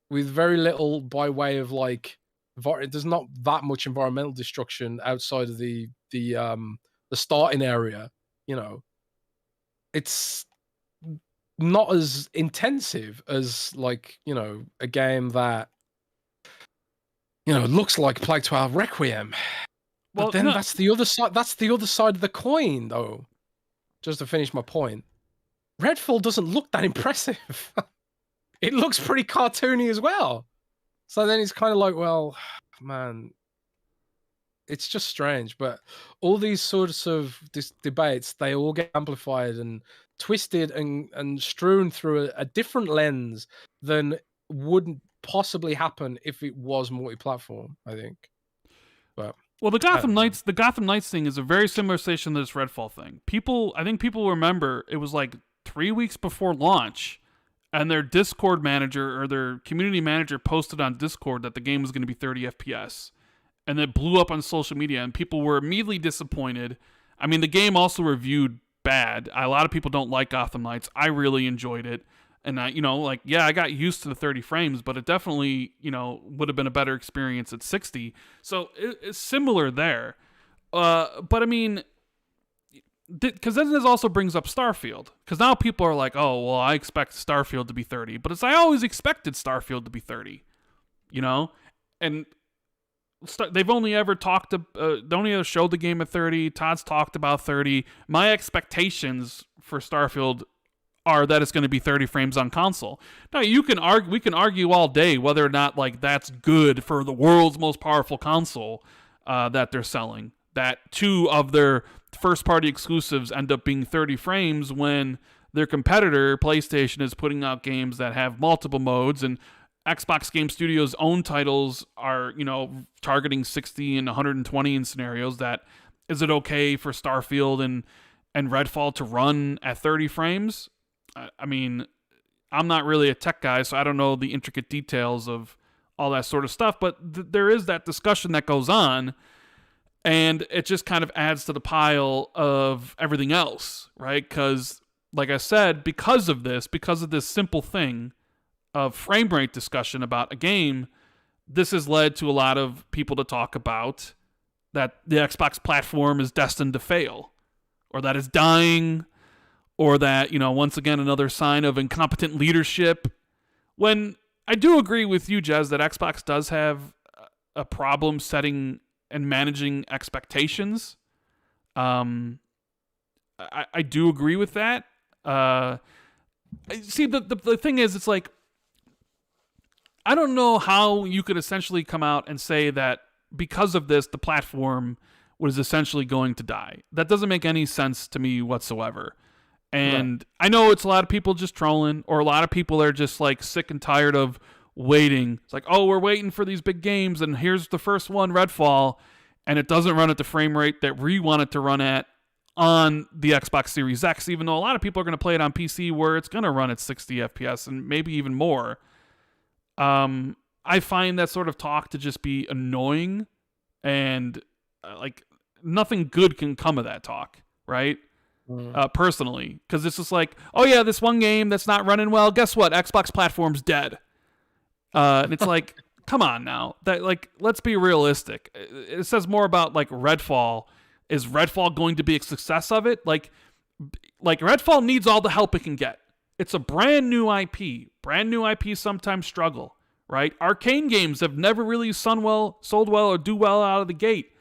with very little by way of, like, there's not that much environmental destruction outside of the starting area. You know, it's not as intensive as, like, you know, a game that, you know, looks like Plague Tale Requiem. But then that's the other side. That's the other side of the coin, though. Just to finish my point, Redfall doesn't look that impressive. It looks pretty cartoony as well. So then it's kind of like, well, man, it's just strange. But all these sorts of debates, they all get amplified and twisted and strewn through a different lens than wouldn't possibly happen if it was multi-platform, I think. But well, the Gotham Knights thing is a very similar situation to this Redfall thing. I think people remember it was like 3 weeks before launch, and their Discord manager or their community manager posted on Discord that the game was going to be 30 FPS. And it blew up on social media, and people were immediately disappointed. I mean, the game also reviewed bad. A lot of people don't like Gotham Knights. I really enjoyed it. And I got used to the 30 frames, but it definitely, would have been a better experience at 60. So it's similar there. But I mean, because then this also brings up Starfield. Because now people are like, oh, well, I expect Starfield to be 30. But I always expected Starfield to be 30. And they've only ever showed the game at 30. Todd's talked about 30. My expectations for Starfield are that it's going to be 30 frames on console. Now we can argue all day whether or not that's good for the world's most powerful console that they're selling. That 2 of their first party exclusives end up being 30 frames when their competitor PlayStation is putting out games that have multiple modes, and Xbox Game Studios' own titles are, targeting 60 and 120 in scenarios. That is it okay for Starfield and Redfall to run at 30 frames? I mean, I'm not really a tech guy, so I don't know the intricate details of all that sort of stuff, but there is that discussion that goes on, and it just kind of adds to the pile of everything else, right? Because, like I said, because of this simple thing of frame rate discussion about a game, this has led to a lot of people to talk about that the Xbox platform is destined to fail, or that it's dying, or that, once again, another sign of incompetent leadership. When I do agree with you, Jez, that Xbox does have a problem setting and managing expectations. I do agree with that. See, the thing is, it's like, I don't know how you could essentially come out and say that because of this, the platform was essentially going to die. That doesn't make any sense to me whatsoever. And right. I know it's a lot of people just trolling, or a lot of people are just sick and tired of waiting. It's like, oh, we're waiting for these big games, and here's the first one, Redfall, and it doesn't run at the frame rate that we want it to run at on the Xbox Series X, even though a lot of people are going to play it on PC where it's going to run at 60 FPS and maybe even more. I find that sort of talk to just be annoying, and nothing good can come of that talk, right? Personally, because it's just like, oh yeah, this one game that's not running well, guess what? Xbox platform's dead. And it's like, come on now. That let's be realistic. It says more about Redfall. Is Redfall going to be a success of it? Like Redfall needs all the help it can get. It's a brand new IP. Brand new IP sometimes struggle, right? Arcane games have never really sold well, or do well out of the gate,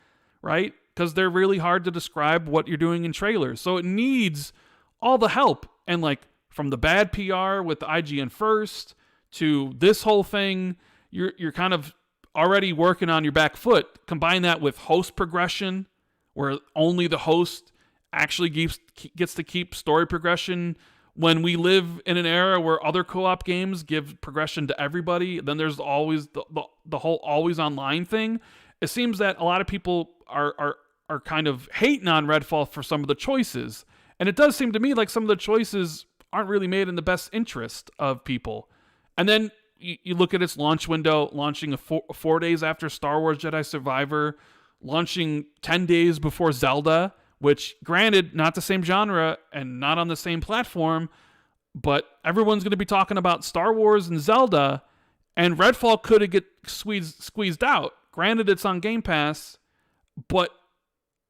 right? Because they're really hard to describe what you're doing in trailers. So it needs all the help. And from the bad PR with the IGN first to this whole thing, you're kind of already working on your back foot. Combine that with host progression, where only the host actually gets to keep story progression. When we live in an era where other co-op games give progression to everybody, then there's always the whole always online thing. It seems that a lot of people are kind of hating on Redfall for some of the choices. And it does seem to me like some of the choices aren't really made in the best interest of people. And then you look at its launch window, launching 4 days after Star Wars Jedi Survivor, launching 10 days before Zelda, which, granted, not the same genre and not on the same platform, but everyone's going to be talking about Star Wars and Zelda, and Redfall could get squeezed out. Granted, it's on Game Pass,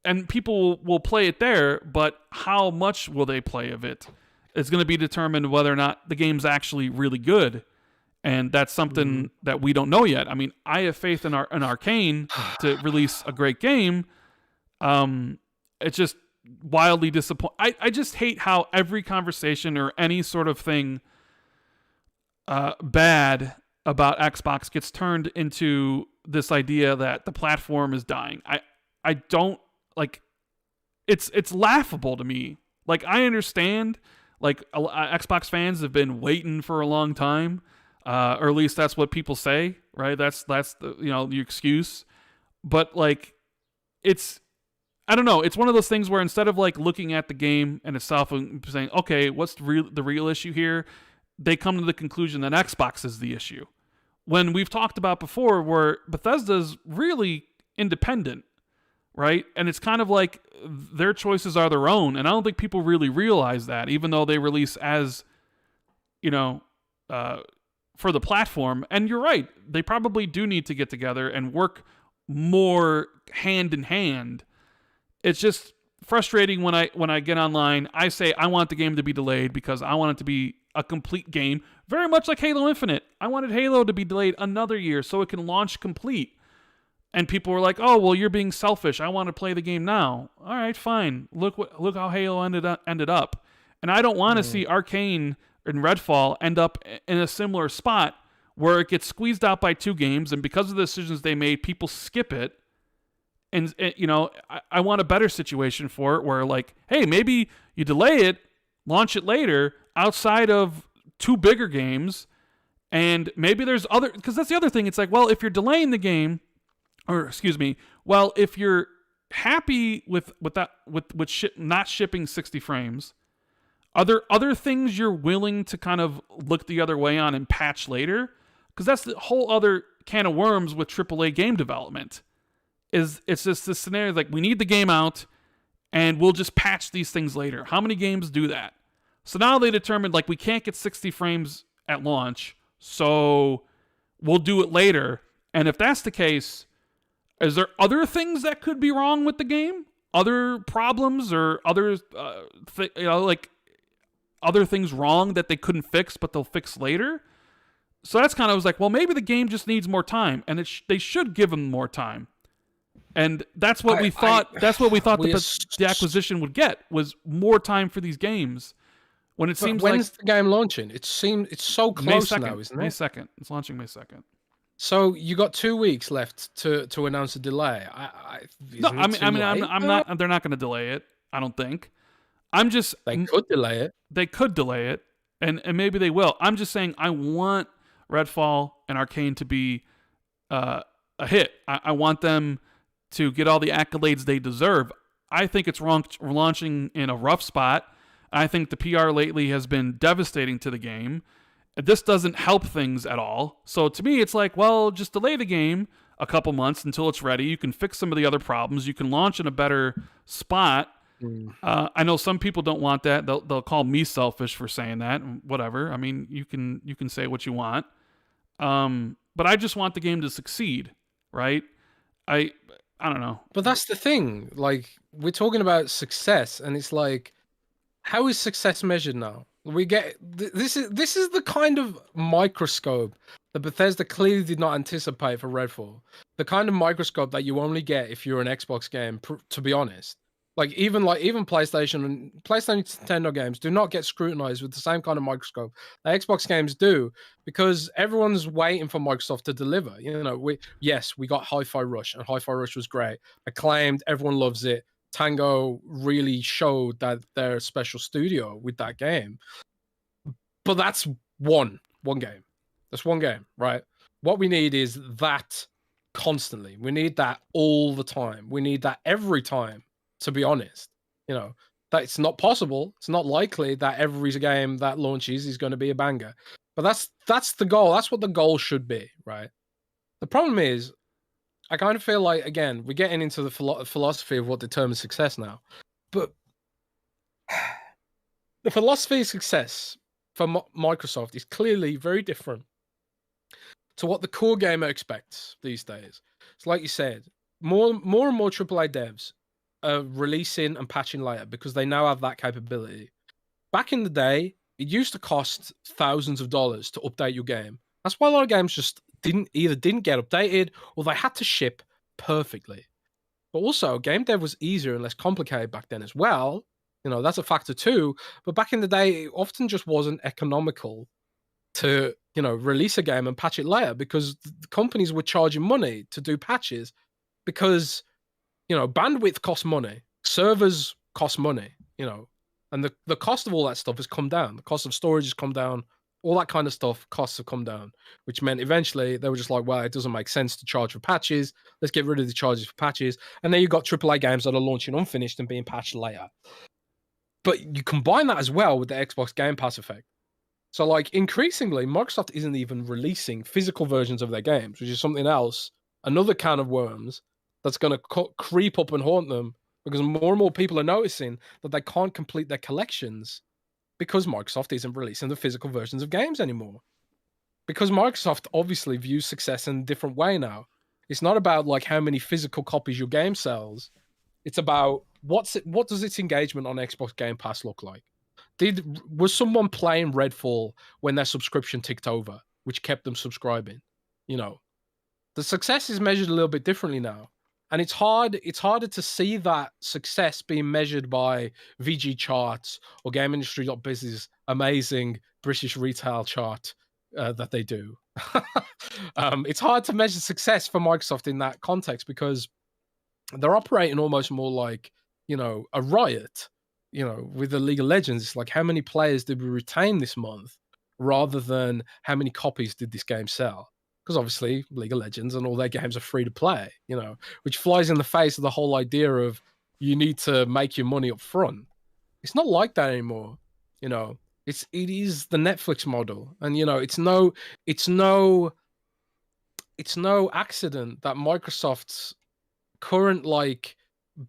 and people will play it there, but how much will they play of it? It's going to be determined whether or not the game's actually really good, and that's something that we don't know yet. I mean, I have faith in Arcane to release a great game, It's just wildly disappointing. I just hate how every conversation or any sort of thing bad about Xbox gets turned into this idea that the platform is dying. I don't like. It's laughable to me. Like, I understand, like, Xbox fans have been waiting for a long time, or at least that's what people say, right? That's the the excuse. But like, it's, I don't know. It's one of those things where instead of like looking at the game and itself and saying, okay, what's the real issue here, they come to the conclusion that Xbox is the issue. When we've talked about before, where Bethesda's really independent, right? And it's kind of like their choices are their own, and I don't think people really realize that, even though they release as, for the platform. And you're right, they probably do need to get together and work more hand in hand. It's just frustrating when I get online. I say I want the game to be delayed because I want it to be a complete game, very much like Halo Infinite. I wanted Halo to be delayed another year so it can launch complete. And people were like, "Oh, well, you're being selfish. I want to play the game now." All right, fine. Look how Halo ended up. And I don't want to see Arcane and Redfall end up in a similar spot where it gets squeezed out by 2 games, and because of the decisions they made, people skip it. And I want a better situation for it, where like, hey, maybe you delay it, launch it later outside of 2 bigger games, and maybe there's other, because that's the other thing. It's like, well, if you're delaying the game. Or excuse me. Well, if you're happy with not shipping 60 frames, are there other things you're willing to kind of look the other way on and patch later? Because that's the whole other can of worms with AAA game development. It's just this scenario like, we need the game out, and we'll just patch these things later. How many games do that? So now they determined, like, we can't get 60 frames at launch, so we'll do it later. And if that's the case, is there other things that could be wrong with the game? Other problems or other, like other things wrong that they couldn't fix, but they'll fix later? So that's kind of, I was like, well, maybe the game just needs more time, and they should give them more time. And that's what we thought. That's what we thought the acquisition would get, was more time for these games. When it seems like, when's the game launching? It's so close now, isn't it? May 2nd. It's launching May 2nd. So you got 2 weeks left to announce a delay. No, I mean, I'm not. They're not going to delay it. I don't think. I'm just. They could delay it. They could delay it, and maybe they will. I'm just saying, I want Redfall and Arcane to be a hit. I want them to get all the accolades they deserve. I think it's wrong launching in a rough spot. I think the PR lately has been devastating to the game. This doesn't help things at all. So to me, it's like, well, just delay the game a couple months until it's ready. You can fix some of the other problems. You can launch in a better spot. I know some people don't want that. They'll call me selfish for saying that. Whatever. I mean, you can say what you want. But I just want the game to succeed, right? I don't know. But that's the thing. Like, we're talking about success, and it's like, how is success measured now? We get this is the kind of microscope that Bethesda clearly did not anticipate for Redfall. The kind of microscope that you only get if you're an Xbox game, to be honest. Even PlayStation and Nintendo games do not get scrutinized with the same kind of microscope that Xbox games do, because everyone's waiting for Microsoft to deliver. We got Hi-Fi Rush, and Hi-Fi Rush was great, acclaimed, everyone loves it. Tango really showed that they're a special studio with that game. But that's one game. That's one game, right? What we need is that constantly. We need that all the time. We need that every time, to be honest. That it's not possible. It's not likely that every game that launches is going to be a banger. But that's the goal. That's what the goal should be, right? The problem is, I kind of feel like, again, we're getting into the philosophy of what determines success now. But the philosophy of success for Microsoft is clearly very different to what the core gamer expects these days. It's like you said, more and more AAA devs are releasing and patching later because they now have that capability. Back in the day, it used to cost thousands of dollars to update your game. That's why a lot of games just didn't get updated, or they had to ship perfectly. But also, game dev was easier and less complicated back then as well. You know, that's a factor too. But back in the day, it often just wasn't economical to, you know, release a game and patch it later because the companies were charging money to do patches because, you know, bandwidth costs money, servers cost money, you know, and the cost of all that stuff has come down. The cost of storage has come down. All that kind of stuff, costs have come down, which meant eventually they were just like, well, it doesn't make sense to charge for patches. Let's get rid of the charges for patches. And then you've got AAA games that are launching unfinished and being patched later. But you combine that as well with the Xbox Game Pass effect. So, like, increasingly, Microsoft isn't even releasing physical versions of their games, which is something else, another can of worms that's going to creep up and haunt them because more and more people are noticing that they can't complete their collections because Microsoft isn't releasing the physical versions of games anymore. Because Microsoft obviously views success in a different way now. It's not about like how many physical copies your game sells. It's about what does its engagement on Xbox Game Pass look like? Was someone playing Redfall when their subscription ticked over, which kept them subscribing? You know, the success is measured a little bit differently now. And it's harder to see that success being measured by VG charts or GameIndustry.biz's amazing British retail chart that they do. It's hard to measure success for Microsoft in that context because they're operating almost more like, you know, a Riot, you know, with the League of Legends. It's like, how many players did we retain this month rather than how many copies did this game sell? Because obviously League of Legends and all their games are free to play, you know, which flies in the face of the whole idea of you need to make your money up front. It's not like that anymore, you know. It is the Netflix model, and you know, it's no accident that Microsoft's current like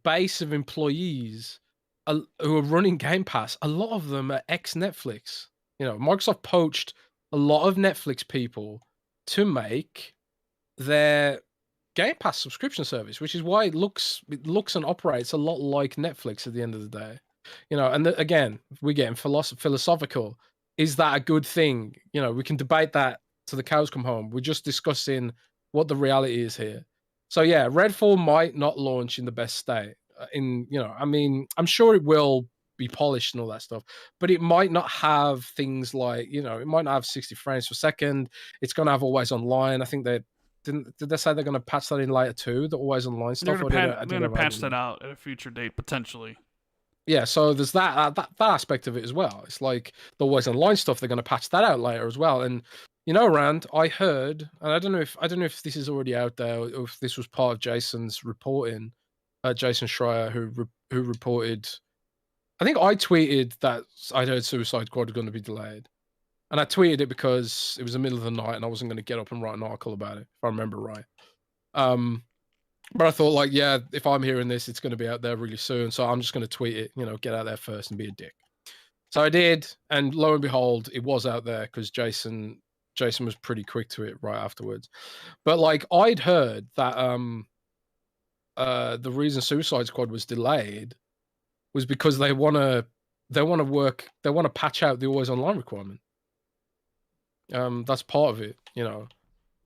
base of employees who are running Game Pass, a lot of them are ex-Netflix. You know, Microsoft poached a lot of Netflix people to make their Game Pass subscription service, which is why it looks and operates a lot like Netflix at the end of the day. You know, and again, we're getting philosophical. Is that a good thing? You know, we can debate that till the cows come home. We're just discussing what the reality is here. So yeah, Redfall might not launch in the best state. You know, I mean, I'm sure it will be polished and all that stuff, but it might not have things like, you know, it might not have 60 frames per second. It's going to have always online. I think they did they say they're going to patch that in later too, the always online stuff? They're going to patch that out at a future date potentially. Yeah, so there's that aspect of it as well. It's like the always online stuff, they're going to patch that out later as well. And you know, Rand, I heard, and I don't know if this is already out there or if this was part of Jason's reporting, Jason Schreier, who reported. I think I tweeted that I'd heard Suicide Squad was going to be delayed, and I tweeted it because it was the middle of the night and I wasn't going to get up and write an article about it, if I remember right. But I thought, like, yeah, if I'm hearing this, it's going to be out there really soon, so I'm just going to tweet it, you know, get out there first and be a dick. So I did, and lo and behold, it was out there because Jason was pretty quick to it right afterwards. But like, I'd heard that the reason Suicide Squad was delayed was because they want to patch out the always online requirement. That's part of it, you know.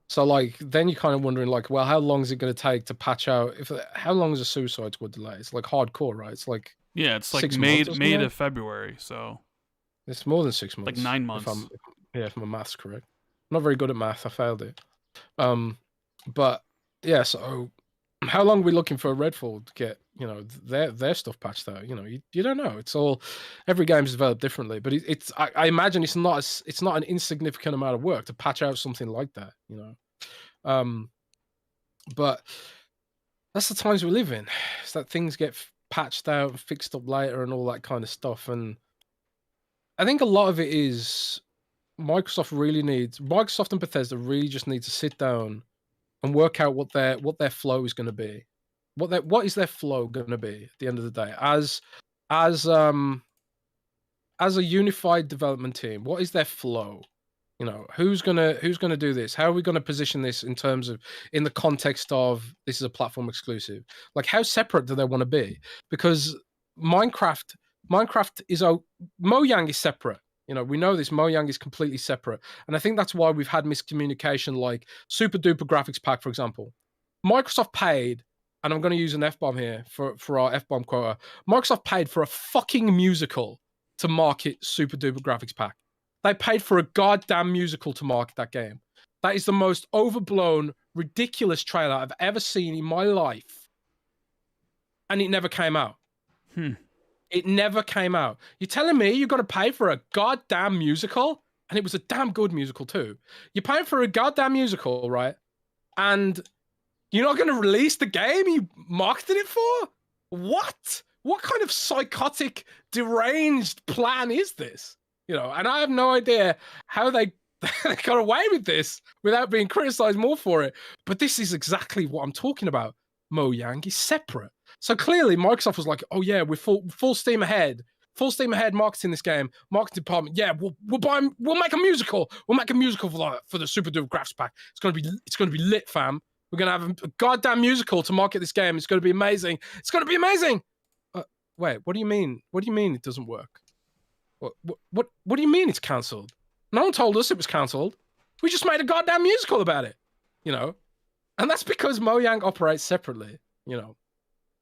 So like, then you're kind of wondering like, well, how long is it going to take to patch out? How long is a Suicide Squad delay? It's like hardcore, right? It's like, yeah, it's like May to February, so it's more than 6 months. Like 9 months. If my math's correct. I'm not very good at math. I failed it. But yeah, so how long are we looking for Redfall to get, you know, their stuff patched out? You know, you don't know. It's all, every game's developed differently, but I imagine it's not an insignificant amount of work to patch out something like that, you know. But that's the times we live in. It's that things get patched out and fixed up later and all that kind of stuff. And I think a lot of it is Microsoft and Bethesda really just need to sit down and work out what their flow is going to be. What is their flow going to be at the end of the day? As a unified development team, what is their flow? You know, who's gonna do this? How are we gonna position this in the context of this is a platform exclusive? Like, how separate do they want to be? Because Minecraft is Mojang is separate. You know, we know this. Mojang is completely separate, and I think that's why we've had miscommunication. Like Super Duper Graphics Pack, for example, Microsoft paid and I'm going to use an F-bomb here for our F-bomb quota. Microsoft paid for a fucking musical to market Super Duper Graphics Pack. They paid for a goddamn musical to market that game. That is the most overblown, ridiculous trailer I've ever seen in my life. And it never came out. It never came out. You're telling me you got to pay for a goddamn musical? And it was a damn good musical too. You're paying for a goddamn musical, right? And you're not going to release the game you marketed it for? What? What kind of psychotic, deranged plan is this? You know, and I have no idea how they got away with this without being criticized more for it. But this is exactly what I'm talking about. Mojang is separate. So clearly Microsoft was like, oh yeah, we're full steam ahead. Full steam ahead marketing this game. Marketing department, yeah, we'll make a musical. We'll make a musical for the Super Duper Graphics Pack. It's gonna be lit, fam. We're gonna have a goddamn musical to market this game. It's gonna be amazing. It's gonna be amazing. Wait, what do you mean? What do you mean it doesn't work? What do you mean it's cancelled? No one told us it was cancelled. We just made a goddamn musical about it, you know? And that's because Mojang operates separately, you know?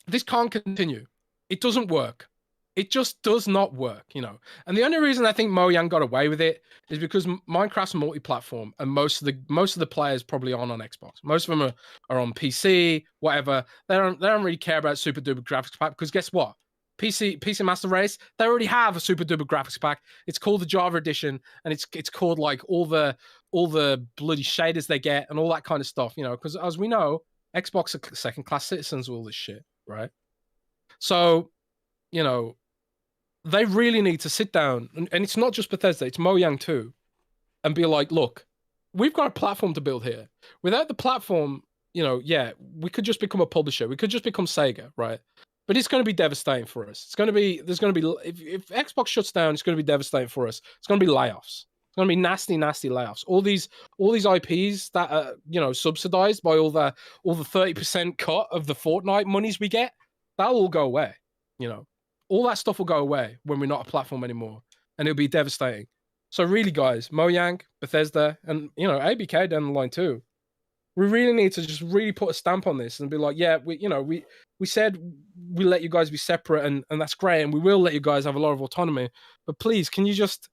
This can't continue. It doesn't work. It just does not work, you know? And the only reason I think Mojang got away with it is because Minecraft's multi-platform and most of the players probably aren't on Xbox. Most of them are on PC, whatever. They don't really care about Super Duper Graphics Pack because guess what? PC Master Race, they already have a Super Duper Graphics Pack. It's called the Java Edition, and it's called like all the bloody shaders they get and all that kind of stuff, you know, because as we know, Xbox are second-class citizens with all this shit, right? So, you know, they really need to sit down, and it's not just Bethesda, it's Mojang too, and be like, look, we've got a platform to build here. Without the platform, you know, yeah, we could just become a publisher. We could just become Sega, right? But it's going to be devastating for us. It's going to be, if Xbox shuts down, it's going to be devastating for us. It's going to be layoffs. It's going to be nasty, nasty layoffs. All these IPs that are, you know, subsidized by all the 30% cut of the Fortnite monies we get, that'll all go away. You know, all that stuff will go away when we're not a platform anymore, and it'll be devastating. So really, guys, Mojang, Bethesda, and, you know, ABK down the line too. We really need to just really put a stamp on this and be like, yeah, we said we let you guys be separate, and that's great, and we will let you guys have a lot of autonomy. But please, can you just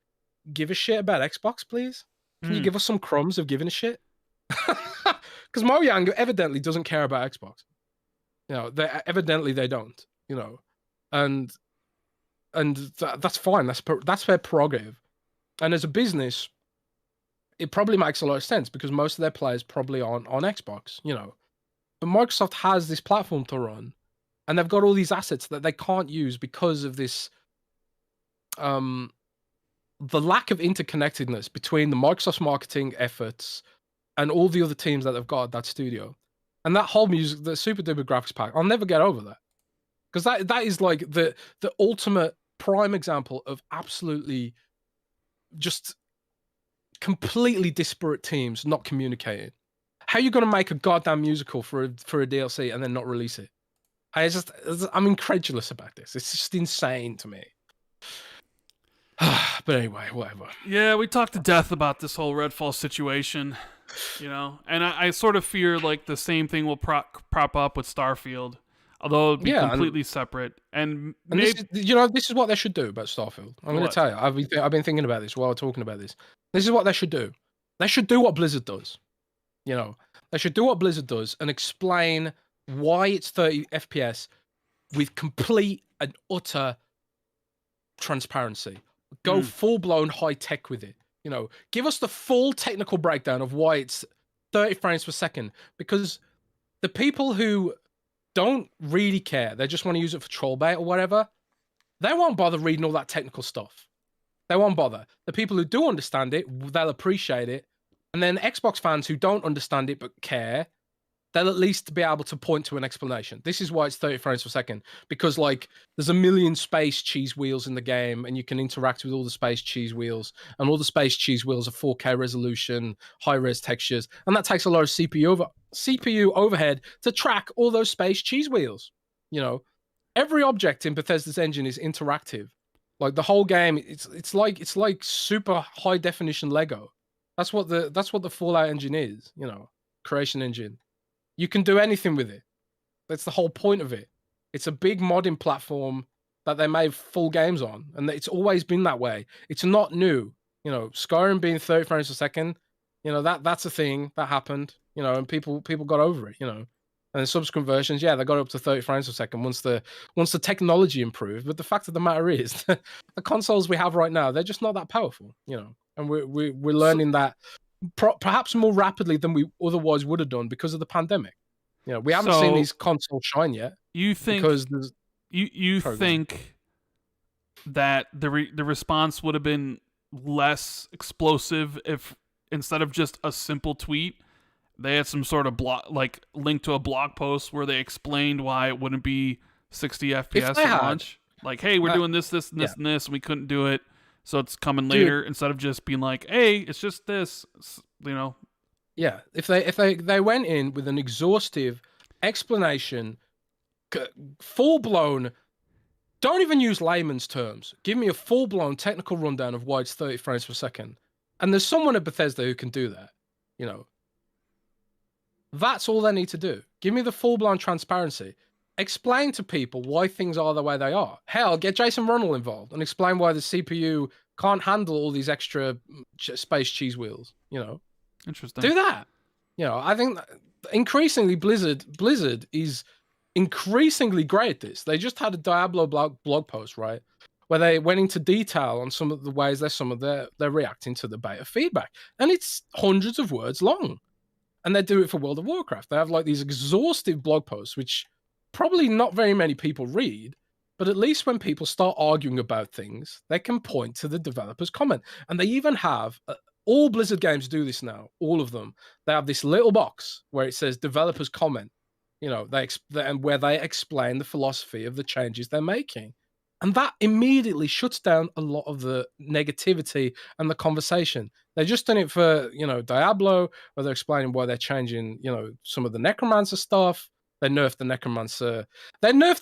give a shit about Xbox, please? Can you give us some crumbs of giving a shit? Because Mojang evidently doesn't care about Xbox. You know, they don't. You know, and that's fine. That's their prerogative. And as a business, it probably makes a lot of sense because most of their players probably aren't on Xbox, you know. But Microsoft has this platform to run, and they've got all these assets that they can't use because of this, the lack of interconnectedness between the Microsoft marketing efforts and all the other teams that they've got at that studio. And that whole music, the Super Duper Graphics Pack, I'll never get over that. Because that is like the ultimate prime example of absolutely just completely disparate teams not communicating. How are you going to make a goddamn musical for a DLC and then not release it? I'm incredulous about this. It's just insane to me. But anyway, whatever. Yeah, we talked to death about this whole Redfall situation, you know, and I sort of fear like the same thing will prop up with Starfield, although it'd be completely separate. And maybe, this is what they should do about Starfield. I'm going to tell you. I've been thinking about this while we're talking about this. This is what they should do. They should do what Blizzard does. You know, they should do what Blizzard does and explain why it's 30 FPS with complete and utter transparency. Go full-blown high-tech with it. You know, give us the full technical breakdown of why it's 30 frames per second. Because the people who don't really care, they just want to use it for troll bait or whatever, they won't bother reading all that technical stuff. They won't bother. The people who do understand it, they'll appreciate it. And then Xbox fans who don't understand it but care, they'll at least be able to point to an explanation. This is why it's 30 frames per second. Because, like, there's a million space cheese wheels in the game, and you can interact with all the space cheese wheels. And all the space cheese wheels are 4K resolution, high-res textures. And that takes a lot of CPU overhead to track all those space cheese wheels. You know, every object in Bethesda's engine is interactive. Like, the whole game, it's like super high-definition Lego. That's what the Fallout engine is, you know, creation engine. You can do anything with it. That's the whole point of it. It's a big modding platform that they made full games on, and it's always been that way. It's not new. You know, Skyrim being 30 frames per second, you know, that's a thing that happened, you know, and people got over it, you know. And the subsequent versions, yeah, they got up to 30 frames per second once the technology improved. But the fact of the matter is, the consoles we have right now, they're just not that powerful, you know. And we're learning that perhaps more rapidly than we otherwise would have done because of the pandemic. You know, we haven't seen these consoles shine yet. You think because there's you think that the response would have been less explosive if instead of just a simple tweet, they had some sort of like link to a blog post where they explained why it wouldn't be 60 FPS at launch? Like, hey, we're doing this, and this, and this, and we couldn't do it, so it's coming later. Instead of just being like, hey, it's just this, you know. Yeah, if they went in with an exhaustive explanation, full blown. Don't even use layman's terms. Give me a full blown technical rundown of why it's 30 frames per second. And there's someone at Bethesda who can do that. You know, that's all they need to do. Give me the full blown transparency. Explain to people why things are the way they are. Hell, get Jason Ronald involved and explain why the CPU can't handle all these extra space cheese wheels. You know, interesting. Do that. You know, I think increasingly Blizzard is increasingly great at this. They just had a Diablo blog post, right, where they went into detail on some of the ways they're reacting to the beta feedback, and it's hundreds of words long. And they do it for World of Warcraft. They have like these exhaustive blog posts, which probably not very many people read, but at least when people start arguing about things, they can point to the developer's comment. And they even have all Blizzard games do this now, all of them. They have this little box where it says developer's comment. You know, where they explain the philosophy of the changes they're making. And that immediately shuts down a lot of the negativity and the conversation. They're just done it for, you know, Diablo, where they're explaining why they're changing, you know, some of the Necromancer stuff. They nerfed the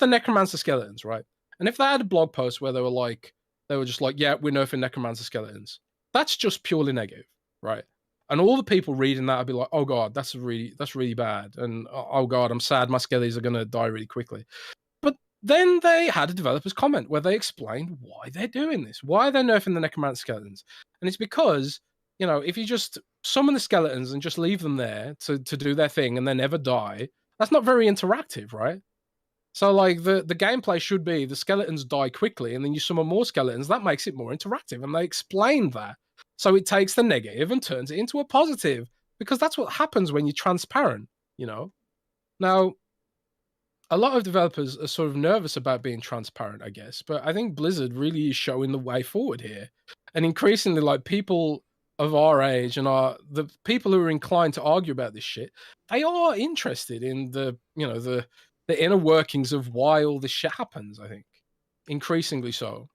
Necromancer skeletons, right? And if they had a blog post where they were just like, yeah, we're nerfing Necromancer skeletons, that's just purely negative, right? And all the people reading that would be like, oh God, that's really bad. And oh God, I'm sad my skellies are going to die really quickly. But then they had a developer's comment where they explained why they're doing this, why they're nerfing the Necromancer skeletons. And it's because, you know, if you just summon the skeletons and just leave them there to do their thing and they never die, that's not very interactive, right? So like the gameplay should be the skeletons die quickly and then you summon more skeletons. That makes it more interactive. And they explained that. So it takes the negative and turns it into a positive, because that's what happens when you're transparent, you know? Now, a lot of developers are sort of nervous about being transparent, I guess, but I think Blizzard really is showing the way forward here. And increasingly, like, people of our age and the people who are inclined to argue about this shit, they are interested in the, you know, the inner workings of why all this shit happens, I think. Increasingly so.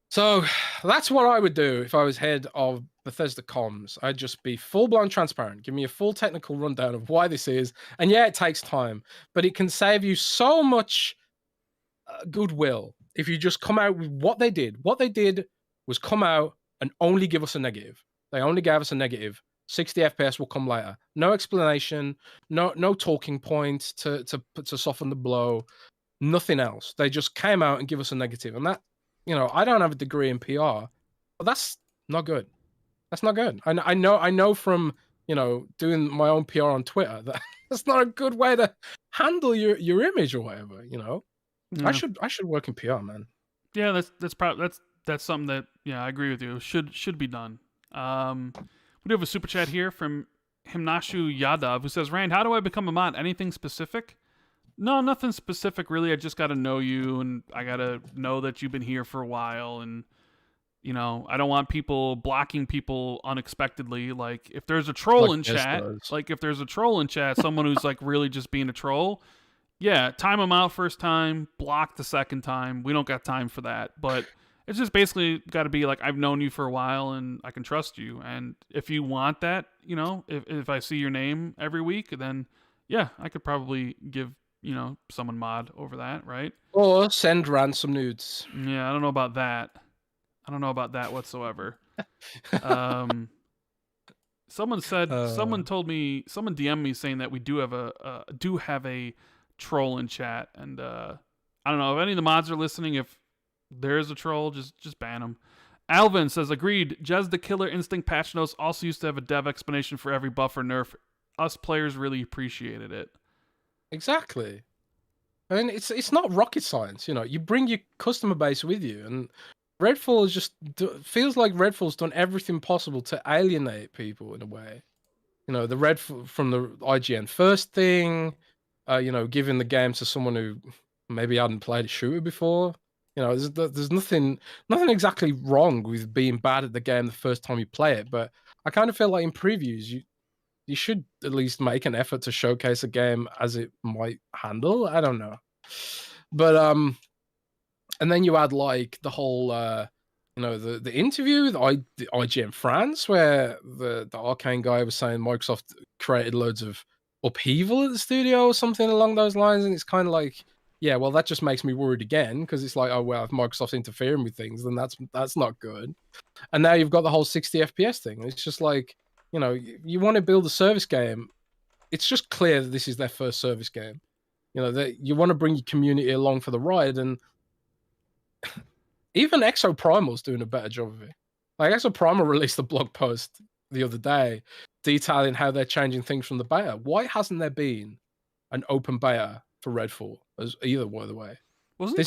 So that's what I would do if I was head of Bethesda Comms. I'd just be full-blown transparent. Give me a full technical rundown of why this is. And yeah, it takes time, but it can save you so much goodwill if you just come out with what they did. What they did was come out and only give us a negative. They only gave us a negative. 60 FPS will come later. No explanation, no talking point to soften the blow, nothing else. They just came out and give us a negative. And that, you know, I don't have a degree in PR, but that's not good. That's not good. I know from, you know, doing my own PR on Twitter that that's not a good way to handle your image or whatever, you know. Yeah. I should work in PR, man. Yeah, that's something that, yeah, I agree with you. Should be done. We do have a super chat here from Himnashu Yadav, who says, Rand, how do I become a mod? Anything specific? No, nothing specific, really. I just got to know you, and I got to know that you've been here for a while, and, you know, I don't want people blocking people unexpectedly. Like, if there's a troll in chat, someone who's, like, really just being a troll, yeah, time them out first time, block the second time. We don't got time for that, but it's just basically got to be like, I've known you for a while, and I can trust you, and if you want that, you know, if I see your name every week, then, yeah, I could probably give, you know, someone mod over that, right? Or send ransom nudes. Yeah, I don't know about that. I don't know about that whatsoever. Someone told me, someone DM'd me saying that we do have a troll in chat, and I don't know if any of the mods are listening. If there is a troll, just ban him. Alvin says, agreed. Jez the Killer Instinct patch notes also used to have a dev explanation for every buff or nerf. Us players really appreciated it. Exactly. I mean, it's not rocket science, you know. You bring your customer base with you, and Redfall is just feels like Redfall's done everything possible to alienate people in a way. You know, the Redfall from the IGN first thing, you know, giving the game to someone who maybe hadn't played a shooter before. You know, there's nothing exactly wrong with being bad at the game the first time you play it, but I kind of feel like in previews you should at least make an effort to showcase a game as it might handle. I don't know, but and then you add like the whole you know, the interview with the IGN France, where the Arcane guy was saying Microsoft created loads of upheaval at the studio or something along those lines, and it's kind of like, yeah, well, that just makes me worried again, because it's like, oh well, if Microsoft's interfering with things, then that's not good. And now you've got the whole 60 FPS thing. It's just like, you know, you want to build a service game. It's just clear that this is their first service game. You know, that you want to bring your community along for the ride, and even Exoprimal's doing a better job of it. Like, Exoprimal released a blog post the other day detailing how they're changing things from the beta. Why hasn't there been an open beta for Redfall as either by the way? Wasn't There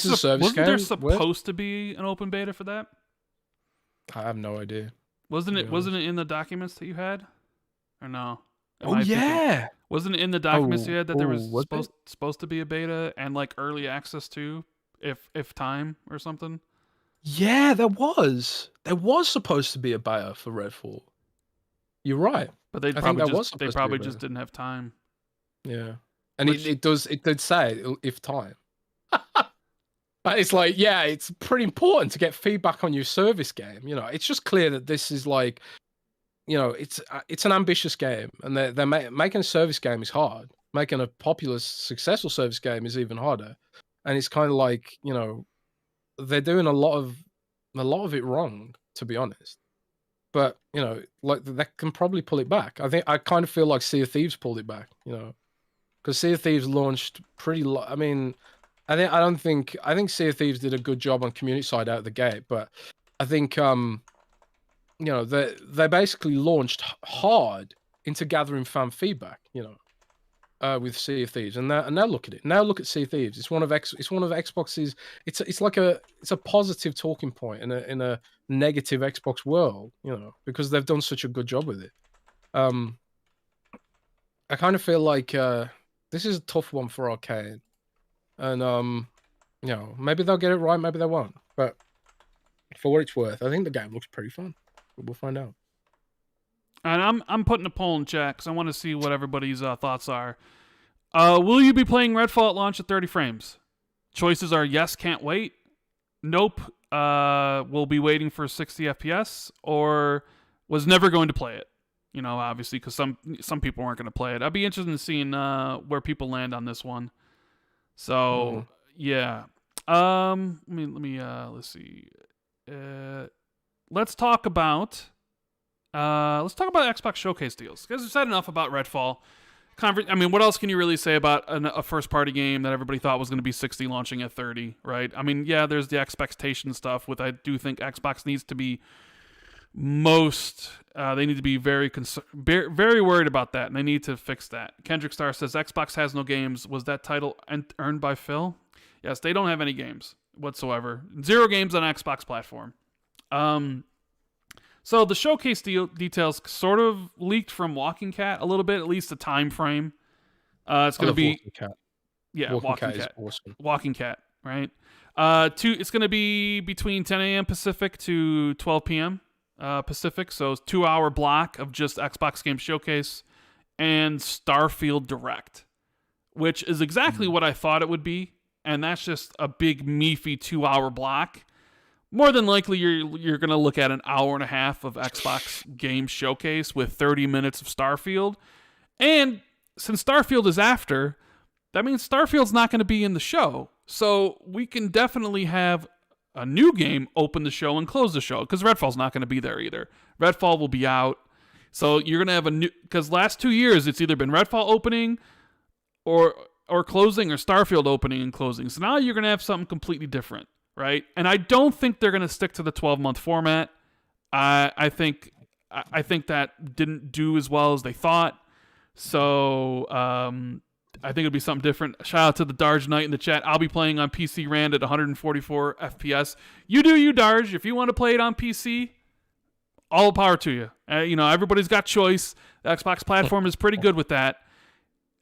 there supposed to be an open beta for that? I have no idea. Wasn't it in the documents that you had? Or no? Wasn't it in the documents you had that there was supposed to be a beta and like early access too, if time or something? Yeah, there was. There was supposed to be a beta for Redfall. You're right. But they probably just didn't have time. Yeah. And it did say if time. But it's like, yeah, it's pretty important to get feedback on your service game. You know, it's just clear that this is like, you know, it's an ambitious game, and they're making a service game is hard. Making a popular, successful service game is even harder. And it's kind of like, you know, they're doing a lot of it wrong, to be honest. But, you know, like, they can probably pull it back. I kind of feel like Sea of Thieves pulled it back, you know, because Sea of Thieves launched pretty. I mean, I think Sea of Thieves did a good job on community side out of the gate, but I think you know, they basically launched hard into gathering fan feedback, you know, with Sea of Thieves, and now look at it. Now look at Sea of Thieves. It's one of Xbox's. It's like a positive talking point in a negative Xbox world, you know, because they've done such a good job with it. I kind of feel like this is a tough one for Arcane, and you know, maybe they'll get it right, maybe they won't. But for what it's worth, I think the game looks pretty fun. We'll find out. And I'm putting a poll in chat because I want to see what everybody's thoughts are. Will you be playing Redfall at launch at 30 frames? Choices are yes, can't wait. Nope, we'll be waiting for 60 FPS, or was never going to play it. You know, obviously, because some people weren't going to play it. I'd be interested in seeing where people land on this one. So yeah, let's see. Let's talk about Xbox Showcase deals, because we've said enough about Redfall. I mean, what else can you really say about a first-party game that everybody thought was going to be 60 launching at 30, right? I mean, yeah, there's the expectation stuff, with I do think Xbox needs to be they need to be very worried about that, and they need to fix that. Kendrick Star says, Xbox has no games. Was that title earned by Phil? Yes, they don't have any games whatsoever. 0 games on Xbox platform. So the showcase details sort of leaked from Walking Cat a little bit, at least the time frame. It's going to be Walking Cat. Yeah, Walking Cat is awesome. Walking Cat, right? It's going to be between 10 a.m. Pacific to 12 p.m. Pacific, so 2-hour block of just Xbox Game Showcase and Starfield Direct, which is exactly what I thought it would be, and that's just a big meaty 2-hour block. More than likely, you're going to look at an hour and a half of Xbox Game Showcase with 30 minutes of Starfield. And since Starfield is after, that means Starfield's not going to be in the show. So we can definitely have a new game open the show and close the show, because Redfall's not going to be there either. Redfall will be out. So you're gonna have a new, because last 2 years it's either been Redfall opening or closing, or Starfield opening and closing. So now you're gonna have something completely different, right? And I don't think they're gonna stick to the 12-month format. I think that didn't do as well as they thought. So I think it'll be something different. Shout out to the Darge Knight in the chat. I'll be playing on PC Rand at 144 FPS. You do you, Darge. If you want to play it on PC, all power to you. Everybody's got choice. The Xbox platform is pretty good with that.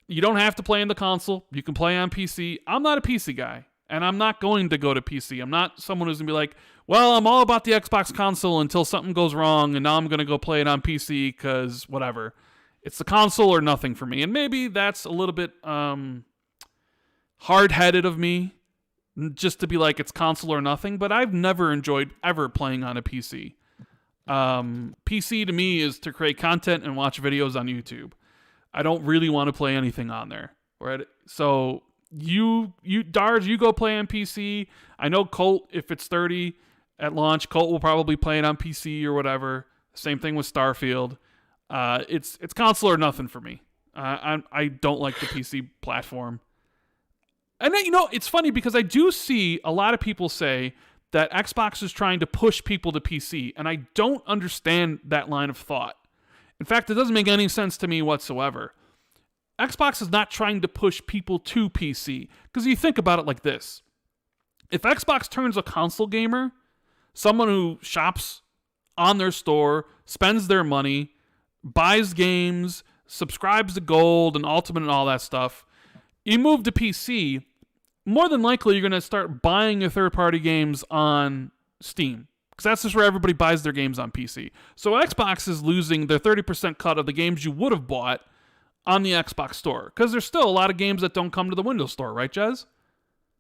You don't have to play in the console. You can play on PC. I'm not a PC guy, and I'm not going to go to PC. I'm not someone who's going to be like, well, I'm all about the Xbox console until something goes wrong, and now I'm going to go play it on PC because whatever. It's the console or nothing for me. And maybe that's a little bit hard-headed of me, just to be like, it's console or nothing, but I've never enjoyed ever playing on a PC. PC to me is to create content and watch videos on YouTube. I don't really want to play anything on there, right? So you Darge, you go play on PC. I know Colt, if it's 30 at launch, Colt will probably play it on PC or whatever. Same thing with Starfield. It's console or nothing for me. I don't like the PC platform. And then, it's funny because I do see a lot of people say that Xbox is trying to push people to PC, and I don't understand that line of thought. In fact, it doesn't make any sense to me whatsoever. Xbox is not trying to push people to PC, because you think about it like this. If Xbox turns a console gamer, someone who shops on their store, spends their money, buys games, subscribes to Gold and Ultimate and all that stuff, you move to PC, more than likely you're going to start buying your third-party games on Steam. Because that's just where everybody buys their games on PC. So Xbox is losing their 30% cut of the games you would have bought on the Xbox store. Because there's still a lot of games that don't come to the Windows store, right, Jez?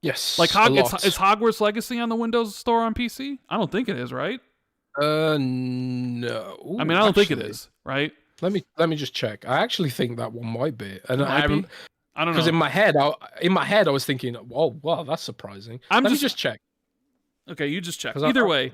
Yes. Like is Hogwarts Legacy on the Windows store on PC? I don't think it is, right? No. I mean, I don't think it is, right? Let me just check. I actually think that one might be. And I don't know. Because in my head I was thinking, oh wow, that's surprising. Let me just check. Okay, you just check. Either way,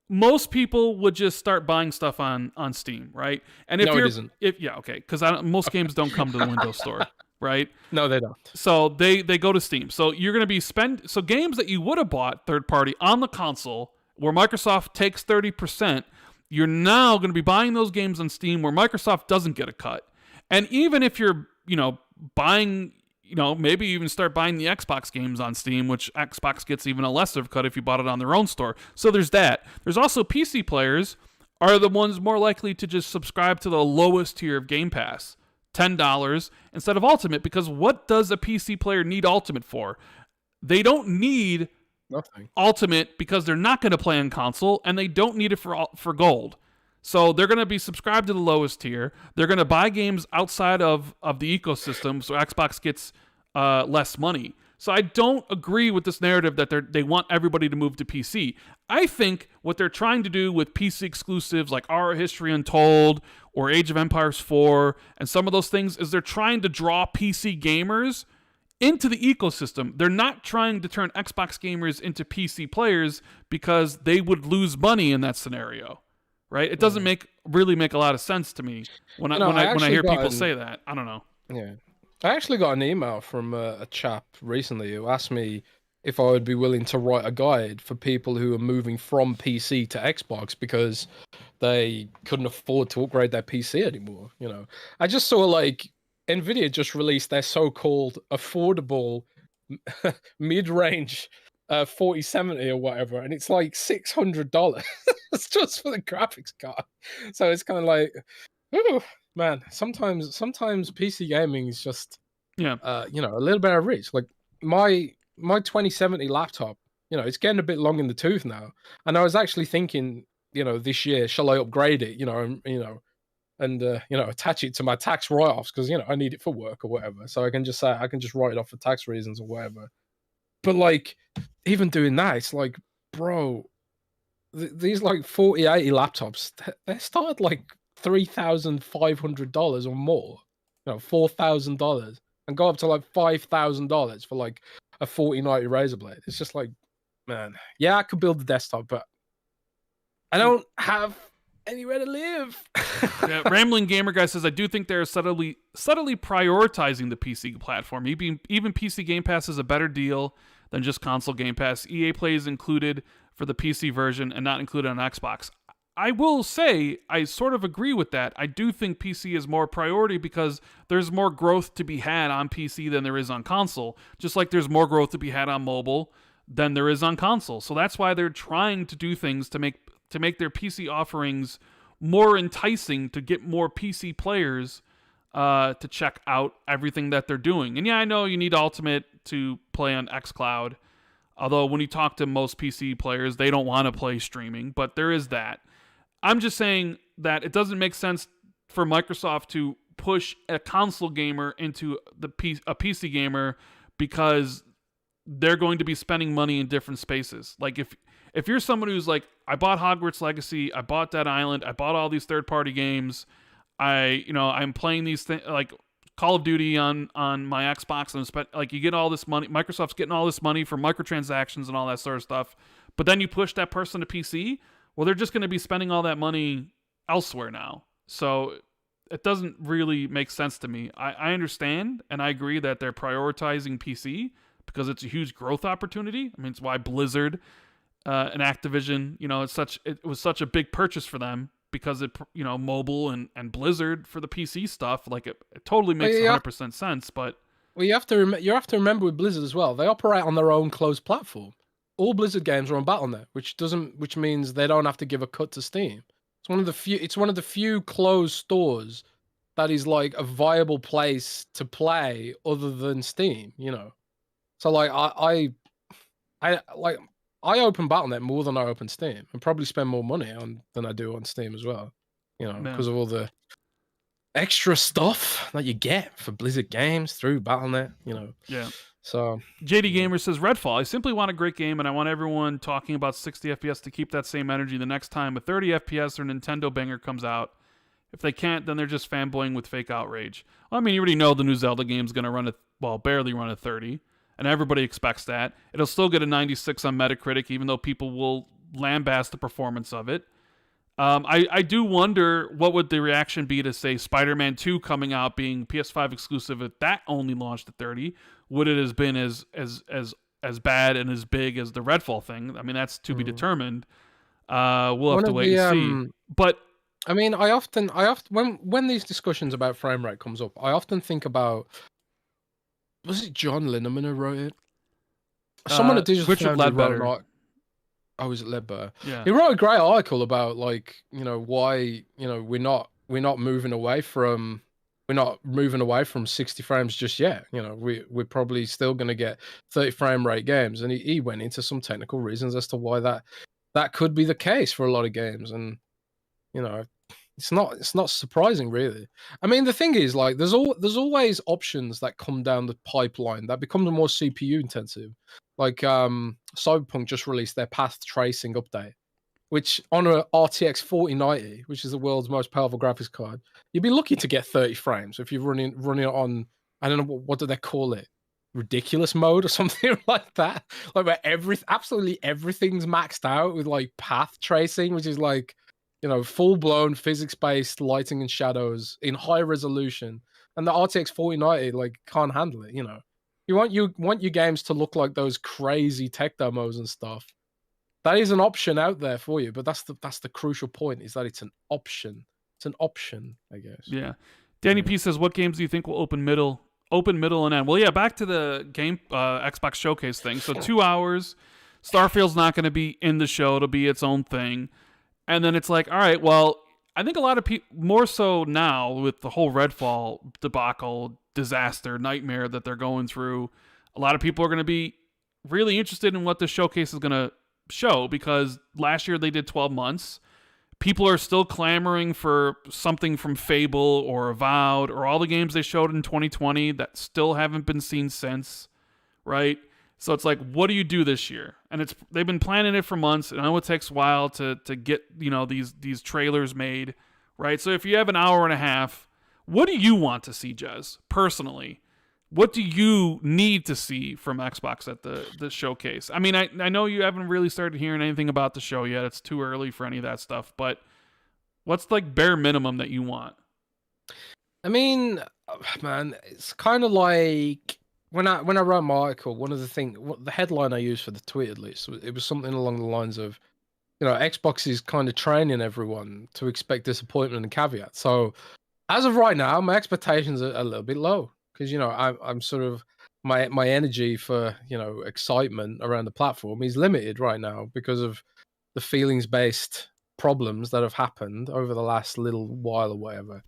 most people would just start buying stuff on Steam, right? And if it isn't. Because most games don't come to the Windows store, right? No, they don't. So they go to Steam. So you're going to be so games that you would have bought third party on the console, where Microsoft takes 30%, you're now going to be buying those games on Steam, where Microsoft doesn't get a cut. And even if you're, buying, maybe even start buying the Xbox games on Steam, which Xbox gets even a lesser cut if you bought it on their own store. So there's that. There's also PC players are the ones more likely to just subscribe to the lowest tier of Game Pass, $10 instead of Ultimate, because what does a PC player need Ultimate for? They don't need nothing. Ultimate because they're not going to play on console, and they don't need it for Gold. So they're going to be subscribed to the lowest tier. They're going to buy games outside of the ecosystem, so Xbox gets less money. So I don't agree with this narrative that they want everybody to move to PC. I think what they're trying to do with PC exclusives like Our History Untold or Age of Empires 4 and some of those things is they're trying to draw PC gamers into the ecosystem. They're not trying to turn Xbox gamers into PC players because they would lose money in that scenario. Right? It doesn't really make a lot of sense to me when I hear people say that. I don't know. Yeah. I actually got an email from a chap recently who asked me if I would be willing to write a guide for people who are moving from PC to Xbox because they couldn't afford to upgrade their PC anymore. I just saw Nvidia just released their so-called affordable mid-range 4070 or whatever, and it's like $600. It's just for the graphics card. So it's kind of like, ooh, man. Sometimes PC gaming is just a little bit of reach. Like my 2070 laptop, it's getting a bit long in the tooth now, and I was actually thinking, this year, shall I upgrade it? And attach it to my tax write-offs because I need it for work or whatever. So I can just write it off for tax reasons or whatever. But even doing that, it's like, bro, these 4080 laptops, they start at $3,500 or more, $4,000, and go up to $5,000 for a 4090 Razer Blade. It's just man, yeah, I could build the desktop, but I don't have anywhere to live. Yeah, Rambling Gamer Guy says, I do think they're subtly prioritizing the PC platform. Even PC Game Pass is a better deal than just console Game Pass. EA Play is included for the PC version and not included on Xbox. I will say I sort of agree with that. I do think PC is more priority because there's more growth to be had on PC than there is on console. Just like there's more growth to be had on mobile than there is on console. So that's why they're trying to do things to make their PC offerings more enticing to get more PC players to check out everything that they're doing. And yeah, I know you need Ultimate to play on xCloud. Although when you talk to most PC players, they don't want to play streaming, but there is that. I'm just saying that it doesn't make sense for Microsoft to push a console gamer into a PC gamer because they're going to be spending money in different spaces. Like if you're someone who's like, I bought Hogwarts Legacy, I bought Dead Island, I bought all these third-party games, I'm playing these things like Call of Duty on my Xbox, and like you get all this money. Microsoft's getting all this money for microtransactions and all that sort of stuff. But then you push that person to PC. Well, they're just going to be spending all that money elsewhere now. So it doesn't really make sense to me. I understand and I agree that they're prioritizing PC because it's a huge growth opportunity. I mean, it's why Blizzard and Activision, it was such a big purchase for them because it, mobile and Blizzard for the PC stuff, like it totally makes 100% sense. But you have to remember with Blizzard as well, they operate on their own closed platform. All Blizzard games are on Battle.net, which means they don't have to give a cut to Steam. It's one of the few closed stores that is like a viable place to play other than Steam, So like I open Battle.net more than I open Steam, and probably spend more money on than I do on Steam as well, because of all the extra stuff that you get for Blizzard games through Battle.net, Yeah. So JD Gamer says, Redfall, I simply want a great game, and I want everyone talking about 60 FPS to keep that same energy the next time a 30 FPS or Nintendo banger comes out. If they can't, then they're just fanboying with fake outrage. Well, I mean, you already know the new Zelda game's going to barely run a 30, and everybody expects that. It'll still get a 96 on Metacritic, even though people will lambaste the performance of it. I do wonder what would the reaction be to, say, Spider-Man 2 coming out being PS5 exclusive if that only launched at 30. Would it have been as bad and as big as the Redfall thing? I mean, that's to be determined. We'll have to wait and see. But I mean, I often when these discussions about frame rate comes up, I often think about, was it John Linneman who wrote it? Someone at Digital Richard Foundry Ledbetter. wrote. Oh, was it Ledbetter? Yeah. He wrote a great article about why we're not moving away from 60 frames just yet. We're probably still going to get 30 frame rate games, and he went into some technical reasons as to why that could be the case for a lot of games, and it's not surprising really. I mean, the thing is, like, there's always options that come down the pipeline that become more CPU intensive. Like Cyberpunk just released their path tracing update, which on a RTX 4090, which is the world's most powerful graphics card, you'd be lucky to get 30 frames if you're running it on, I don't know, what do they call it? Ridiculous mode or something like that. Like where absolutely everything's maxed out with like path tracing, which is like, full-blown physics-based lighting and shadows in high resolution. And the RTX 4090 like can't handle it, You want your games to look like those crazy tech demos and stuff. That is an option out there for you, but that's the crucial point, is that it's an option. It's an option, I guess. Yeah. Danny P says, what games do you think will open middle and end? Well, yeah, back to the game Xbox Showcase thing. So 2 hours. Starfield's not going to be in the show. It'll be its own thing. And then it's like, all right, well, I think a lot of people, more so now with the whole Redfall debacle, disaster, nightmare that they're going through, a lot of people are going to be really interested in what the showcase is going to show, because last year they did 12 months. People are still clamoring for something from Fable or Avowed or all the games they showed in 2020 that still haven't been seen since, right? So it's like, what do you do this year? And they've been planning it for months, and I know it takes a while to get these trailers made, right? So if you have an hour and a half, what do you want to see, Jez, personally? What do you need to see from Xbox at the showcase? I mean, I know you haven't really started hearing anything about the show yet. It's too early for any of that stuff. But What's like bare minimum that you want? I mean, man, it's kind of like when I wrote my article, one of the things, the headline I used for the tweet at least, it was something along the lines of, Xbox is kind of training everyone to expect disappointment and caveat. So as of right now, my expectations are a little bit low because I'm sort of my energy for excitement around the platform is limited right now because of the feelings based problems that have happened over the last little while or whatever.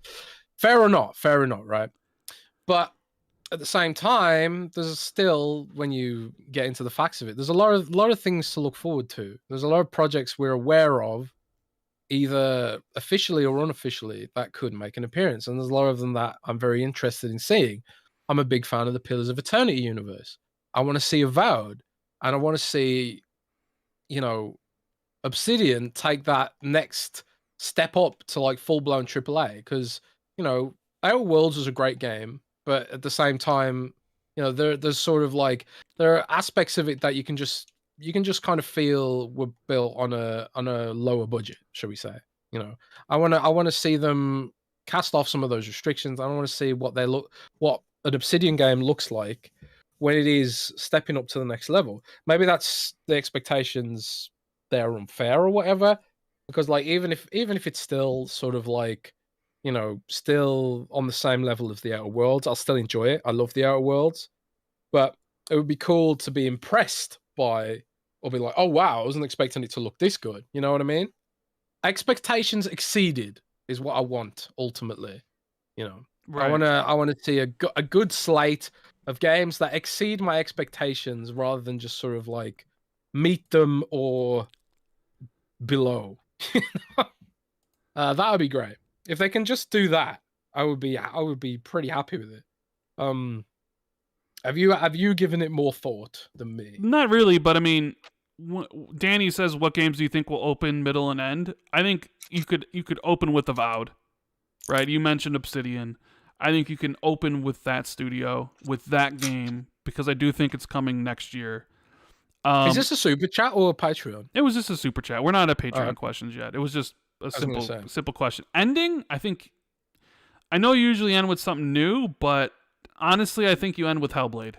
Fair or not, right? But at the same time, there's still, when you get into the facts of it, there's a lot of things to look forward to. There's a lot of projects we're aware of, either officially or unofficially, that could make an appearance, and there's a lot of them that I'm very interested in seeing. I'm a big fan of the Pillars of Eternity universe. I want to see Avowed, and I want to see, Obsidian take that next step up to like full blown AAA, because Outer Worlds was a great game, but at the same time, there's sort of like there are aspects of it that you can just kind of feel were built on a lower budget, shall we say? I want to see them cast off some of those restrictions. I want to see what an Obsidian game looks like when it is stepping up to the next level. Maybe that's the expectations, they're unfair or whatever, because like even if it's still sort of like still on the same level of the Outer Worlds, I'll still enjoy it. I love the Outer Worlds, but it would be cool to be impressed by, or be like, oh wow, I wasn't expecting it to look this good. You know what I mean? Expectations exceeded is what I want ultimately. Right. I want to see a good slate of games that exceed my expectations rather than just sort of like meet them or below. That would be great. If they can just do that, I would be pretty happy with it. Have you given it more thought than me? Not really, but I mean, Danny says, "What games do you think will open, middle, and end?" I think you could open with Avowed, right? You mentioned Obsidian. I think you can open with that studio, with that game, because I do think it's coming next year. Is this a super chat or a Patreon? It was just a super chat. We're not at Patreon questions yet. It was just a simple question. Ending, I know you usually end with something new, but honestly, I think you end with Hellblade.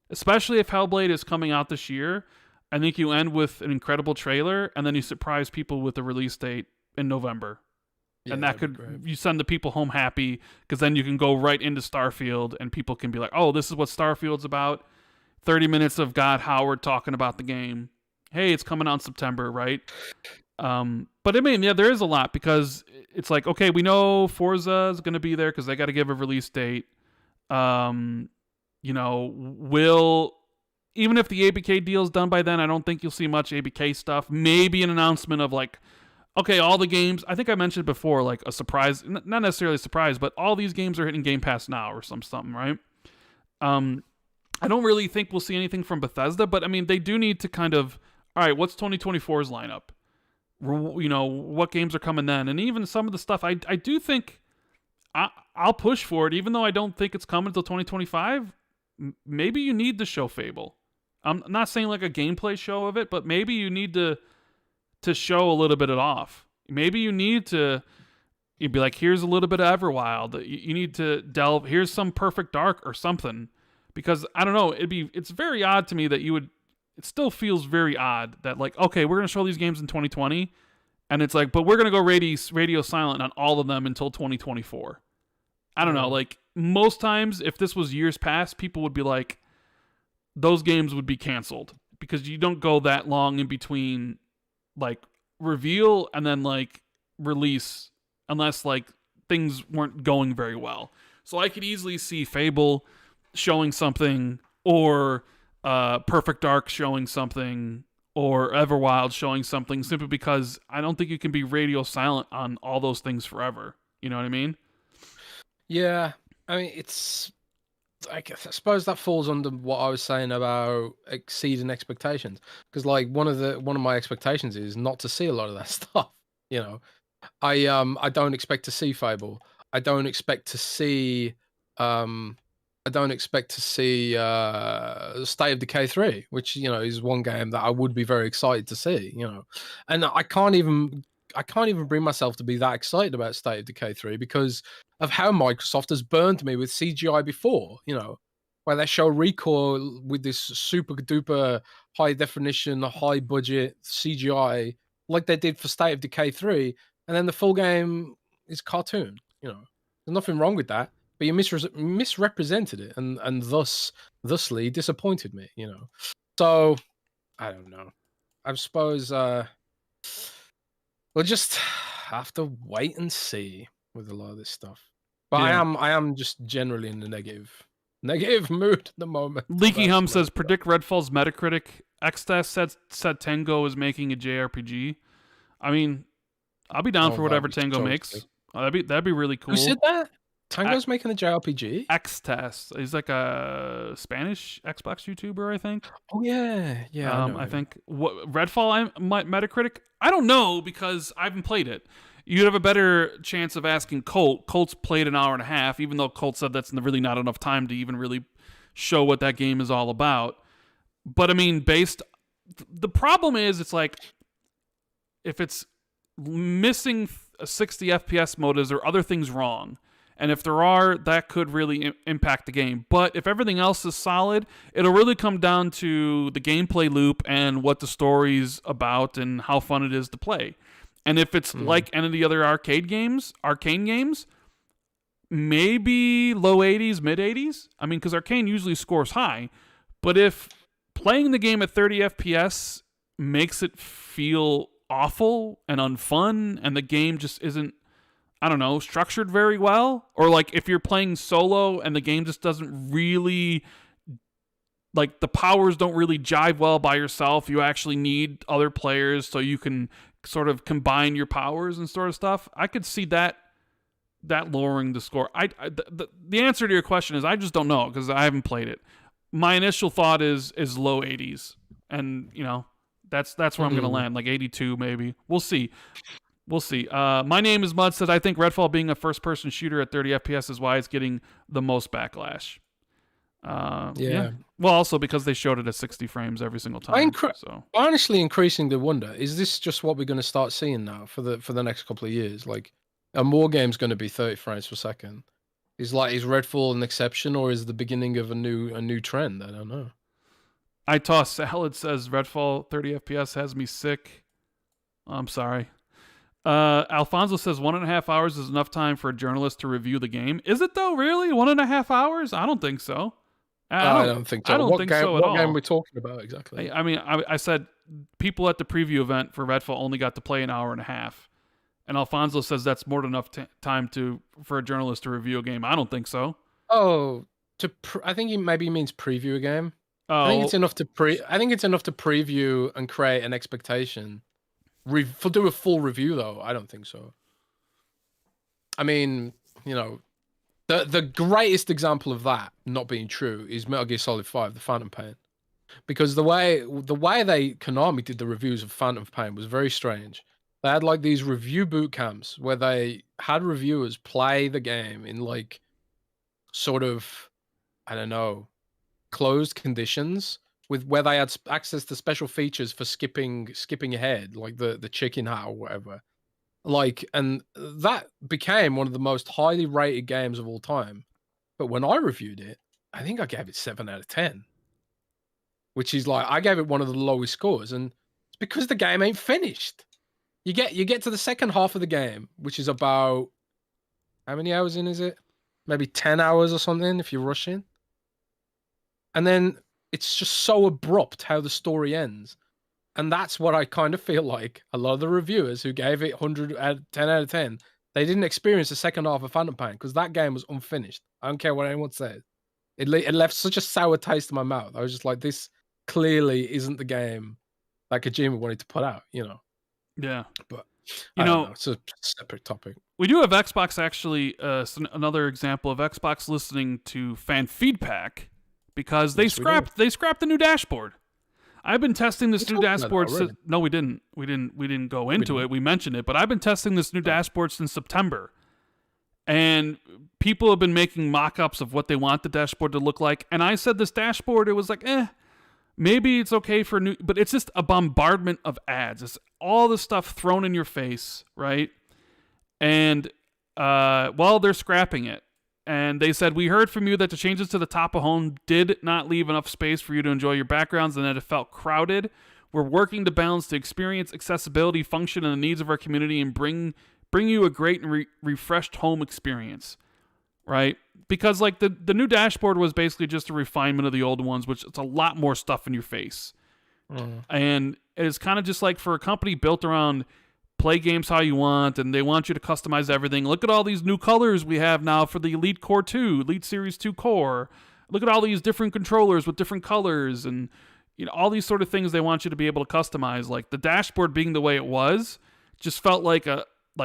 Especially if Hellblade is coming out this year, I think you end with an incredible trailer, and then you surprise people with a release date in November. Yeah, and that could, you send the people home happy, because then you can go right into Starfield, and people can be like, oh, this is what Starfield's about. 30 minutes of God Howard talking about the game. Hey, it's coming out in September, right? But I mean, yeah, there is a lot, because it's like, okay, we know Forza is going to be there because they got to give a release date. Even if the ABK deal is done by then, I don't think you'll see much ABK stuff. Maybe an announcement of like, okay, all the games, I think I mentioned before, like a surprise, not necessarily a surprise, but all these games are hitting Game Pass now or something, right? I don't really think we'll see anything from Bethesda, but I mean, they do need to kind of, all right, what's 2024's lineup? What games are coming then? And even some of the stuff, I do think I'll push for it, even though I don't think it's coming until 2025. Maybe you need to show Fable. I'm not saying like a gameplay show of it, but maybe you need to show a little bit of it off. Maybe you need to, you'd be like, here's a little bit of Everwild. You need to delve, here's some Perfect Dark or something. Because I don't know, it's very odd to me that it still feels very odd that like, okay, we're going to show these games in 2020, and it's like, but we're going to go radio silent on all of them until 2024. I don't know, like most times if this was years past, people would be like, those games would be canceled, because you don't go that long in between like reveal and then like release unless like things weren't going very well. So I could easily see Fable showing something, or Perfect Dark showing something, or Everwild showing something, simply because I don't think you can be radio silent on all those things forever. You know what I mean? Yeah, I mean, I suppose that falls under what I was saying about exceeding expectations, because like one of my expectations is not to see a lot of that stuff. I don't expect to see Fable. I don't expect to see State of Decay 3, which is one game that I would be very excited to see. And I can't even I can't even bring myself to be that excited about State of Decay 3 because of how Microsoft has burned me with CGI before, where they show Recoil with this super duper high definition, high budget CGI like they did for State of Decay 3, and then the full game is cartoon. There's nothing wrong with that, but you misrepresented it, and thusly disappointed me. So I don't know. I suppose we'll just have to wait and see with a lot of this stuff. But Yeah. I am just generally in the negative mood at the moment. Leaky Hum says, predict Redfall's Metacritic. Xtest said Tango is making a JRPG. I mean, I'll be down for whatever Tango makes. That'd be really cool. Who said that? Tango's making a JRPG? Xtest. He's like a Spanish Xbox YouTuber, I think. Oh, yeah. Yeah, I think. Redfall Metacritic? I don't know because I haven't played it. You'd have a better chance of asking Colt. Colt's played an hour and a half, even though Colt said that's really not enough time to even really show what that game is all about. But, I mean, the problem is, it's like, if it's missing a 60 FPS mode, is there other things wrong? And if there are, that could really impact the game. But if everything else is solid, it'll really come down to the gameplay loop and what the story's about and how fun it is to play. And if it's like any of the other arcade games, maybe low 80s, mid 80s. I mean, because Arcane usually scores high. But if playing the game at 30 FPS makes it feel awful and unfun, and the game just isn't, I don't know, structured very well, or like if you're playing solo and the game just doesn't really, like the powers don't really jive well by yourself, you actually need other players so you can sort of combine your powers and sort of stuff, I could see that lowering the score. The answer to your question is I just don't know because I haven't played it. My initial thought is low 80s, and that's where I'm gonna land, like 82 maybe. We'll see. My name is Mud says, I think Redfall being a first-person shooter at 30 FPS is why it's getting the most backlash. Yeah. Well, also because they showed it at 60 frames every single time. Honestly, increasing the wonder, is this just what we're going to start seeing now for the next couple of years? Like, are more games going to be 30 frames per second? Is Redfall an exception, or is the beginning of a new trend? I don't know. I Toss Salad says Redfall 30 FPS has me sick. I'm sorry. Alfonso says 1.5 hours is enough time for a journalist to review the game. Is it though? Really? 1.5 hours? I don't think so. I don't think so. I don't think so at all. What game are we talking about exactly? I mean, I said people at the preview event for Redfall only got to play an hour and a half. And Alfonso says that's more than enough time for a journalist to review a game. I don't think so. Oh, I think he maybe means preview a game. Oh. I think it's enough to preview and create an expectation. Do a full review though, I don't think so. I mean, the greatest example of that not being true is Metal Gear Solid 5: The Phantom Pain, because the way Konami did the reviews of Phantom Pain was very strange. They had like these review boot camps where they had reviewers play the game in like sort of, I don't know, closed conditions, with where they had access to special features for skipping ahead, like the chicken hat or whatever. Like, and that became one of the most highly rated games of all time. But when I reviewed it, I think I gave it 7 out of 10, which is like, I gave it one of the lowest scores, and it's because the game ain't finished. You get to the second half of the game, which is about, how many hours in is it? Maybe 10 hours or something if you're rushing. And then it's just so abrupt how the story ends. And that's what I kind of feel like a lot of the reviewers who gave it 10 out of 10, they didn't experience the second half of Phantom Pain because that game was unfinished. I don't care what anyone says. It left such a sour taste in my mouth. I was just like, this clearly isn't the game that Kojima wanted to put out, Yeah. But, you know, it's a separate topic. We do have Xbox actually, another example of Xbox listening to fan feedback, because they scrapped the new dashboard. I've been testing this new dashboard. No, we didn't. We didn't go into it. We mentioned it, but I've been testing this new dashboard since September. And people have been making mock-ups of what they want the dashboard to look like. And I said this dashboard, it was like, Maybe it's okay for new, but it's just a bombardment of ads. It's all the stuff thrown in your face, right? And well, they're scrapping it. And they said, we heard from you that the changes to the top of home did not leave enough space for you to enjoy your backgrounds and that it felt crowded. We're working to balance the experience, accessibility, function, and the needs of our community and bring you a great and refreshed home experience, right? Because like the new dashboard was basically just a refinement of the old ones, which it's a lot more stuff in your face. And it's kind of just like for a company built around play games how you want, and they want you to customize everything. Look at all these new colors we have now for the Elite Core 2, Elite Series 2 Core. Look at all these different controllers with different colors and all these sort of things they want you to be able to customize. Like the dashboard being the way it was just felt like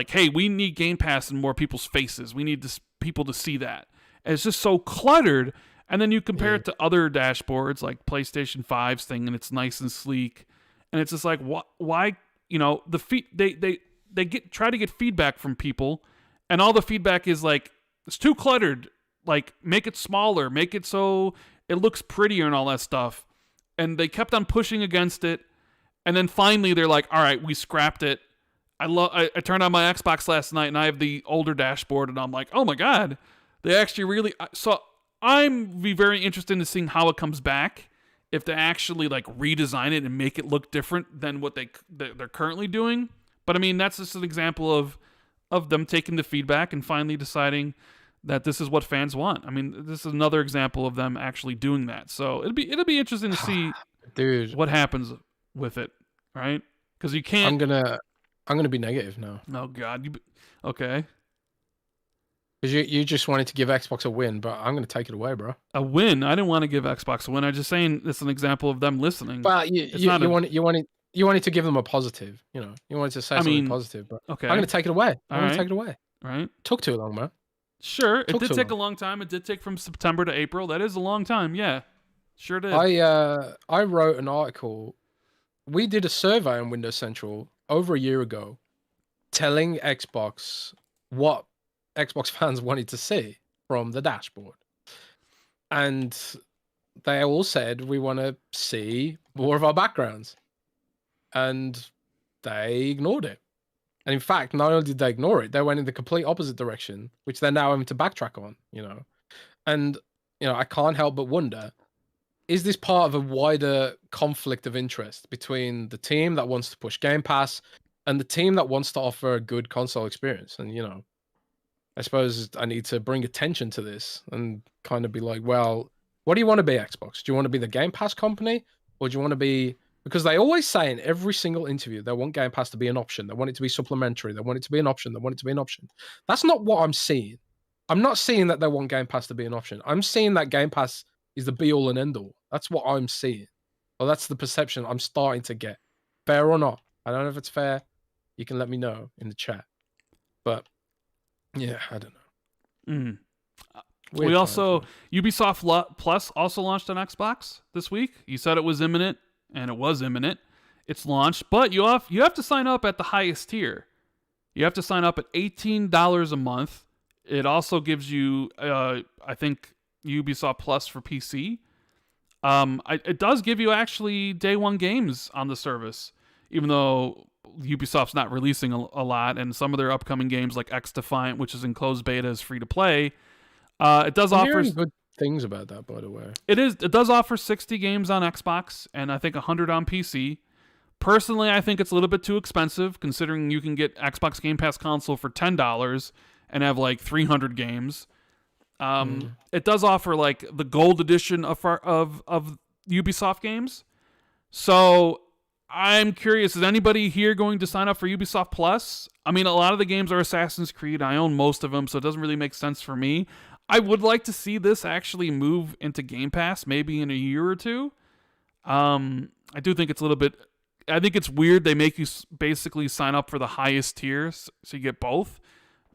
hey, we need Game Pass in more people's faces. We need people to see that. And it's just so cluttered. And then you compare it to other dashboards like PlayStation 5's thing, and it's nice and sleek. And it's just like, why? They try to get feedback from people, and all the feedback is like, it's too cluttered. Like, make it smaller, make it so it looks prettier and all that stuff. And they kept on pushing against it, and then finally they're like, all right, we scrapped it. I turned on my Xbox last night, and I have the older dashboard, and I'm like, oh my god, they actually really. So I'm be very interested in seeing how it comes back. If they actually like redesign it and make it look different than what they're currently doing. But I mean, that's just an example of them taking the feedback and finally deciding that this is what fans want. I mean, this is another example of them actually doing that. So it'll be interesting to see, dude, what happens with it, right? Because you can't. I'm gonna be negative now. Oh God, okay. Because you just wanted to give Xbox a win, but I'm going to take it away, bro. A win? I didn't want to give Xbox a win. I'm just saying it's an example of them listening. Well, you wanted to give them a positive. You wanted to say something positive. But okay. I'm going to take it away. I'm going to take it away. All right. Took too long, man. Sure. It did take a long time. It did take from September to April. That is a long time. Yeah. Sure did. I wrote an article. We did a survey on Windows Central over a year ago telling Xbox what Xbox fans wanted to see from the dashboard, and they all said we want to see more of our backgrounds, and they ignored it. And in fact, not only did they ignore it, they went in the complete opposite direction, which they're now having to backtrack on. And I can't help but wonder, is this part of a wider conflict of interest between the team that wants to push Game Pass and the team that wants to offer a good console experience? And I suppose I need to bring attention to this and kind of be like, well, what do you want to be, Xbox? Do you want to be the Game Pass company? Or do you want to be... Because they always say in every single interview, they want Game Pass to be an option. They want it to be supplementary. They want it to be an option. They want it to be an option. That's not what I'm seeing. I'm not seeing that they want Game Pass to be an option. I'm seeing that Game Pass is the be-all and end-all. That's what I'm seeing. Well, that's the perception I'm starting to get. Fair or not? I don't know if it's fair. You can let me know in the chat. But... yeah, I don't know. We also Ubisoft Plus also launched on Xbox this week. You said it was imminent, and it was imminent. It's launched, but you have to sign up at the highest tier. You have to sign up at $18 a month. It also gives you, I think, Ubisoft Plus for PC. It does give you actually day one games on the service, even though Ubisoft's not releasing a lot, and some of their upcoming games like X Defiant, which is in closed beta, is free to play. It does offer good things about that, by the way. It does offer 60 games on Xbox and I think 100 on PC. Personally, I think it's a little bit too expensive, considering you can get Xbox Game Pass console for $10 and have like 300 games. It does offer like the gold edition of Ubisoft games. So I'm curious, is anybody here going to sign up for Ubisoft Plus? I mean, a lot of the games are Assassin's Creed. I own most of them, so it doesn't really make sense for me. I would like to see this actually move into Game Pass, maybe in a year or two. I do think it's a little bit... I think it's weird they make you basically sign up for the highest tiers, so you get both.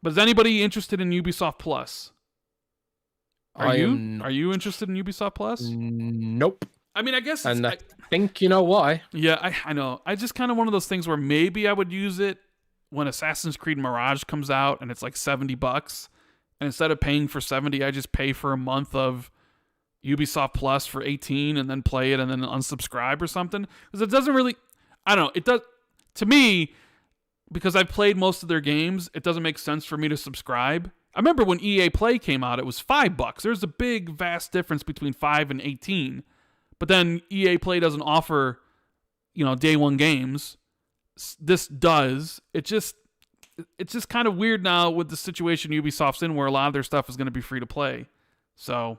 But is anybody interested in Ubisoft Plus? Are you interested in Ubisoft Plus? Nope. I mean, I guess... And I think you know why. Yeah, I know. I just kind of one of those things where maybe I would use it when Assassin's Creed Mirage comes out and it's like $70. And instead of paying for $70, I just pay for a month of Ubisoft Plus for 18 and then play it and then unsubscribe or something? Because it doesn't really, I don't know. It does, to me, because I've played most of their games, it doesn't make sense for me to subscribe. I remember when EA Play came out, it was $5. There's a big, vast difference between 5 and 18. But then EA Play doesn't offer, day one games. This does. It's just kind of weird now with the situation Ubisoft's in, where a lot of their stuff is going to be free to play. So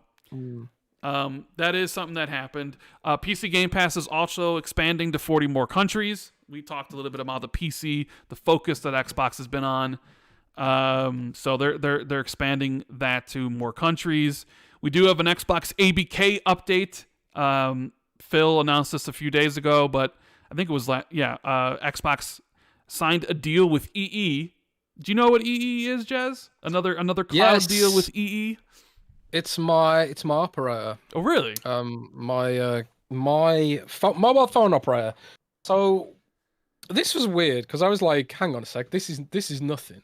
that is something that happened. PC Game Pass is also expanding to 40 more countries. We talked a little bit about the focus that Xbox has been on. So they're expanding that to more countries. We do have an Xbox ABK update. Phil announced this a few days ago, but I think it was Xbox signed a deal with EE. Do you know what EE is, Jez? Another cloud deal with EE. It's my operator. Oh, really? My mobile phone operator. So this was weird because I was like, hang on a sec, this is nothing.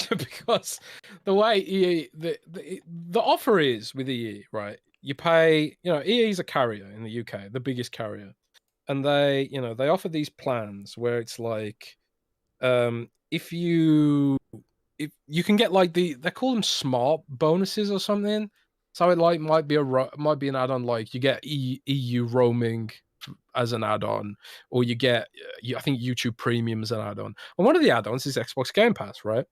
Because the way EE the offer is with EE, right? You pay, EE is a carrier in the UK, the biggest carrier. And they offer these plans where it's like, if you can get like they call them smart bonuses or something. So it might be an add-on, like you get EU roaming as an add-on, or you get I think YouTube Premium as an add-on. And one of the add-ons is Xbox Game Pass, right?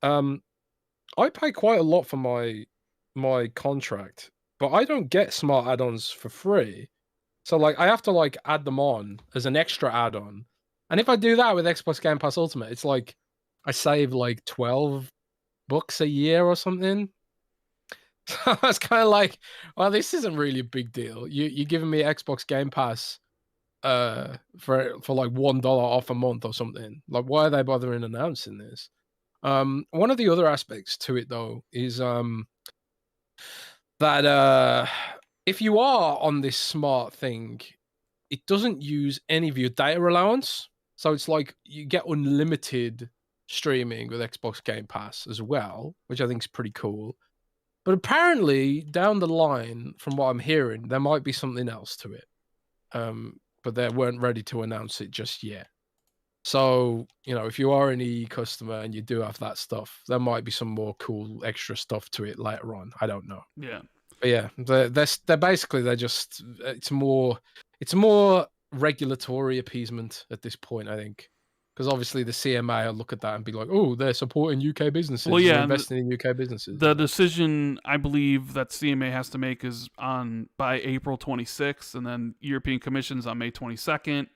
I pay quite a lot for my contract, but I don't get smart add-ons for free. So like I have to like add them on as an extra add-on. And if I do that with Xbox Game Pass Ultimate, it's like I save like $12 a year or something. So I was kind of like, well, this isn't really a big deal. You're giving me Xbox Game Pass for like $1 off a month or something. Like, why are they bothering announcing this? One of the other aspects to it though is that if you are on this smart thing, it doesn't use any of your data allowance. So it's like you get unlimited streaming with Xbox Game Pass as well, which I think is pretty cool. But apparently, down the line, from what I'm hearing, there might be something else to it. But they weren't ready to announce it just yet. So, if you are an EE customer and you do have that stuff, there might be some more cool extra stuff to it later on. I don't know. Yeah. But yeah, they're basically, it's more regulatory appeasement at this point, I think. Because obviously the CMA will look at that and be like, oh, they're supporting UK businesses. Well, yeah, they're investing in UK businesses. The decision, I believe, that CMA has to make is by April 26th, and then European Commission's on May 22nd.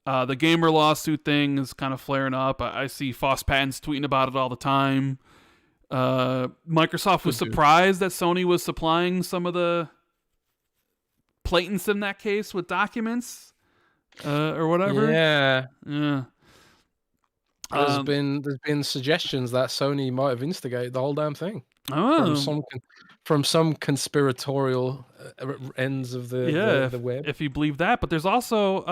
The gamer lawsuit thing is kind of flaring up. I see Foss Patents tweeting about it all the time. Microsoft was surprised that Sony was supplying some of the patents in that case with documents or whatever. Yeah. There's been suggestions that Sony might have instigated the whole damn thing. Oh. From some conspiratorial ends of the web. If you believe that. But there's also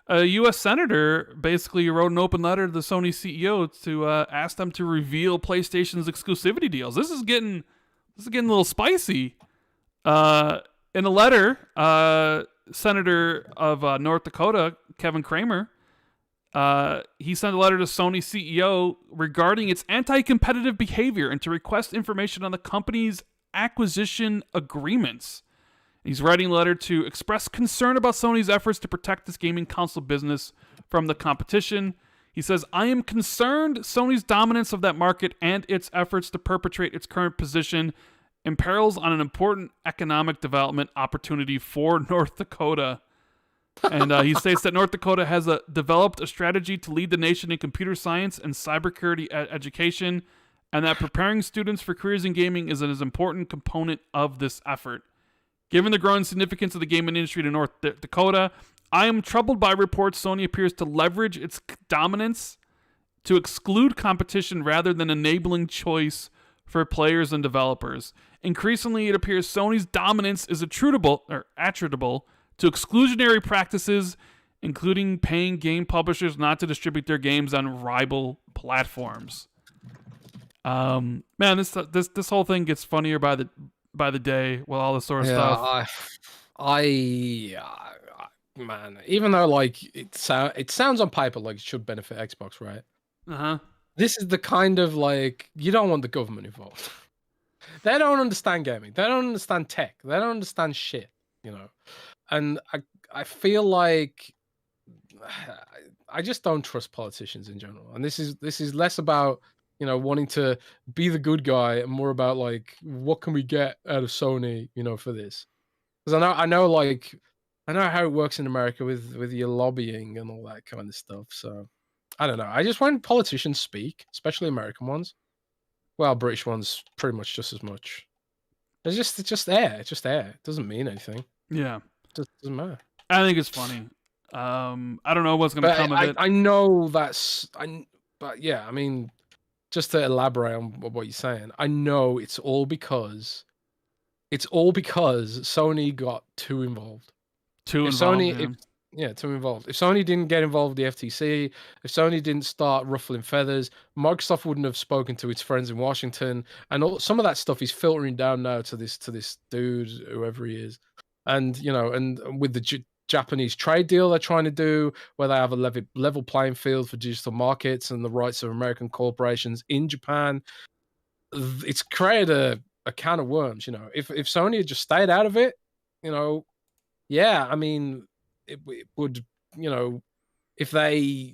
a U.S. senator basically wrote an open letter to the Sony CEO to ask them to reveal PlayStation's exclusivity deals. This is getting a little spicy. In a letter, Senator of North Dakota, Kevin Kramer, he sent a letter to Sony CEO regarding its anti-competitive behavior and to request information on the company's acquisition agreements. He's writing a letter to express concern about Sony's efforts to protect its gaming console business from the competition. He says, I am concerned Sony's dominance of that market and its efforts to perpetuate its current position imperils on an important economic development opportunity for North Dakota. And he states that North Dakota has developed a strategy to lead the nation in computer science and cybersecurity education, and that preparing students for careers in gaming is an important component of this effort. Given the growing significance of the gaming industry to North Dakota, I am troubled by reports Sony appears to leverage its dominance to exclude competition rather than enabling choice for players and developers. Increasingly, it appears Sony's dominance is attributable to exclusionary practices, including paying game publishers not to distribute their games on rival platforms. Man, this whole thing gets funnier by by the day with all this sort of Yeah, stuff. man, even though like it sounds on paper like it should benefit Xbox, right? Uh-huh. This is the kind of like you don't want the government involved. They don't understand gaming. They don't understand tech. They don't understand shit, you know. And I feel like I just don't trust politicians in general. And this is less about, you know, wanting to be the good guy and more about like what can we get out of Sony, you know, for this. Because I know how it works in America with your lobbying and all that kind of stuff. So I don't know. I just when politicians speak, especially American ones, well, British ones pretty much just as much. It's just air. It's just air. It doesn't mean anything. Yeah. It just doesn't matter. I think it's funny. I don't know what's going to But come of it. I know but yeah, I mean, just to elaborate on what you're saying, I know it's all because Sony got too involved. Too If involved, Sony, yeah. if yeah, too involved. If Sony didn't get involved with the FTC, if Sony didn't start ruffling feathers, Microsoft wouldn't have spoken to its friends in Washington, and some of that stuff is filtering down now to this dude, whoever he is, and you know, and with the Japanese trade deal they're trying to do, where they have a level playing field for digital markets and the rights of American corporations in Japan, it's created a can of worms. You know, if Sony had just stayed out of it, you know, yeah, I mean, it would, you know, if they,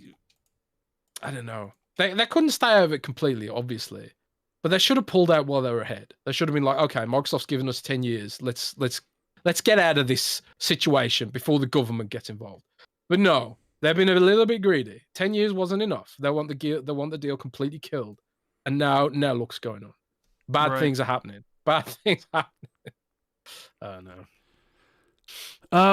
I don't know, they couldn't stay out of it completely, obviously, but they should have pulled out while they were ahead. They should have been like, okay, Microsoft's given us 10 years. Let's get out of this situation before the government gets involved. But no, they've been a little bit greedy. 10 years wasn't enough. They want the deal completely killed, and now look's going on. Bad things are happening. Bad things happening. Oh no.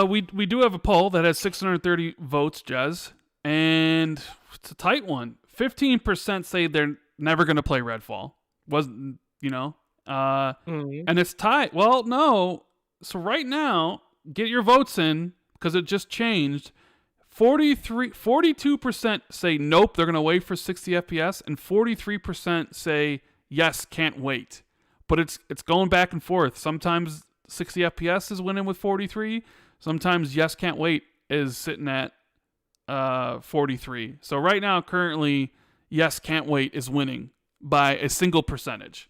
We do have a poll that has 630 votes, Jez, and it's a tight one. 15% say they're never going to play Redfall. Wasn't, you know? And it's tight. Well, no. So right now, get your votes in because it just changed. 42% say nope, they're going to wait for 60 FPS, and 43% say yes, can't wait. But it's going back and forth. Sometimes 60 FPS is winning with 43. Sometimes yes, can't wait is sitting at 43. So right now, currently, yes, can't wait is winning by a single percentage.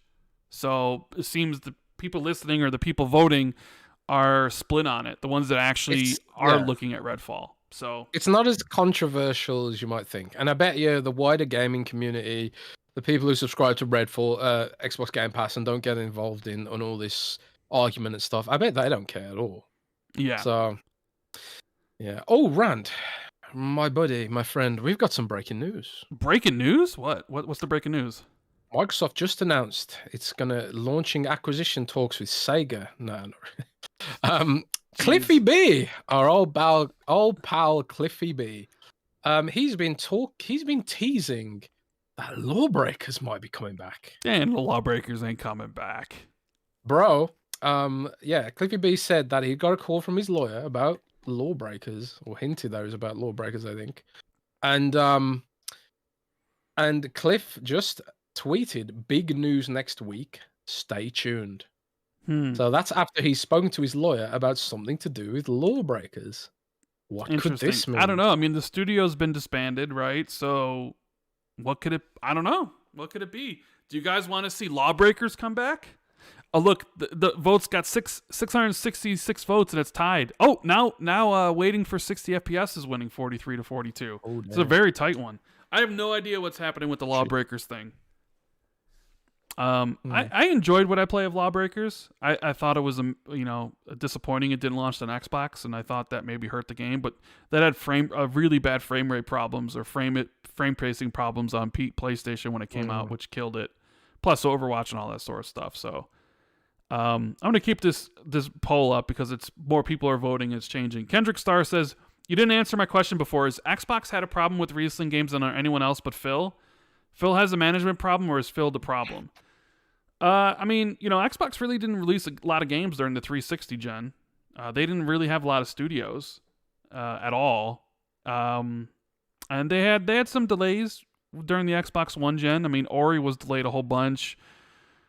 So it seems the people listening or the people voting are split on it. The ones that actually are looking at Redfall. So it's not as controversial as you might think. And I bet you the wider gaming community, the people who subscribe to Redfall, Xbox Game Pass, and don't get involved in on all this argument and stuff, I bet they don't care at all. Yeah. So, yeah. Oh, Rand, my buddy, my friend, we've got some breaking news. Breaking news? What's the breaking news? Microsoft just announced it's gonna launching acquisition talks with Sega. No. Cliffy B, our old pal Cliffy B. He's been teasing that LawBreakers might be coming back. And the LawBreakers ain't coming back. Bro, yeah, Cliffy B said that he got a call from his lawyer about LawBreakers, or hinted that it was about LawBreakers, I think. And Cliff just tweeted, big news next week, stay tuned. So that's after he's spoken to his lawyer about something to do with LawBreakers. What could this mean? I don't know. I mean, the studio's been disbanded, right? So what could it... I don't know. What could it be? Do you guys want to see LawBreakers come back? Oh, look, the votes got 666 votes, and it's tied. Oh, now waiting for 60 FPS is winning 43 to 42. Oh, it's a very tight one. I have no idea what's happening with the LawBreakers thing. I enjoyed what I play of LawBreakers. I thought it was disappointing it didn't launch on Xbox, and I thought that maybe hurt the game. But that had really bad frame rate problems or frame pacing problems on PlayStation when it came out, which killed it. Plus Overwatch and all that sort of stuff. So I'm gonna keep this poll up because it's more people are voting. It's changing. Kendrick Starr says, "You didn't answer my question before. Has Xbox had a problem with releasing games on anyone else but Phil? Phil has a management problem, or is Phil the problem?" I mean, Xbox really didn't release a lot of games during the 360 gen. They didn't really have a lot of studios at all. And they had some delays during the Xbox One gen. I mean, Ori was delayed a whole bunch.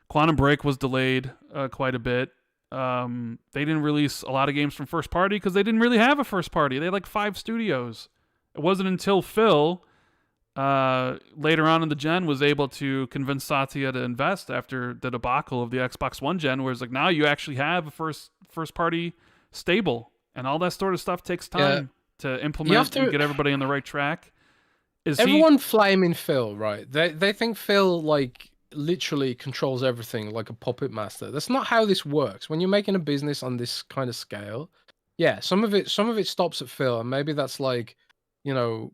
Quantum Break was delayed quite a bit. They didn't release a lot of games from first party because they didn't really have a first party. They had like 5 studios. It wasn't until Phil later on in the gen was able to convince Satya to invest after the debacle of the Xbox One gen, where it's like now you actually have a first party stable, and all that sort of stuff takes time to implement and get everybody on the right track. Everyone flaming Phil, right? They think Phil like literally controls everything like a puppet master. That's not how this works. When you're making a business on this kind of scale, yeah, some of it stops at Phil, and maybe that's like, you know,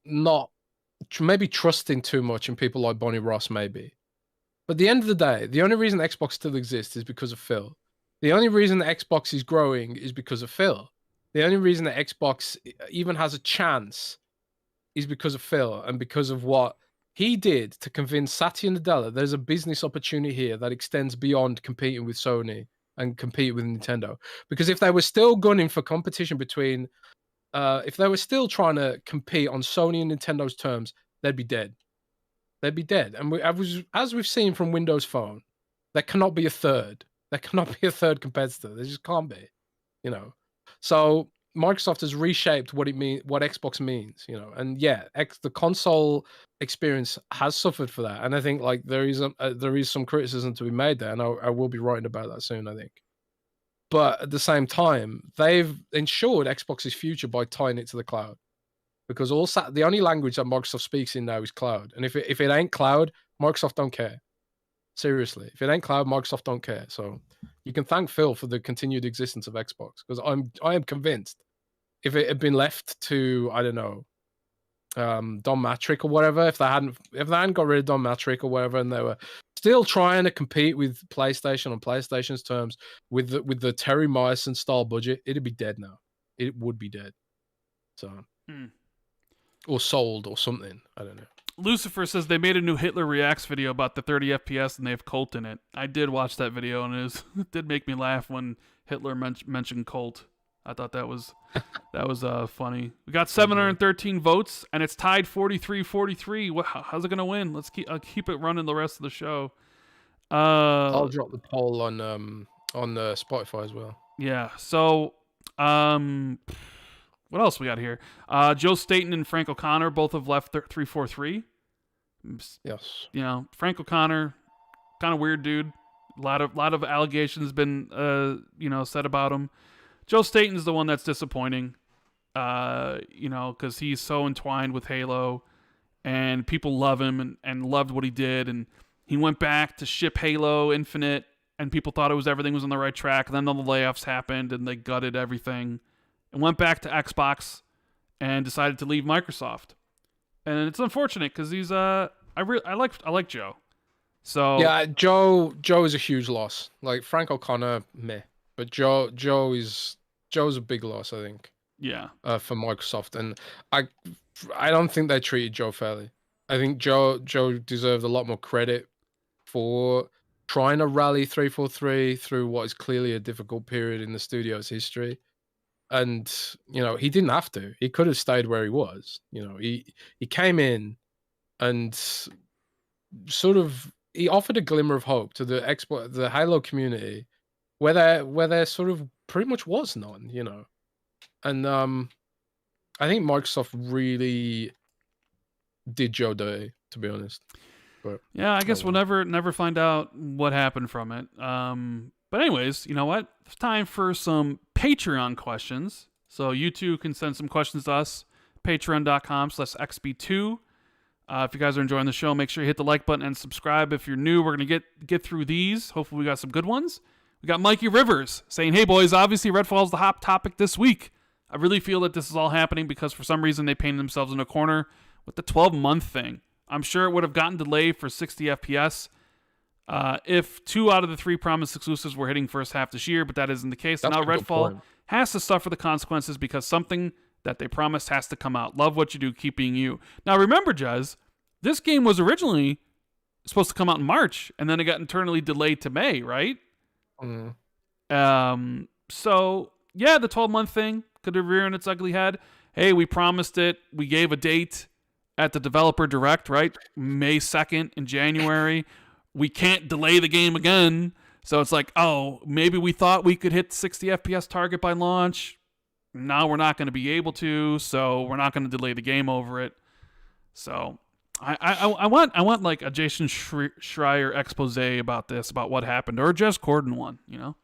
not maybe trusting too much in people like Bonnie Ross, maybe. But at the end of the day, the only reason Xbox still exists is because of Phil. The only reason that Xbox is growing is because of Phil. The only reason that Xbox even has a chance is because of Phil and because of what he did to convince Satya Nadella there's a business opportunity here that extends beyond competing with Sony and compete with Nintendo. Because if they were still gunning for competition between, if they were still trying to compete on Sony and Nintendo's terms, they'd be dead. They'd be dead. And as we've seen from Windows Phone, there cannot be a third. There cannot be a third competitor. There just can't be, you know. So Microsoft has reshaped what Xbox means, you know, and yeah, the console experience has suffered for that, and I think like there is some criticism to be made there, and I will be writing about that soon, I think. But at the same time, they've ensured Xbox's future by tying it to the cloud, because the only language that Microsoft speaks in now is cloud, and if it ain't cloud, Microsoft don't care. Seriously, if it ain't cloud, Microsoft don't care. So you can thank Phil for the continued existence of Xbox, because I am convinced if it had been left to, I don't know, Don Matrick or whatever, if they hadn't got rid of Don Matrick or whatever, and they were still trying to compete with PlayStation on PlayStation's terms with the Terry Myerson style budget, it'd be dead now. It would be dead. So or sold or something. I don't know. Lucifer says they made a new Hitler Reacts video about the 30 FPS and they have Colt in it. I did watch that video, and it did make me laugh when Hitler mentioned Colt. I thought that was funny. We got 713 votes, and it's tied 43-43. How's it gonna win? I'll keep it running the rest of the show. I'll drop the poll on Spotify as well. Yeah. So, what else we got here? Joe Staten and Frank O'Connor both have left 343. Yes. You know, Frank O'Connor, kind of weird dude. A lot of allegations been said about him. Joe Staten's the one that's disappointing. Because he's so entwined with Halo, and people love him and loved what he did, and he went back to ship Halo Infinite, and people thought everything was on the right track. And then all the layoffs happened, and they gutted everything, and went back to Xbox, and decided to leave Microsoft. And it's unfortunate because he's I like Joe. So yeah, Joe is a huge loss. Like Frank O'Connor, meh, but Joe's a big loss, I think. Yeah. For Microsoft, and I don't think they treated Joe fairly. I think Joe deserved a lot more credit for trying to rally 343 through what is clearly a difficult period in the studio's history. And, you know, he didn't have to. He could have stayed where he was. You know, he came in and sort of he offered a glimmer of hope to the Halo community where there sort of pretty much was none, you know. And I think Microsoft really did Joe dirty, to be honest. But yeah, I guess we'll never find out what happened from it. But anyways, you know what? It's time for some Patreon questions. So you two can send some questions to us. Patreon.com/XB2. If you guys are enjoying the show, make sure you hit the like button and subscribe. If you're new, we're gonna get through these. Hopefully, we got some good ones. We got Mikey Rivers saying, "Hey boys, obviously Redfall is the hot topic this week. I really feel that this is all happening because for some reason they painted themselves in a corner with the 12-month thing. I'm sure it would have gotten delayed for 60 FPS if 2 out of the 3 promised exclusives were hitting first half this year, but that isn't the case. Now Redfall has to suffer the consequences because something that they promised has to come out. Love what you do, keep being you." Now remember, Jez, this game was originally supposed to come out in March, and then it got internally delayed to May, right? Mm-hmm. So yeah, the 12-month thing could have reared its ugly head. Hey, we promised it. We gave a date at the developer direct, right? May 2nd in January. We can't delay the game again. So it's like, oh, maybe we thought we could hit 60 FPS target by launch. Now we're not going to be able to, so we're not going to delay the game over it. So I want like a Jason Schreier expose about this, about what happened, or a Jez Corden one, you know?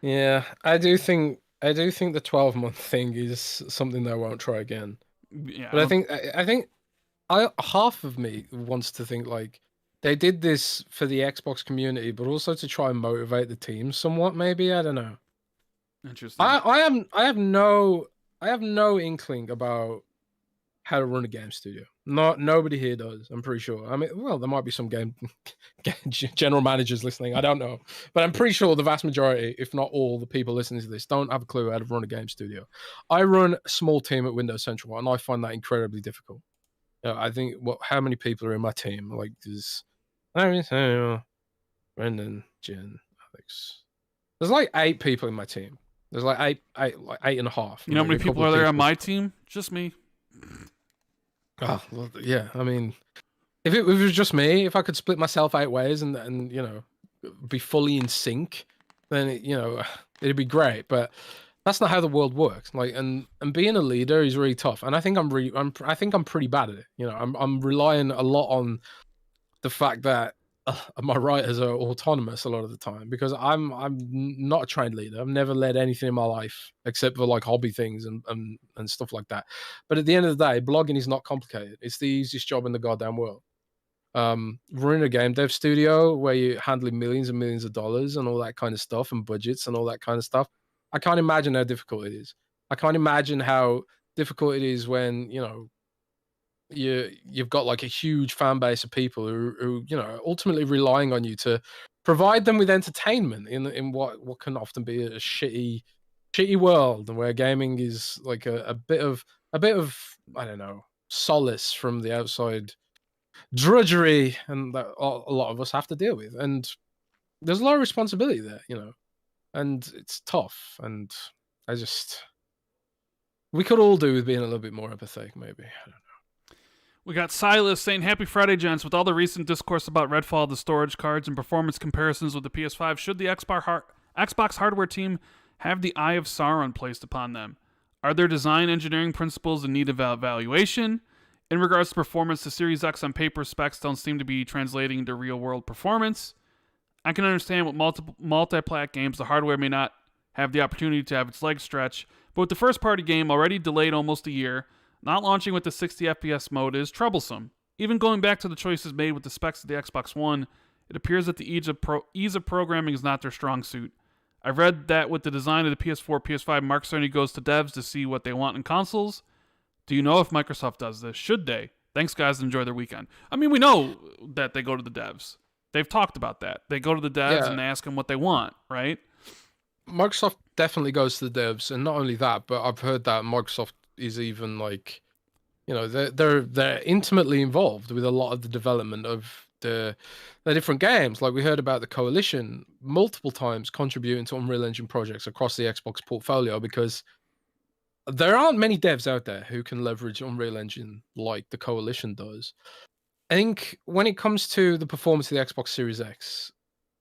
Yeah, I do think the 12-month thing is something they won't try again. Yeah, But I think half of me wants to think like they did this for the Xbox community, but also to try and motivate the team somewhat. Maybe I don't know. interesting. I have no inkling about how to run a game studio. Nobody here does. I'm pretty sure. I mean, well, there might be some game general managers listening. I don't know, but I'm pretty sure the vast majority, if not all, the people listening to this don't have a clue how to run a game studio. I run a small team at Windows Central, and I find that incredibly difficult. I think how many people are in my team? Like there's Brendan, Jen, Alex. There's like 8 people in my team. There's like eight and a half. You know how many people are there on my team? Just me. Oh, well, yeah. I mean, if it was just me, if I could split myself 8 ways and be fully in sync, then it'd be great. But that's not how the world works. Like, and being a leader is really tough. And I think I think I'm pretty bad at it. I'm relying a lot on the fact that my writers are autonomous a lot of the time, because I'm not a trained leader. I've never led anything in my life except for like hobby things and stuff like that. But at the end of the day, blogging is not complicated. It's the easiest job in the goddamn world. Running a game dev studio where you're handling millions and millions of dollars and all that kind of stuff, and budgets and all that kind of stuff, I can't imagine how difficult it is. I can't imagine how difficult it is when you've got like a huge fan base of people who ultimately relying on you to provide them with entertainment in what can often be a shitty world, and where gaming is like a bit of I don't know, solace from the outside drudgery, and that a lot of us have to deal with. And there's a lot of responsibility there, and it's tough. And we could all do with being a little bit more empathetic, maybe. I don't know. We got Silas saying, Happy Friday, gents. With all the recent discourse about Redfall, the storage cards, and performance comparisons with the PS5, should the Xbox hardware team have the Eye of Sauron placed upon them? Are there design engineering principles in need of evaluation? In regards to performance, the Series X on paper specs don't seem to be translating into real-world performance. I can understand with multi-plat games, the hardware may not have the opportunity to have its legs stretch, but with the first-party game already delayed almost a year, not launching with the 60 FPS mode is troublesome. Even going back to the choices made with the specs of the Xbox One, it appears that the ease of programming is not their strong suit. I've read that with the design of the PS4, PS5, Mark Cerny goes to devs to see what they want in consoles. Do you know if Microsoft does this? Should they? Thanks, guys. Enjoy their weekend. I mean, we know that they go to the devs. They've talked about that. They go to the devs and they ask them what they want, right? Microsoft definitely goes to the devs, and not only that, but I've heard that Microsoft is even like, they're intimately involved with a lot of the development of the different games. Like we heard about the Coalition multiple times contributing to Unreal Engine projects across the Xbox portfolio, because there aren't many devs out there who can leverage Unreal Engine like the Coalition does. I think when it comes to the performance of the Xbox Series X,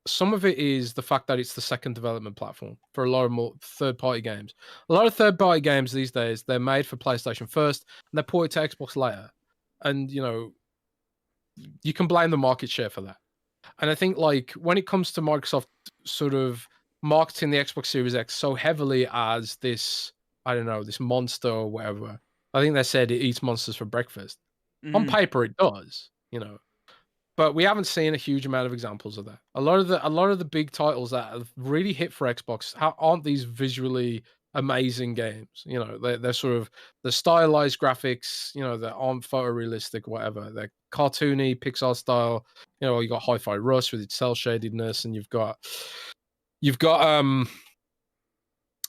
some of it is the fact that it's the second development platform for a lot of more third-party games. A lot of third-party games these days, they're made for PlayStation first, and they're ported to Xbox later. And, you can blame the market share for that. And I think, like, when it comes to Microsoft sort of marketing the Xbox Series X so heavily as this, I don't know, this monster or whatever, I think they said it eats monsters for breakfast. Mm-hmm. On paper, it does, but we haven't seen a huge amount of examples of that. A lot of the big titles that have really hit for Xbox aren't these visually amazing games. They're sort of the stylized graphics. That aren't photorealistic, whatever. They're cartoony, Pixar style. You got Hi-Fi Rush with its cell shadedness, and you've got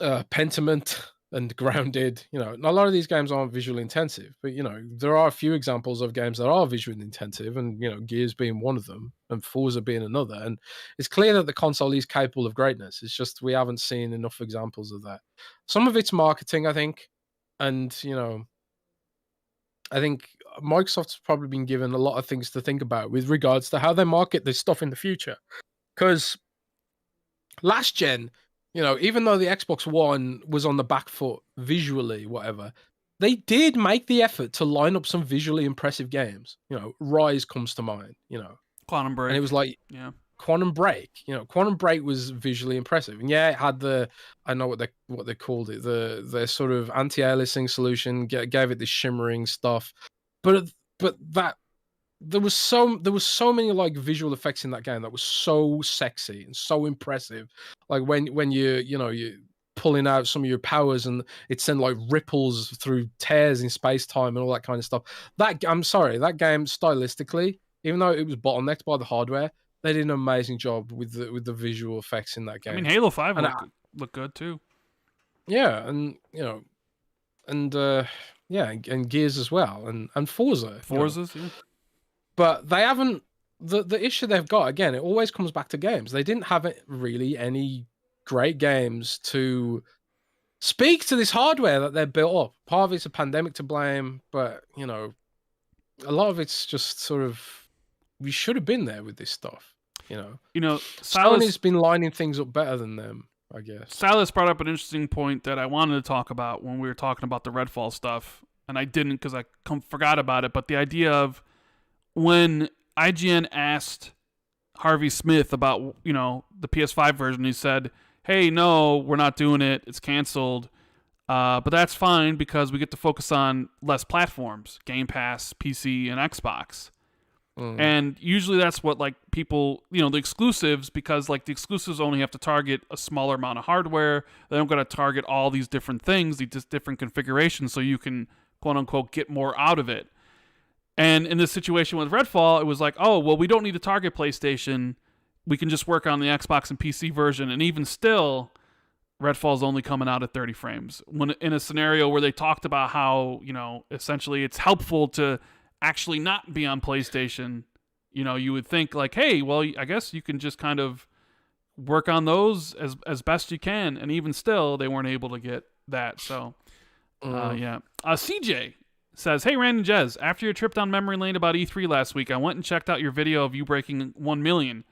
Pentiment and Grounded. A lot of these games aren't visually intensive, but there are a few examples of games that are visually intensive, and Gears being one of them, and Forza being another. And it's clear that the console is capable of greatness. It's just we haven't seen enough examples of that. Some of it's marketing, I think, and I think Microsoft's probably been given a lot of things to think about with regards to how they market this stuff in the future, because last gen, even though the Xbox One was on the back foot visually, whatever, they did make the effort to line up some visually impressive games. Rise comes to mind, Quantum Break. and it was like, yeah. Quantum Break. Quantum Break was visually impressive, and yeah, it had I know what they called it, the sort of anti-aliasing solution, gave it this shimmering stuff, but that there was so many like visual effects in that game that was so sexy and so impressive. Like when you pulling out some of your powers and it sent like ripples through tears in space time and all that kind of stuff. I'm sorry, that game stylistically, even though it was bottlenecked by the hardware, they did an amazing job with the visual effects in that game. I mean, Halo 5 looked good too. Yeah, and and Gears as well, and Forza. Forza's, yeah. But they haven't. The issue they've got, again, it always comes back to games. They didn't have really any great games to speak to this hardware that they've built up. Part of it's a pandemic to blame, but a lot of it's just sort of, we should have been there with this stuff. Sony's been lining things up better than them, I guess. Silas brought up an interesting point that I wanted to talk about when we were talking about the Redfall stuff, and I didn't because I forgot about it. But the idea of when IGN asked Harvey Smith about, the PS5 version, he said, hey, no, we're not doing it. It's canceled. But that's fine because we get to focus on less platforms, Game Pass, PC, and Xbox. And usually that's what like people, the exclusives, because like the exclusives only have to target a smaller amount of hardware. They don't got to target all these different things, these different configurations, so you can quote unquote get more out of it. And in this situation with Redfall, it was like, oh, well, we don't need to target PlayStation. We can just work on the Xbox and PC version. And even still, Redfall's only coming out at 30 frames. When in a scenario where they talked about how, essentially it's helpful to actually not be on PlayStation, you would think like, hey, well, I guess you can just kind of work on those as best you can. And even still, they weren't able to get that. So, yeah. CJ says, hey, Rand and Jez, after your trip down memory lane about E3 last week, I went and checked out your video of you breaking 1 million.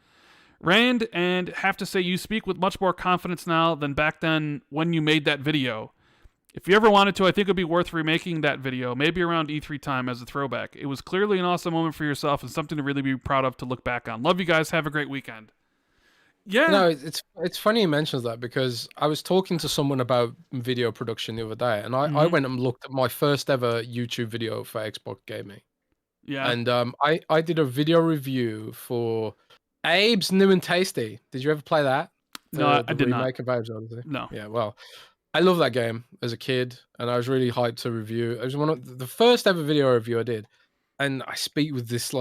Rand, and have to say you speak with much more confidence now than back then when you made that video. If you ever wanted to, I think it would be worth remaking that video, maybe around E3 time as a throwback. It was clearly an awesome moment for yourself and something to really be proud of to look back on. Love you guys. Have a great weekend. Yeah. No, it's funny you mentions that because I was talking to someone about video production the other day, and I went and looked at my first ever YouTube video for Xbox gaming. Yeah. And I did a video review for Abe's New and Tasty. Did you ever play that? No, I did not. Of Abe's Odyssey? No. Yeah, well, I love that game as a kid, and I was really hyped to review. It was one of the first ever video review I did, and I speak with this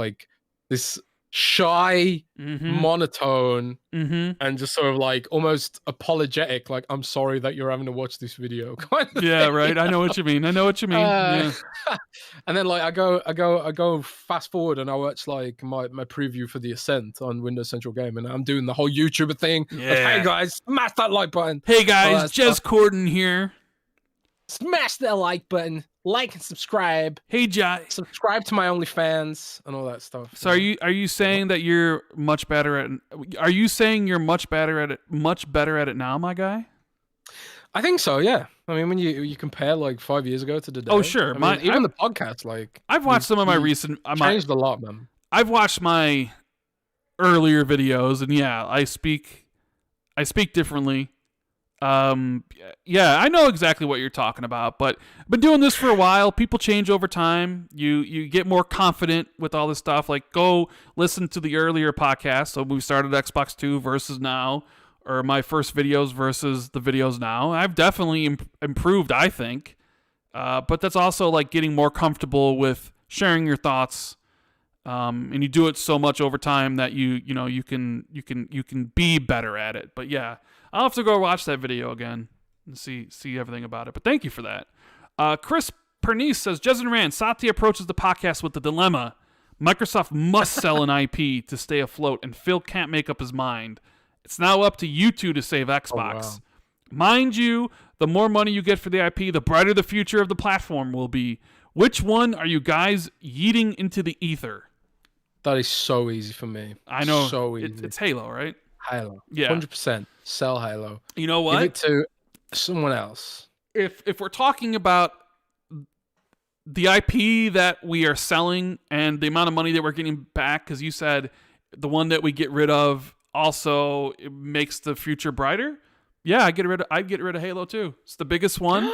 shy monotone and just sort of like almost apologetic, like, I'm sorry that you're having to watch this video kind of yeah thing. Right, I know what you mean. Yeah. And then like I go fast forward and I watch like my preview for the Ascent on Windows Central Game, and I'm doing the whole YouTuber thing. Yeah. Like, hey guys, smash that like button. Hey guys, Jez Corden here. Smash that like button, like and subscribe. Hey, Jai. Subscribe to my OnlyFans and all that stuff. So are you saying that you're much better at? Are you saying you're much better at it now, my guy? I think so. Yeah. I mean, when you compare like 5 years ago to today. Oh sure, even the podcast, like I've watched some of my recent. Changed a lot, man. I've watched my earlier videos, and yeah, I speak differently. Yeah, I know exactly what you're talking about, but I've been doing this for a while. People change over time. You get more confident with all this stuff. Like, go listen to the earlier podcast. So we started Xbox 2 versus now, or my first videos versus the videos now. I've definitely improved, I think. But that's also like getting more comfortable with sharing your thoughts. And you do it so much over time that you can be better at it. But yeah, I'll have to go watch that video again and see everything about it. But thank you for that. Chris Pernice says, Jez and Rand, Satya approaches the podcast with the dilemma. Microsoft must sell an IP to stay afloat, and Phil can't make up his mind. It's now up to you two to save Xbox. Oh, wow. Mind you, the more money you get for the IP, the brighter the future of the platform will be. Which one are you guys yeeting into the ether? That is so easy for me. I know. So easy. It's Halo, right? Halo. Yeah. 100%. Sell Halo. You know what? Give it to someone else. If we're talking about the IP that we are selling and the amount of money that we're getting back, because you said the one that we get rid of also makes the future brighter. Yeah, I'd get rid of Halo too. It's the biggest one.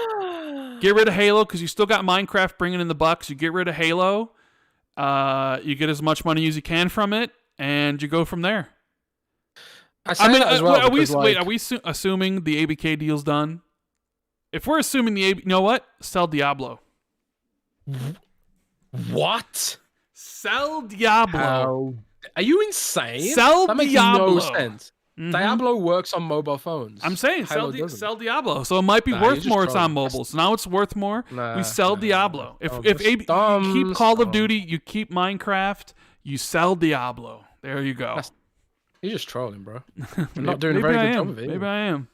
Get rid of Halo because you still got Minecraft bringing in the bucks. You get rid of Halo, you get as much money as you can from it, and you go from there. I mean, as well, are we assuming the ABK deal's done? If we're assuming you know what? Sell Diablo. What? Sell Diablo. How? Are you insane? Sell that makes Diablo. No sense. Mm-hmm. Diablo works on mobile phones. I'm saying sell Diablo. So it might be worth more. It's on mobile. So now it's worth more. We sell Diablo. If you keep Call of Duty, you keep Minecraft, you sell Diablo. There you go. You're just trolling, bro. I'm not doing a very good job of it. Maybe I am.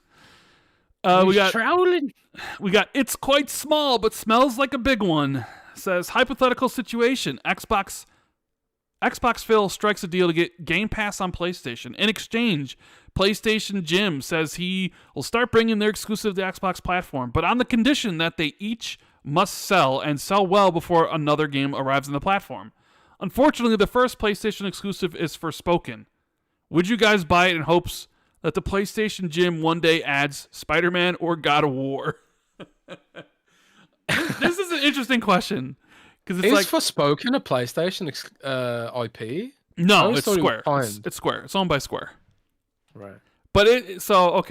Trolling. We got it's quite small but smells like a big one. Says hypothetical situation. Xbox Phil strikes a deal to get Game Pass on PlayStation. In exchange, PlayStation Jim says he will start bringing their exclusive to the Xbox platform, but on the condition that they each must sell and sell well before another game arrives on the platform. Unfortunately, the first PlayStation exclusive is Forspoken. Would you guys buy it in hopes that the PlayStation Jim one day adds Spider-Man or God of War? This is an interesting question. Is Forspoken a PlayStation IP? No, it's Square. It's Square. It's owned by Square. Right. But so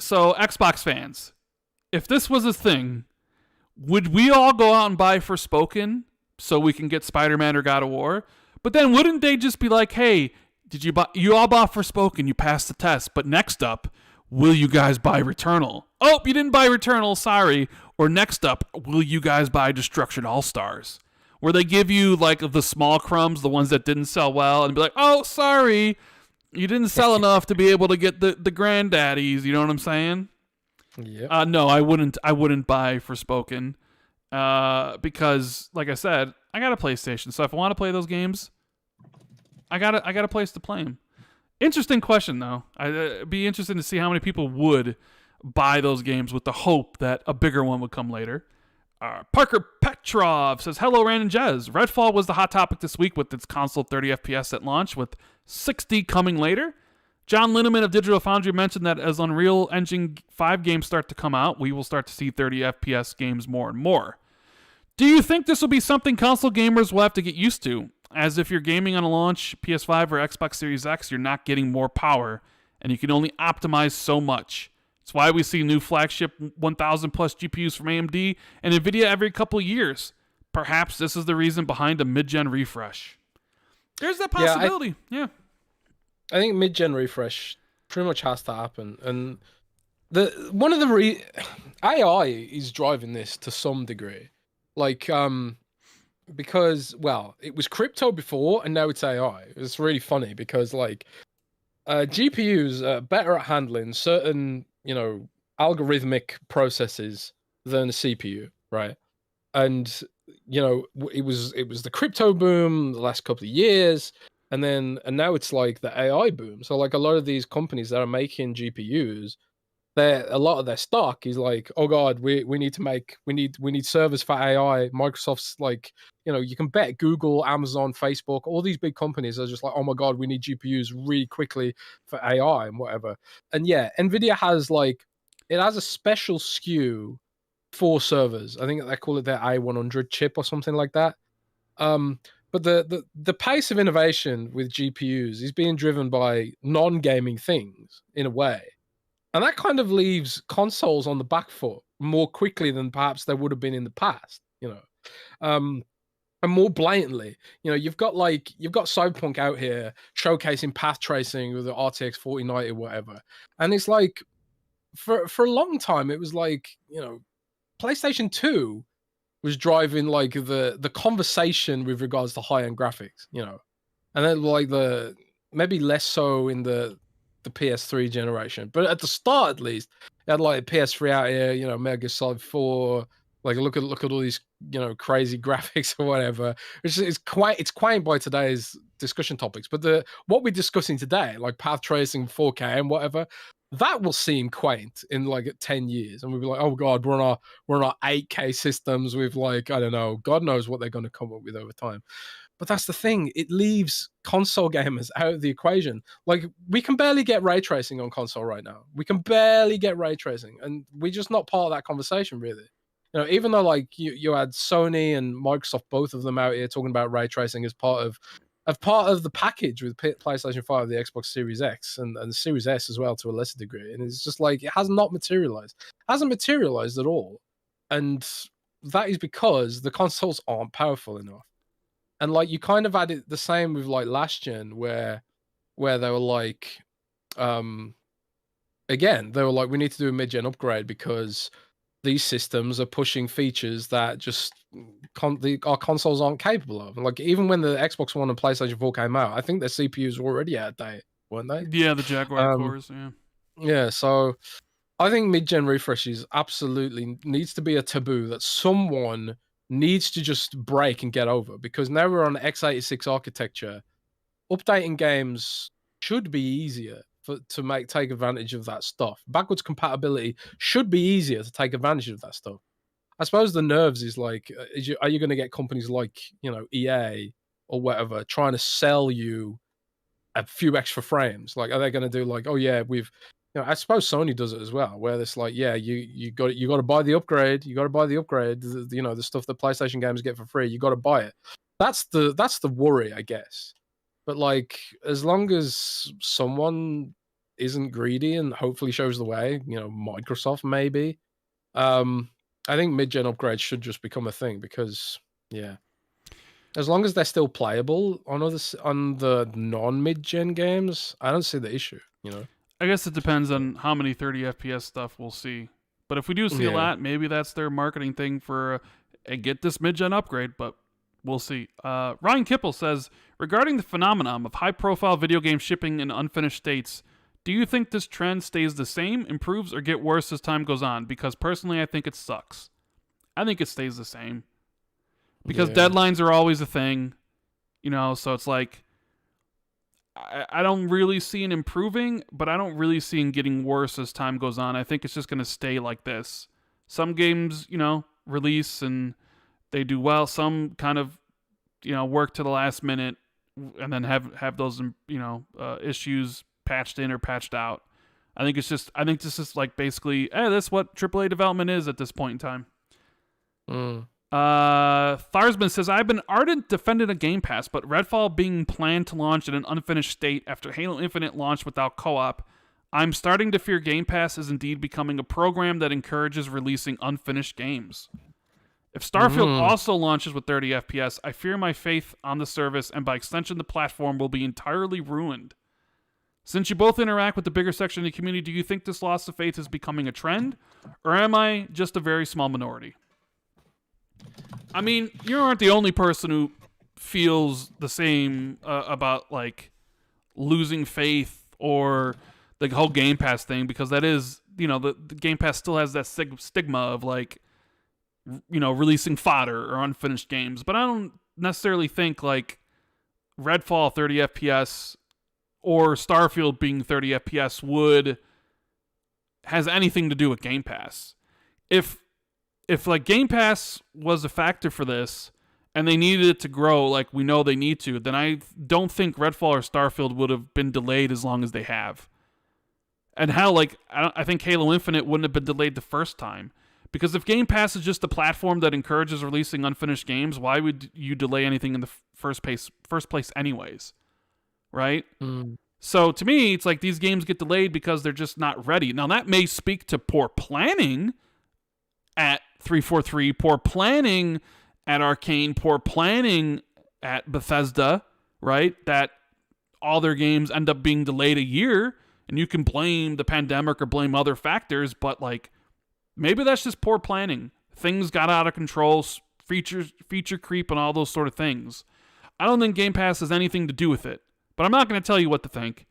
Xbox fans, if this was a thing, would we all go out and buy Forspoken so we can get Spider-Man or God of War? But then wouldn't they just be like, hey, you all bought Forspoken, you passed the test, but next up, will you guys buy Returnal? Oh, you didn't buy Returnal, sorry. Or next up, will you guys buy Destruction All-Stars? Where they give you like the small crumbs, the ones that didn't sell well, and be like, oh, sorry, you didn't sell enough to be able to get the granddaddies. You know what I'm saying? Yeah. No, I wouldn't buy Forspoken because, like I said, I got a PlayStation, so if I want to play those games, I got a place to play them. Interesting question, though. I'd be interested to see how many people would buy those games with the hope that a bigger one would come later. Parker Petrov says, hello, Rand and Jez. Redfall was the hot topic this week with its console 30 FPS at launch, with 60 coming later. John Linneman of Digital Foundry mentioned that as Unreal Engine 5 games start to come out, we will start to see 30 FPS games more and more. Do you think this will be something console gamers will have to get used to? As if you're gaming on a launch PS5 or Xbox Series X, you're not getting more power, and you can only optimize so much. It's why we see new flagship 1,000 plus GPUs from AMD and NVIDIA every couple of years. Perhaps this is the reason behind a mid-gen refresh. There's that possibility. Yeah. I think mid-gen refresh pretty much has to happen, and AI is driving this to some degree, like because it was crypto before and now it's AI. It's really funny because GPUs are better at handling certain algorithmic processes than a CPU, right? And it was the crypto boom the last couple of years, and now it's like the AI boom. So like a lot of these companies that are making GPUs, a lot of their stock is like, oh god, we need servers for AI. Microsoft's like, you can bet Google, Amazon, Facebook, all these big companies are just like, oh my god, we need GPUs really quickly for AI and whatever. And yeah, NVIDIA has a special SKU for servers. I think they call it their i100 chip or something like that. But the pace of innovation with GPUs is being driven by non-gaming things in a way. And that kind of leaves consoles on the back foot more quickly than perhaps they would have been in the past, and more blatantly. You've got Cyberpunk out here showcasing path tracing with the RTX 4090 or whatever. And it's like, for a long time, it was like, PlayStation 2 was driving the conversation with regards to high-end graphics, and then maybe less so in the PS3 generation, but at the start at least, they had PS3 out here, Metal Gear Solid 4, Like look at all these crazy graphics or whatever. It's quaint by today's discussion topics. But what we're discussing today, like path tracing, 4K, and whatever, that will seem quaint in like 10 years, and we'll be like, oh god, we're on our 8K systems with like I don't know, God knows what they're going to come up with over time. But that's the thing; it leaves console gamers out of the equation. Like we can barely get ray tracing on console right now. We can barely get ray tracing, and we're just not part of that conversation, really. Even though like you had Sony and Microsoft, both of them out here talking about ray tracing as part of the package with PlayStation 5, the Xbox Series X, and the Series S as well to a lesser degree. And it's just like it has not materialized. It hasn't materialized at all. And that is because the consoles aren't powerful enough. And like you kind of had it the same with like last gen where they were like again, they were like, we need to do a mid-gen upgrade because these systems are pushing features that just our consoles aren't capable of. And like even when the Xbox One and PlayStation 4 came out, I think their CPUs were already out of date, weren't they? Yeah, the Jaguar cores. Yeah, so I think mid-gen refreshes absolutely needs to be a taboo that someone needs to just break and get over, because now we're on x86 architecture. Updating games should be easier to take advantage of that stuff. Backwards compatibility should be easier to take advantage of that stuff. I suppose the nerves is like, are you going to get companies like EA or whatever trying to sell you a few extra frames? Like, are they going to do like, oh yeah, I suppose Sony does it as well, where it's like, yeah, you got to buy the upgrade. You got to buy the upgrade. The stuff that PlayStation games get for free. You got to buy it. That's the worry, I guess. But like, as long as someone isn't greedy and hopefully shows the way, Microsoft maybe, I think mid-gen upgrades should just become a thing, because yeah, as long as they're still playable on the non-mid-gen games, I don't see the issue. I guess it depends on how many 30 FPS stuff we'll see. But if we do see a lot, maybe that's their marketing thing for get this mid-gen upgrade. But we'll see. Ryan Kipple says, regarding the phenomenon of high-profile video game shipping in unfinished states, do you think this trend stays the same, improves, or get worse as time goes on? Because personally, I think it sucks. I think it stays the same. Because deadlines are always a thing. So it's like, I don't really see it improving, but I don't really see it getting worse as time goes on. I think it's just going to stay like this. Some games, release and they do well. Some kind of, work to the last minute and then have those, issues patched in or patched out. I think this is like basically, that's what AAA development is at this point in time. Tharsman says, I've been ardent defending a Game Pass, but Redfall being planned to launch in an unfinished state after Halo Infinite launched without co-op, I'm starting to fear Game Pass is indeed becoming a program that encourages releasing unfinished games. If Starfield also launches with 30 FPS, I fear my faith on the service and by extension the platform will be entirely ruined. Since you both interact with the bigger section of the community, do you think this loss of faith is becoming a trend, or am I just a very small minority? I mean, you aren't the only person who feels the same about like losing faith or the whole Game Pass thing, because that is, the Game Pass still has that stigma of like, releasing fodder or unfinished games. But I don't necessarily think like Redfall 30 FPS or Starfield being 30 FPS has anything to do with Game Pass. If like Game Pass was a factor for this and they needed it to grow like we know they need to, then I don't think Redfall or Starfield would have been delayed as long as they have. And how, like, I think Halo Infinite wouldn't have been delayed the first time. Because if Game Pass is just a platform that encourages releasing unfinished games, why would you delay anything in the first place anyways? Right? So to me, it's like these games get delayed because they're just not ready. Now that may speak to poor planning at 343, poor planning at Arcane, poor planning at Bethesda, right? That all their games end up being delayed a year, and you can blame the pandemic or blame other factors, but like maybe that's just poor planning. Things got out of control, feature creep, and all those sort of things. I don't think Game Pass has anything to do with it, but I'm not going to tell you what to think.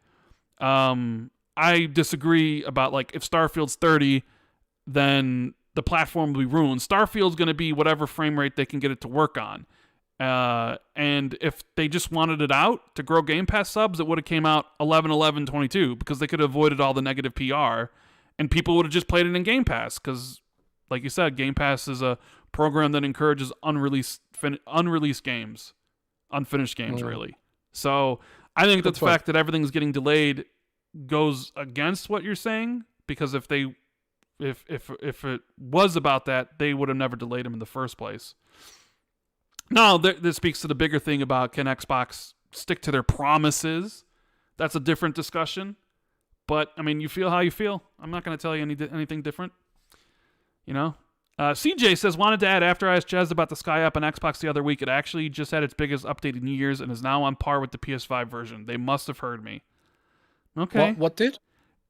I disagree about like if Starfield's 30, then the platform will be ruined. Starfield's going to be whatever frame rate they can get it to work on. And if they just wanted it out to grow Game Pass subs, it would have came out 11/11/22 because they could have avoided all the negative PR, and people would have just played it in Game Pass because, like you said, Game Pass is a program that encourages unreleased games, unfinished games, really. So I think that the fact that everything's getting delayed goes against what you're saying, because if it was about that, they would have never delayed them in the first place. Now, this speaks to the bigger thing about, can Xbox stick to their promises? That's a different discussion. But, I mean, you feel how you feel. I'm not going to tell you anything different. You know? CJ says, wanted to add, after I asked Jez about the Sky app on Xbox the other week, it actually just had its biggest update in years and is now on par with the PS5 version. They must have heard me. Okay. What did?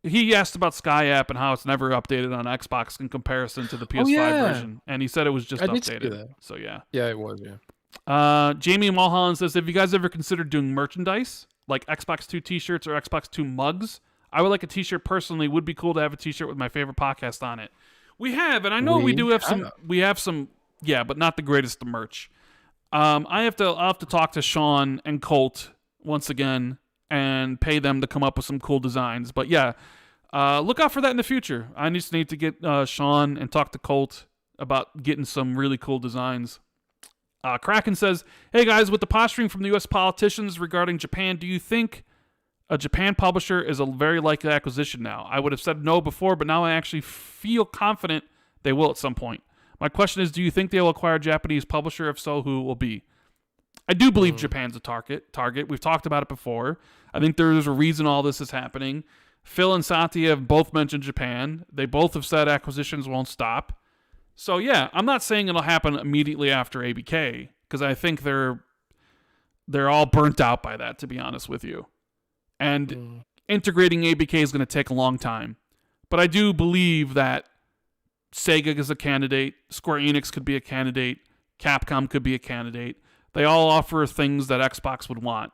He asked about Sky app and how it's never updated on Xbox in comparison to the PS5 version, and he said it was just updated. So yeah, it was. Yeah. Jamie Mulholland says, "Have you guys ever considered doing merchandise like Xbox 2 T-shirts or Xbox 2 mugs? I would like a T-shirt personally. Would be cool to have a T-shirt with my favorite podcast on it. We have, and I know we do have some. We have some, yeah, but not the greatest of merch. I'll have to talk to Sean and Colt once again and pay them to come up with some cool designs. But yeah, look out for that in the future. I just need to get Sean and talk to Colt about getting some really cool designs. Kraken says, hey guys, with the posturing from the U.S. politicians regarding Japan, do you think a Japan publisher is a very likely acquisition now? I would have said no before, but now I actually feel confident they will at some point. My question is, do you think they will acquire a Japanese publisher? If so, who it will be? I do believe Japan's a target. We've talked about it before. I think there's a reason all this is happening. Phil and Satya have both mentioned Japan. They both have said acquisitions won't stop. So yeah, I'm not saying it'll happen immediately after ABK, because I think they're all burnt out by that, to be honest with you. And integrating ABK is going to take a long time. But I do believe that Sega is a candidate, Square Enix could be a candidate, Capcom could be a candidate. They all offer things that Xbox would want.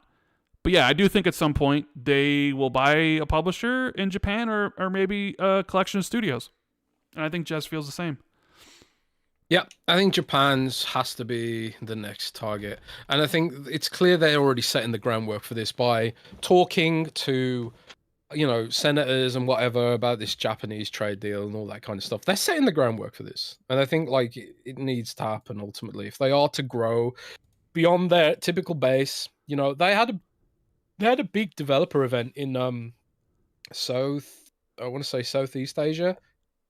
But yeah, I do think at some point they will buy a publisher in Japan or maybe a collection of studios. And I think Jez feels the same. Yeah, I think Japan's has to be the next target. And I think it's clear they're already setting the groundwork for this by talking to, senators and whatever about this Japanese trade deal and all that kind of stuff. They're setting the groundwork for this. And I think it needs to happen ultimately. If they are to grow beyond their typical base, they had a big developer event in Southeast Asia.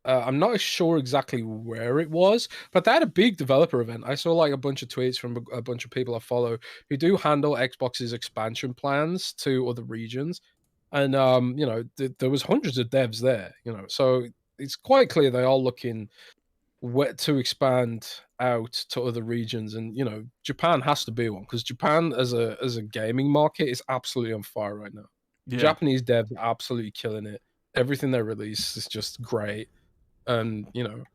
I'm not sure exactly where it was, but they had a big developer event. I saw a bunch of tweets from a bunch of people I follow who do handle Xbox's expansion plans to other regions. And, there was hundreds of devs there, so it's quite clear they are looking to expand out to other regions. And, Japan has to be one, because Japan as a gaming market is absolutely on fire right now. Yeah. Japanese devs are absolutely killing it. Everything they release is just great. And, and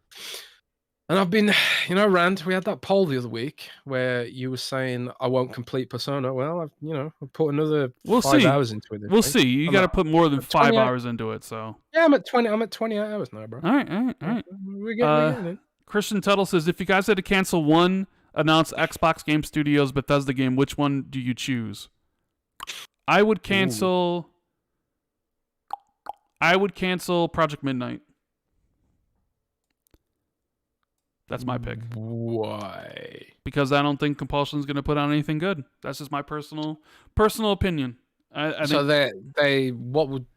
I've been, Rand, we had that poll the other week where you were saying I won't complete Persona. Well, I've put another 5 hours into it. We'll see. You got to put more than 5 hours into it. So yeah, I'm at 28 hours now, bro. All right. We're getting it. Christian Tuttle says, if you guys had to cancel one announced Xbox Game Studios Bethesda game, which one do you choose? I would cancel Project Midnight. That's my pick. Why? Because I don't think Compulsion's going to put out anything good. That's just my personal opinion. I so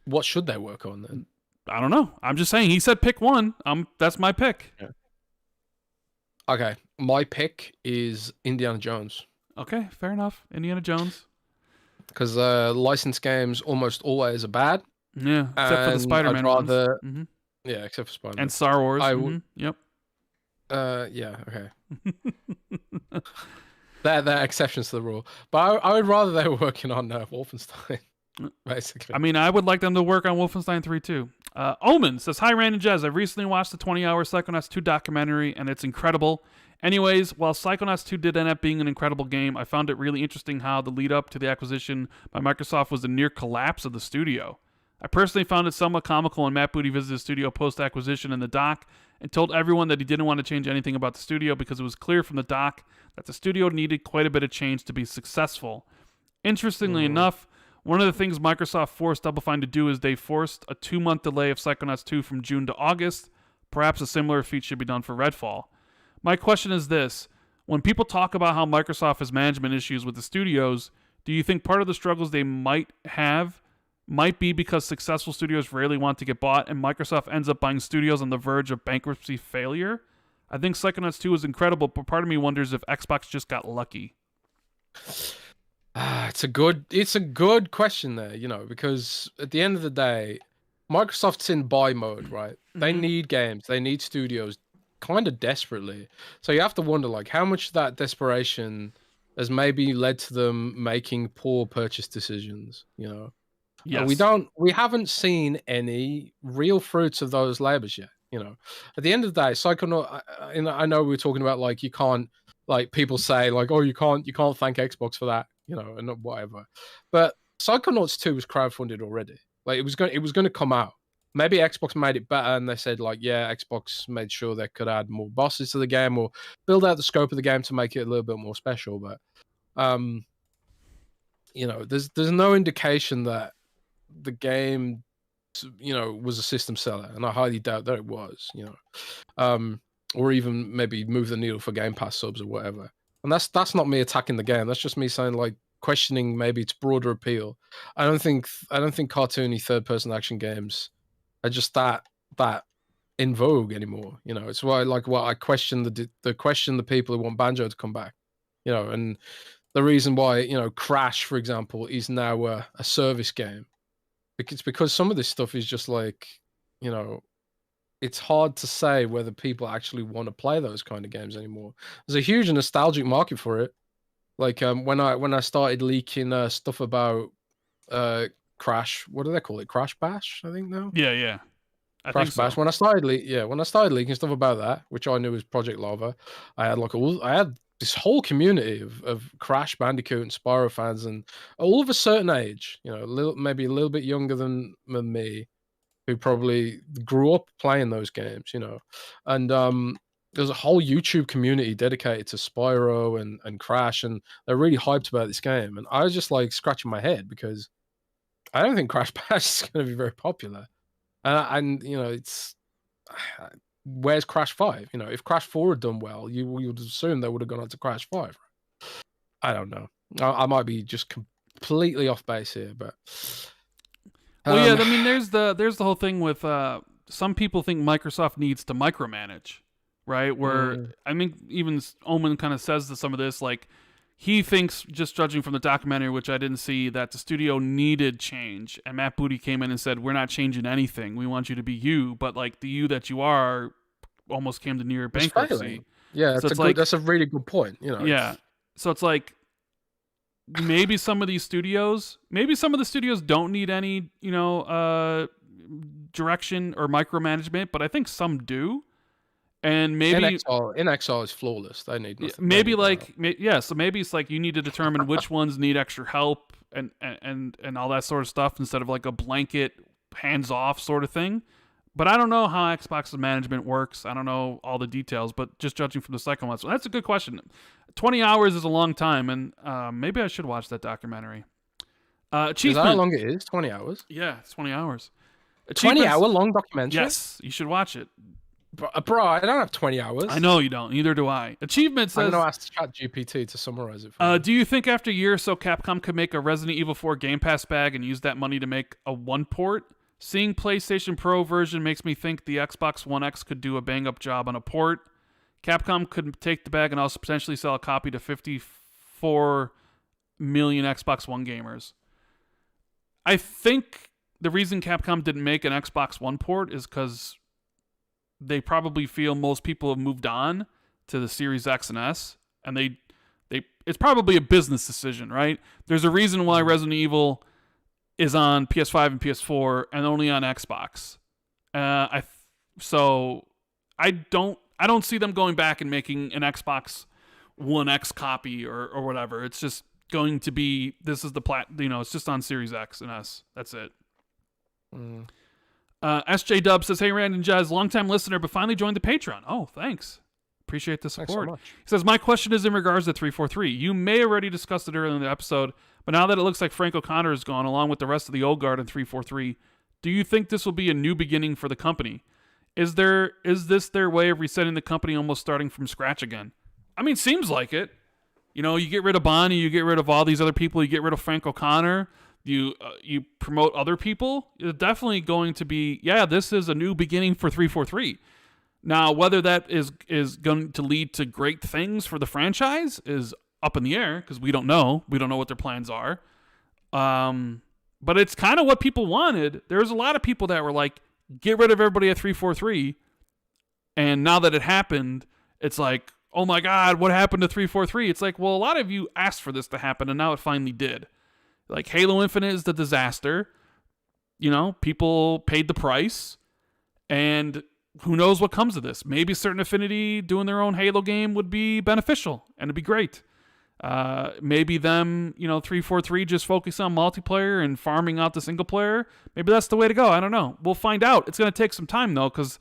what should they work on then? I don't know. I'm just saying. He said pick one. That's my pick. Yeah. Okay, my pick is Indiana Jones. Okay, fair enough. Indiana Jones. Because licensed games almost always are bad. Yeah, except for the Spider-Man ones. Mm-hmm. Yeah, except for Spider-Man. And Star Wars. Yep. Yeah, okay. They're exceptions to the rule. But I would rather they were working on Wolfenstein, basically. I mean, I would like them to work on Wolfenstein 3 too. Omen says, hi, Rand and Jez. I've recently watched the 20-hour Psychonauts 2 documentary, and it's incredible. Anyways, while Psychonauts 2 did end up being an incredible game, I found it really interesting how the lead-up to the acquisition by Microsoft was the near collapse of the studio. I personally found it somewhat comical when Matt Booty visited the studio post-acquisition in the doc, and told everyone that he didn't want to change anything about the studio because it was clear from the doc that the studio needed quite a bit of change to be successful. Interestingly enough, one of the things Microsoft forced Double Fine to do is they forced a 2-month delay of Psychonauts 2 from June to August. Perhaps a similar feat should be done for Redfall. My question is this. When people talk about how Microsoft has management issues with the studios, do you think part of the struggles they might have might be because successful studios rarely want to get bought and Microsoft ends up buying studios on the verge of bankruptcy failure? I think Psychonauts 2 is incredible, but part of me wonders if Xbox just got lucky. It's a good question there, because at the end of the day, Microsoft's in buy mode, right? They need games, they need studios kind of desperately. So you have to wonder, like, how much of that desperation has maybe led to them making poor purchase decisions, Yes. We haven't seen any real fruits of those labors yet, At the end of the day, Psychonaut, I know we were talking about, like, you can't, like, people say, like, oh, you can't thank Xbox for that, and whatever. But Psychonauts 2 was crowdfunded already. Like, it was going to come out. Maybe Xbox made it better, and they said, like, yeah, Xbox made sure they could add more bosses to the game or build out the scope of the game to make it a little bit more special. But, there's no indication that the game, was a system seller, and I highly doubt that it was, or even maybe move the needle for Game Pass subs or whatever. And that's not me attacking the game. That's just me saying, like, questioning maybe its broader appeal. I don't think cartoony third-person action games are just that in vogue anymore. It's why, like, I question the people who want Banjo to come back. And the reason why Crash, for example, is now a service game, because some of this stuff is just like, it's hard to say whether people actually want to play those kind of games anymore. There's a huge nostalgic market for it. Like, when I started leaking stuff about Crash, what do they call it? Crash Bash, I think now. Yeah. I Crash think so. Bash. When I started leaking stuff about that, which I knew was Project Lava, I had this whole community of Crash Bandicoot and Spyro fans, and all of a certain age, maybe a little bit younger than me, who probably grew up playing those games, and there's a whole YouTube community dedicated to Spyro and Crash, and they're really hyped about this game. And I was just, like, scratching my head because I don't think Crash Bash is going to be very popular. And it's where's Crash 5? If Crash 4 had done well, you would assume they would have gone on to Crash 5. I don't know. I might be just completely off base here, but well, yeah. I mean, there's the whole thing with some people think Microsoft needs to micromanage, right? Where I mean, even Omen kind of says some of this, like, he thinks, just judging from the documentary, which I didn't see, that the studio needed change. And Matt Booty came in and said, we're not changing anything. We want you to be you. But, like, the you that you are almost came to near bankruptcy. Yeah, so that's a really good point. Yeah. So it's like, maybe some of the studios don't need any, direction or micromanagement. But I think some do. And maybe In Exile is flawless. They need nothing. Maybe so maybe it's like you need to determine which ones need extra help and all that sort of stuff instead of, like, a blanket hands off sort of thing. But I don't know how Xbox's management works. I don't know all the details, but just judging from the second one, so that's a good question. 20 hours is a long time, and maybe I should watch that documentary. Is that how long it is? 20 hours? Yeah, it's 20 hours. 20-hour long documentary? Yes, you should watch it. Bro, I don't have 20 hours. I know you don't. Neither do I. Achievement says... I'm going to ask ChatGPT to summarize it for me. Do you think after a year or so Capcom could make a Resident Evil 4 Game Pass bag and use that money to make a one port? Seeing PlayStation Pro version makes me think the Xbox One X could do a bang-up job on a port. Capcom could take the bag and also potentially sell a copy to 54 million Xbox One gamers. I think the reason Capcom didn't make an Xbox One port is because they probably feel most people have moved on to the Series X and S, and it's probably a business decision, right? There's a reason why Resident Evil is on PS5 and PS4 and only on Xbox. So I don't see them going back and making an Xbox One X copy or whatever. It's just going to be, this is the it's just on Series X and S. That's it. SJ Dub says, "Hey Rand and Jez, longtime listener, but finally joined the Patreon. Oh, thanks. Appreciate the support." Thanks so much. He says, "My question is in regards to 343. You may already discussed it earlier in the episode, but now that it looks like Frank O'Connor is gone, along with the rest of the old guard in 343, do you think this will be a new beginning for the company? Is this their way of resetting the company, almost starting from scratch again?" I mean, seems like it. You know, you get rid of Bonnie, you get rid of all these other people, you get rid of Frank O'Connor, you promote other people. It's definitely going to be, this is a new beginning for 343. Now, whether that is going to lead to great things for the franchise is up in the air, because we don't know. We don't know what their plans are. But it's kind of what people wanted. There's a lot of people that were like, get rid of everybody at 343. And now that it happened, it's like, oh my God, what happened to 343? It's like, well, a lot of you asked for this to happen, and now it finally did. Like, Halo Infinite is the disaster. You know, people paid the price. And who knows what comes of this? Maybe Certain Affinity doing their own Halo game would be beneficial, and it'd be great. Maybe them, 343 just focus on multiplayer and farming out the single player. Maybe that's the way to go. I don't know. We'll find out. It's going to take some time, though, because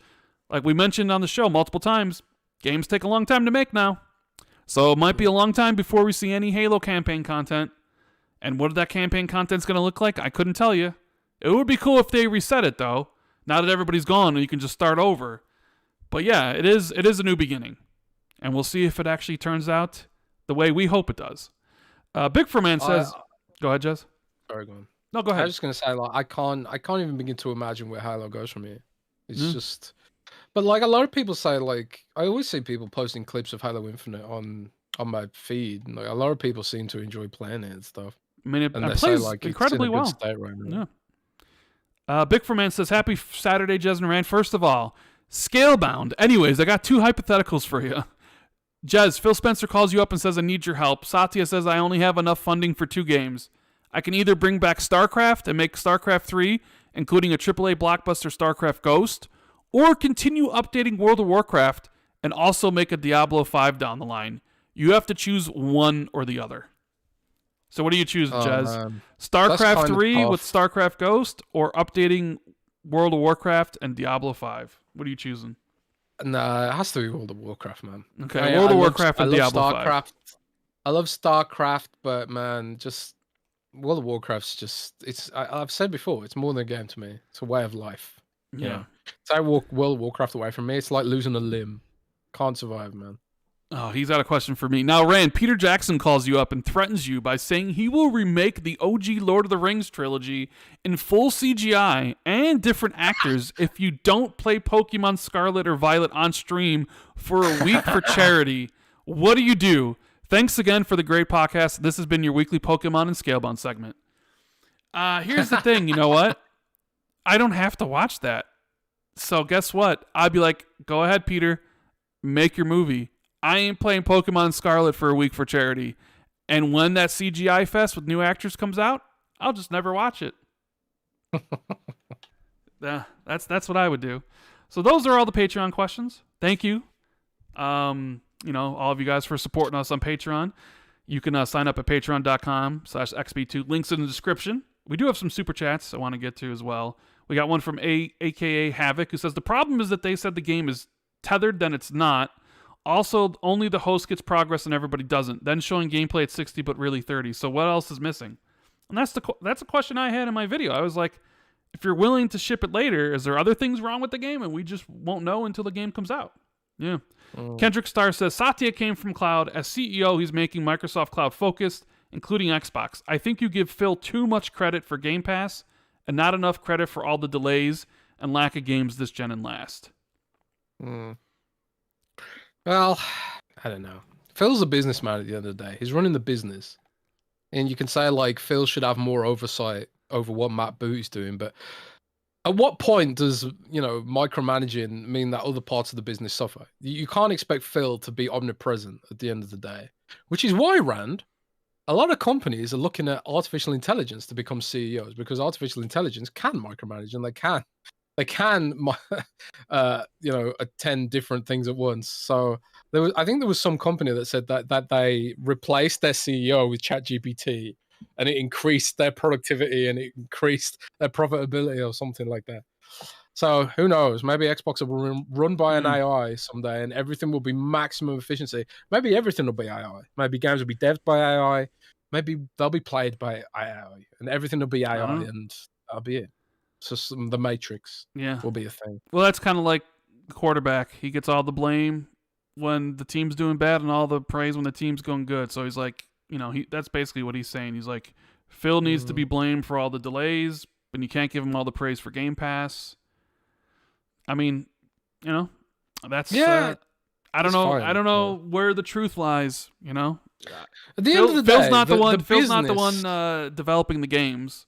like we mentioned on the show multiple times, games take a long time to make now. So it might be a long time before we see any Halo campaign content. And what that campaign content's going to look like, I couldn't tell you. It would be cool if they reset it, though. Now that everybody's gone and you can just start over. But yeah, it is a new beginning. And we'll see if it actually turns out the way we hope it does. Big For Man says, go ahead, Jez. Sorry, go on. No, go ahead. I was just gonna say, like, I can't even begin to imagine where Halo goes from here. It's just, but like a lot of people say, like I always see people posting clips of Halo Infinite on my feed, and like a lot of people seem to enjoy playing it and stuff. I mean, it plays like incredibly well. Right now. Yeah. Big For Man says, "Happy Saturday, Jez and Rand. First of all, Scalebound. Anyways, I got two hypotheticals for you. Jez, Phil Spencer calls you up and says, I need your help. Satya says, I only have enough funding for 2 games. I can either bring back StarCraft and make StarCraft 3, including a AAA blockbuster StarCraft Ghost, or continue updating World of Warcraft and also make a Diablo 5 down the line. You have to choose one or the other." So what do you choose, Jez? StarCraft 3 with StarCraft Ghost, or updating World of Warcraft and Diablo 5? What are you choosing? Nah, it has to be World of Warcraft, man. Okay, World of Warcraft and Diablo StarCraft. 5. I love StarCraft, but man, just World of Warcraft's just I've said before, it's more than a game to me. It's a way of life. Yeah. You know? So I walk World of Warcraft away from me, it's like losing a limb. Can't survive, man. Oh, he's got a question for me. Now, Rand, Peter Jackson calls you up and threatens you by saying he will remake the OG Lord of the Rings trilogy in full CGI and different actors if you don't play Pokemon Scarlet or Violet on stream for a week for charity. What do you do? Thanks again for the great podcast. This has been your weekly Pokemon and Scalebound segment. Here's the thing, you know what? I don't have to watch that. So guess what? I'd be like, go ahead, Peter. Make your movie. I ain't playing Pokemon Scarlet for a week for charity. And when that CGI fest with new actors comes out, I'll just never watch it. That's what I would do. So those are all the Patreon questions. Thank you. All of you guys for supporting us on Patreon. You can sign up at patreon.com/XB2. Links in the description. We do have some super chats I want to get to as well. We got one from AKA Havoc, who says, the problem is that they said the game is tethered, then it's not. Also, only the host gets progress and everybody doesn't. Then showing gameplay at 60, but really 30. So what else is missing? And that's a question I had in my video. I was like, if you're willing to ship it later, is there other things wrong with the game and we just won't know until the game comes out? Yeah. Kendrick Starr says, Satya came from Cloud. As CEO, he's making Microsoft Cloud focused, including Xbox. I think you give Phil too much credit for Game Pass and not enough credit for all the delays and lack of games this gen and last. Well, I don't know. Phil's a businessman at the end of the day. He's running the business. And you can say, like, Phil should have more oversight over what Matt Booty's doing. But at what point does, micromanaging mean that other parts of the business suffer? You can't expect Phil to be omnipresent at the end of the day. Which is why, Rand, a lot of companies are looking at artificial intelligence to become CEOs, because artificial intelligence can micromanage, and they can attend different things at once. So I think there was some company that said that they replaced their CEO with ChatGPT, and it increased their productivity and it increased their profitability or something like that. So who knows? Maybe Xbox will be run by an Hmm. AI someday, and everything will be maximum efficiency. Maybe everything will be AI. Maybe games will be devved by AI. Maybe they'll be played by AI, and everything will be I don't AI, know. and that'll be it. So the Matrix Yeah. will be a thing. Well, that's kind of like the quarterback. He gets all the blame when the team's doing bad and all the praise when the team's going good. So he's like, that's basically what he's saying. He's like, Phil needs to be blamed for all the delays, but you can't give him all the praise for Game Pass. I mean, that's Yeah, I don't it's know. fine. I don't know where the truth lies. At the end of the day, Phil's not the one. Phil's business, not the one developing the games.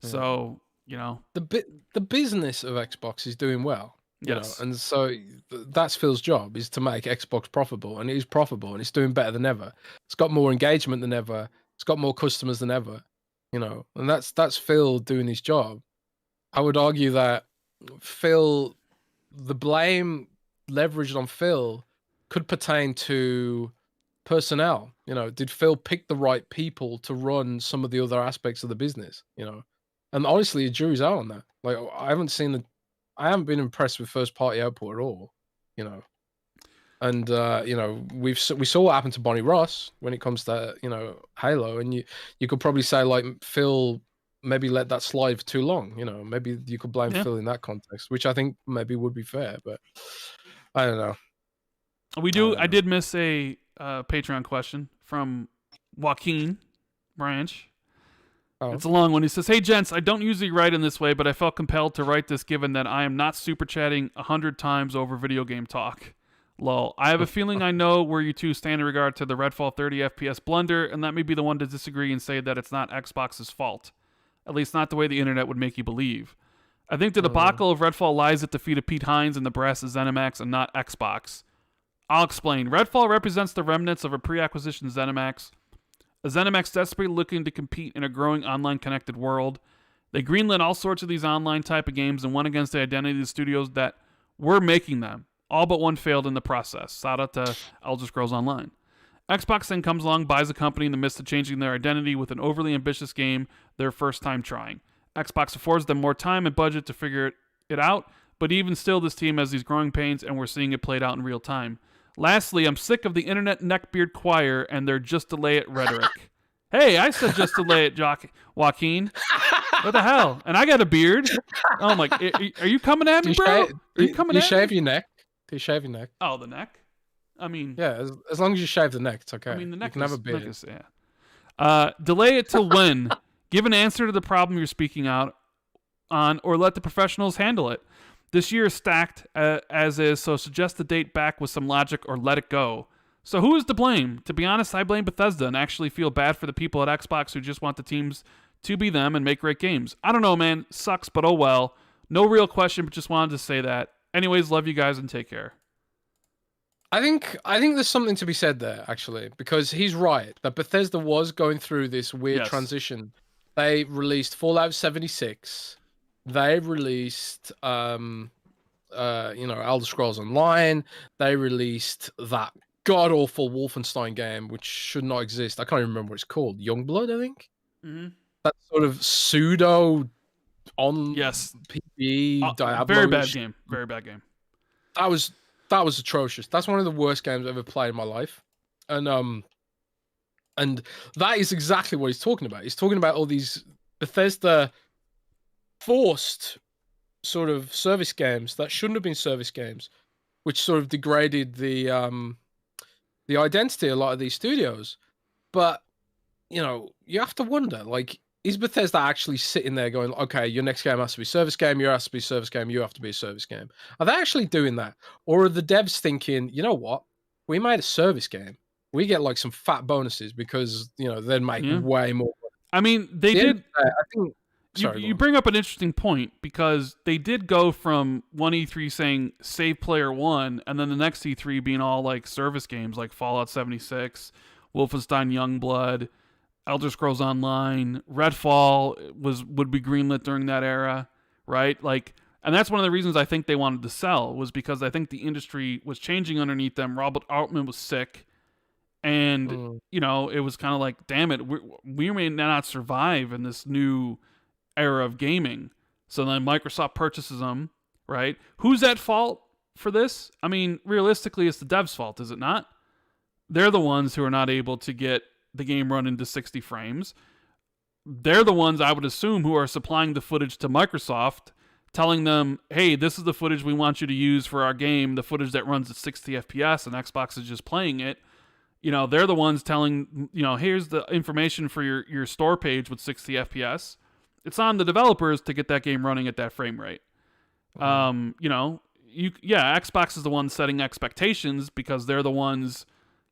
So the business of Xbox is doing well. yes. And so that's Phil's job, is to make Xbox profitable, and it is profitable, and it's doing better than ever. It's got more engagement than ever. It's got more customers than ever. And that's Phil doing his job. I would argue that Phil, the blame leveraged on Phil could pertain to personnel. Did Phil pick the right people to run some of the other aspects of the business? And honestly, the jury's out on that. Like, I haven't been impressed with first party output at all. And we saw what happened to Bonnie Ross when it comes to Halo, and you could probably say like Phil maybe let that slide for too long. Maybe you could blame Phil in that context, which I think maybe would be fair, but I don't know. I did miss a Patreon question from Joaquin Branch. Oh. It's a long one. He says, "Hey gents, I don't usually write in this way, but I felt compelled to write this given that I am not super chatting 100 times over video game talk. Lol. I have a feeling I know where you two stand in regard to the Redfall 30 FPS blunder, and that may be the one to disagree and say that it's not Xbox's fault. At least not the way the internet would make you believe. I think the debacle of Redfall lies at the feet of Pete Hines and the brass of ZeniMax and not Xbox. I'll explain. Redfall represents the remnants of a pre-acquisition ZeniMax. A ZeniMax desperately looking to compete in a growing online connected world. They greenlit all sorts of these online type of games and went against the identity of the studios that were making them. All but one failed in the process. Shout out to Elder Scrolls Online. Xbox then comes along, buys a company in the midst of changing their identity with an overly ambitious game their first time trying. Xbox affords them more time and budget to figure it out, but even still this team has these growing pains and we're seeing it played out in real time. Lastly, I'm sick of the internet neckbeard choir and their just delay it rhetoric. Hey, I said just delay it, Joaquin. What the hell? And I got a beard. Oh my! Are you coming at me, bro? Are you coming at me? Shave your neck. Do you shave your neck? Oh, the neck. I mean, yeah. As long as you shave the neck, it's okay. I mean, the neck you can have a beard. Delay it till when? Give an answer to the problem you're speaking out on, or let the professionals handle it. This year is stacked as is, so suggest the date back with some logic or let it go. So who is to blame? To be honest, I blame Bethesda and actually feel bad for the people at Xbox who just want the teams to be them and make great games. I don't know, man. Sucks, but oh well. No real question, but just wanted to say that. Anyways, love you guys and take care. I think there's something to be said there, actually, because he's right that Bethesda was going through this weird transition. They released Fallout 76. They released, Elder Scrolls Online. They released that god-awful Wolfenstein game, which should not exist. I can't even remember what it's called. Youngblood, I think? Mm-hmm. That sort of pseudo on PvE Diablo. Very bad game. Very bad game. That was atrocious. That's one of the worst games I've ever played in my life. And that is exactly what he's talking about. He's talking about all these Bethesda forced sort of service games that shouldn't have been service games, which sort of degraded the identity of a lot of these studios. But you have to wonder, like, is Bethesda actually sitting there going, okay, your next game has to be service game, yours has to be service game, you have to be a service game? Are they actually doing that? Or are the devs thinking, you know what, we made a service game, we get like some fat bonuses because they'd make way more money. I mean, they did. I think. You bring up an interesting point because they did go from one E3 saying save player one, and then the next E3 being all like service games like Fallout 76, Wolfenstein Youngblood, Elder Scrolls Online, Redfall would be greenlit during that era, right? Like, and that's one of the reasons I think they wanted to sell, was because I think the industry was changing underneath them. Robert Altman was sick, and it was kind of like, damn it, we may not survive in this new era of gaming. So then Microsoft purchases them, right? Who's at fault for this? I mean, realistically, it's the devs' fault, is it not? They're the ones who are not able to get the game run into 60 frames. They're the ones, I would assume, who are supplying the footage to Microsoft, telling them, hey, this is the footage we want you to use for our game, the footage that runs at 60 FPS, and Xbox is just playing it. You know, they're the ones telling, you know, here's the information for your store page with 60 FPS. It's on the developers to get that game running at that frame rate. You know, Xbox is the one setting expectations because they're the ones,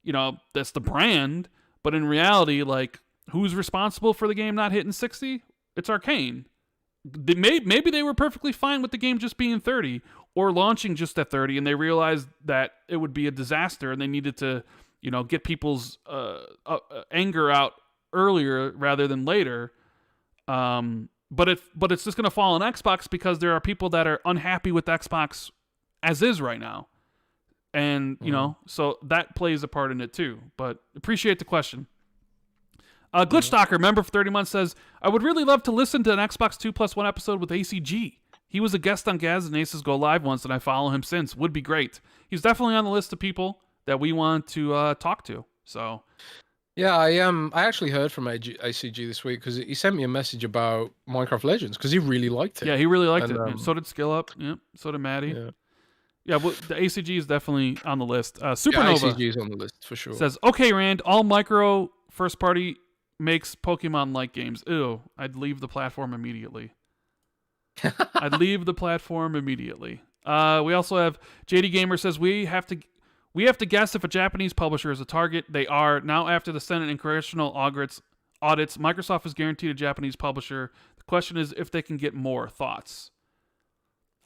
you know, that's the brand. But in reality, like, who's responsible for the game not hitting 60? It's Arcane. Maybe they were perfectly fine with the game just being 30 or launching just at 30, and they realized that it would be a disaster and they needed to, you know, get people's anger out earlier rather than later. But it's just going to fall on Xbox because there are people that are unhappy with Xbox as is right now. And, you know, so that plays a part in it too. But appreciate the question. Glitchstalker, member for 30 months, says, I would really love to listen to an Xbox 2+1 episode with ACG. He was a guest on Gaz and Aces Go Live once, and I follow him since. Would be great. He's definitely on the list of people that we want to talk to. So, yeah, I actually heard from ACG this week because he sent me a message about Minecraft Legends because he really liked it. Yeah, he really liked it. So did Skill Up. Yep. So did Maddie. Yeah, well, the ACG is definitely on the list. Supernova ACG is on the list for sure. Says, okay, Rand, all micro first party makes Pokemon-like games. Ew, I'd leave the platform immediately. We also have JD Gamer says, we have to guess if a Japanese publisher is a target. They are. Now, after the Senate and congressional audits, Microsoft is guaranteed a Japanese publisher. The question is if they can get more. Thoughts?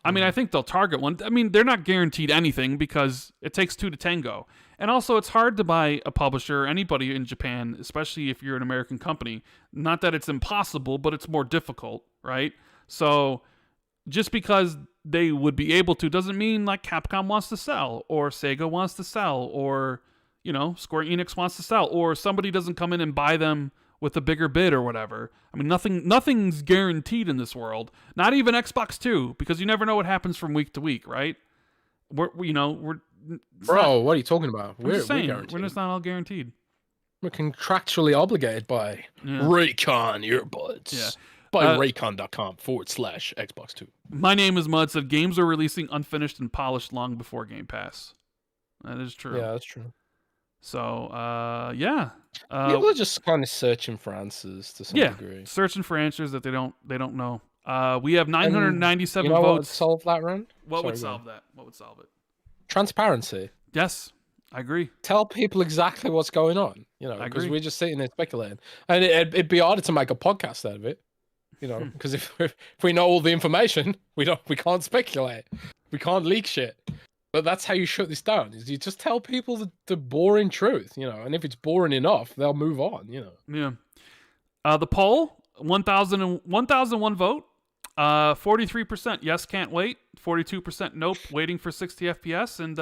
I mean, I think they'll target one. I mean, they're not guaranteed anything because it takes two to tango. And also, it's hard to buy a publisher, anybody in Japan, especially if you're an American company. Not that it's impossible, but it's more difficult, right? So just because they would be able to doesn't mean like Capcom wants to sell or Sega wants to sell or, you know, Square Enix wants to sell or somebody doesn't come in and buy them with a bigger bid or whatever. I mean, nothing's guaranteed in this world. Not even Xbox 2, because you never know what happens from week to week, right? Bro, what are you talking about? We're just not all guaranteed. We're contractually obligated by Raycon earbuds. Yeah. By raycon.com/Xbox 2. My name is Mud said games are releasing unfinished and polished long before Game Pass. That is true. Yeah, that's true. So, people are just kind of searching for answers to some degree. Searching for answers that they don't know. We have 997 votes. What would solve that, Rand? What would solve that? What would solve it? Transparency. Yes, I agree. Tell people exactly what's going on. You know, because we're just sitting there speculating, and it'd be harder to make a podcast out of it. You know, because if we know all the information, we can't speculate, we can't leak shit. But that's how you shut this down, is you just tell people the boring truth, you know, and if it's boring enough, they'll move on, you know. Yeah. The poll, 1,001 vote, 43% yes, can't wait, 42% nope, waiting for 60 FPS, and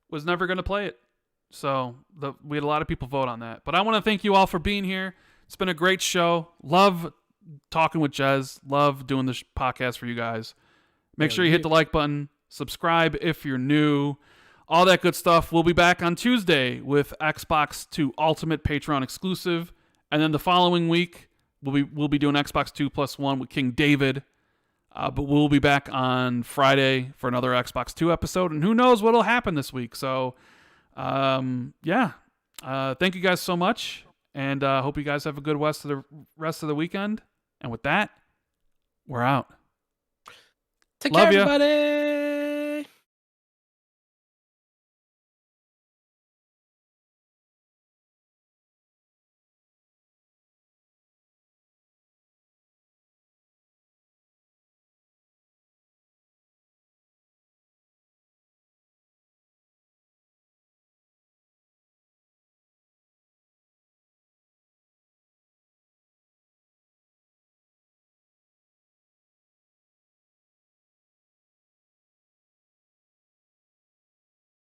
was never going to play it. So we had a lot of people vote on that. But I want to thank you all for being here. It's been a great show. Love talking with Jez. Love doing this podcast for you guys. Make sure you hit the like button. Subscribe if you're new. All that good stuff. We'll be back on Tuesday with Xbox 2 Ultimate Patreon exclusive. And then the following week, we'll be doing Xbox 2+1 with King David. But we'll be back on Friday for another Xbox 2 episode. And who knows what'll happen this week. So, thank you guys so much. And hope you guys have a good rest of the weekend. And with that, we're out. Take care, everybody.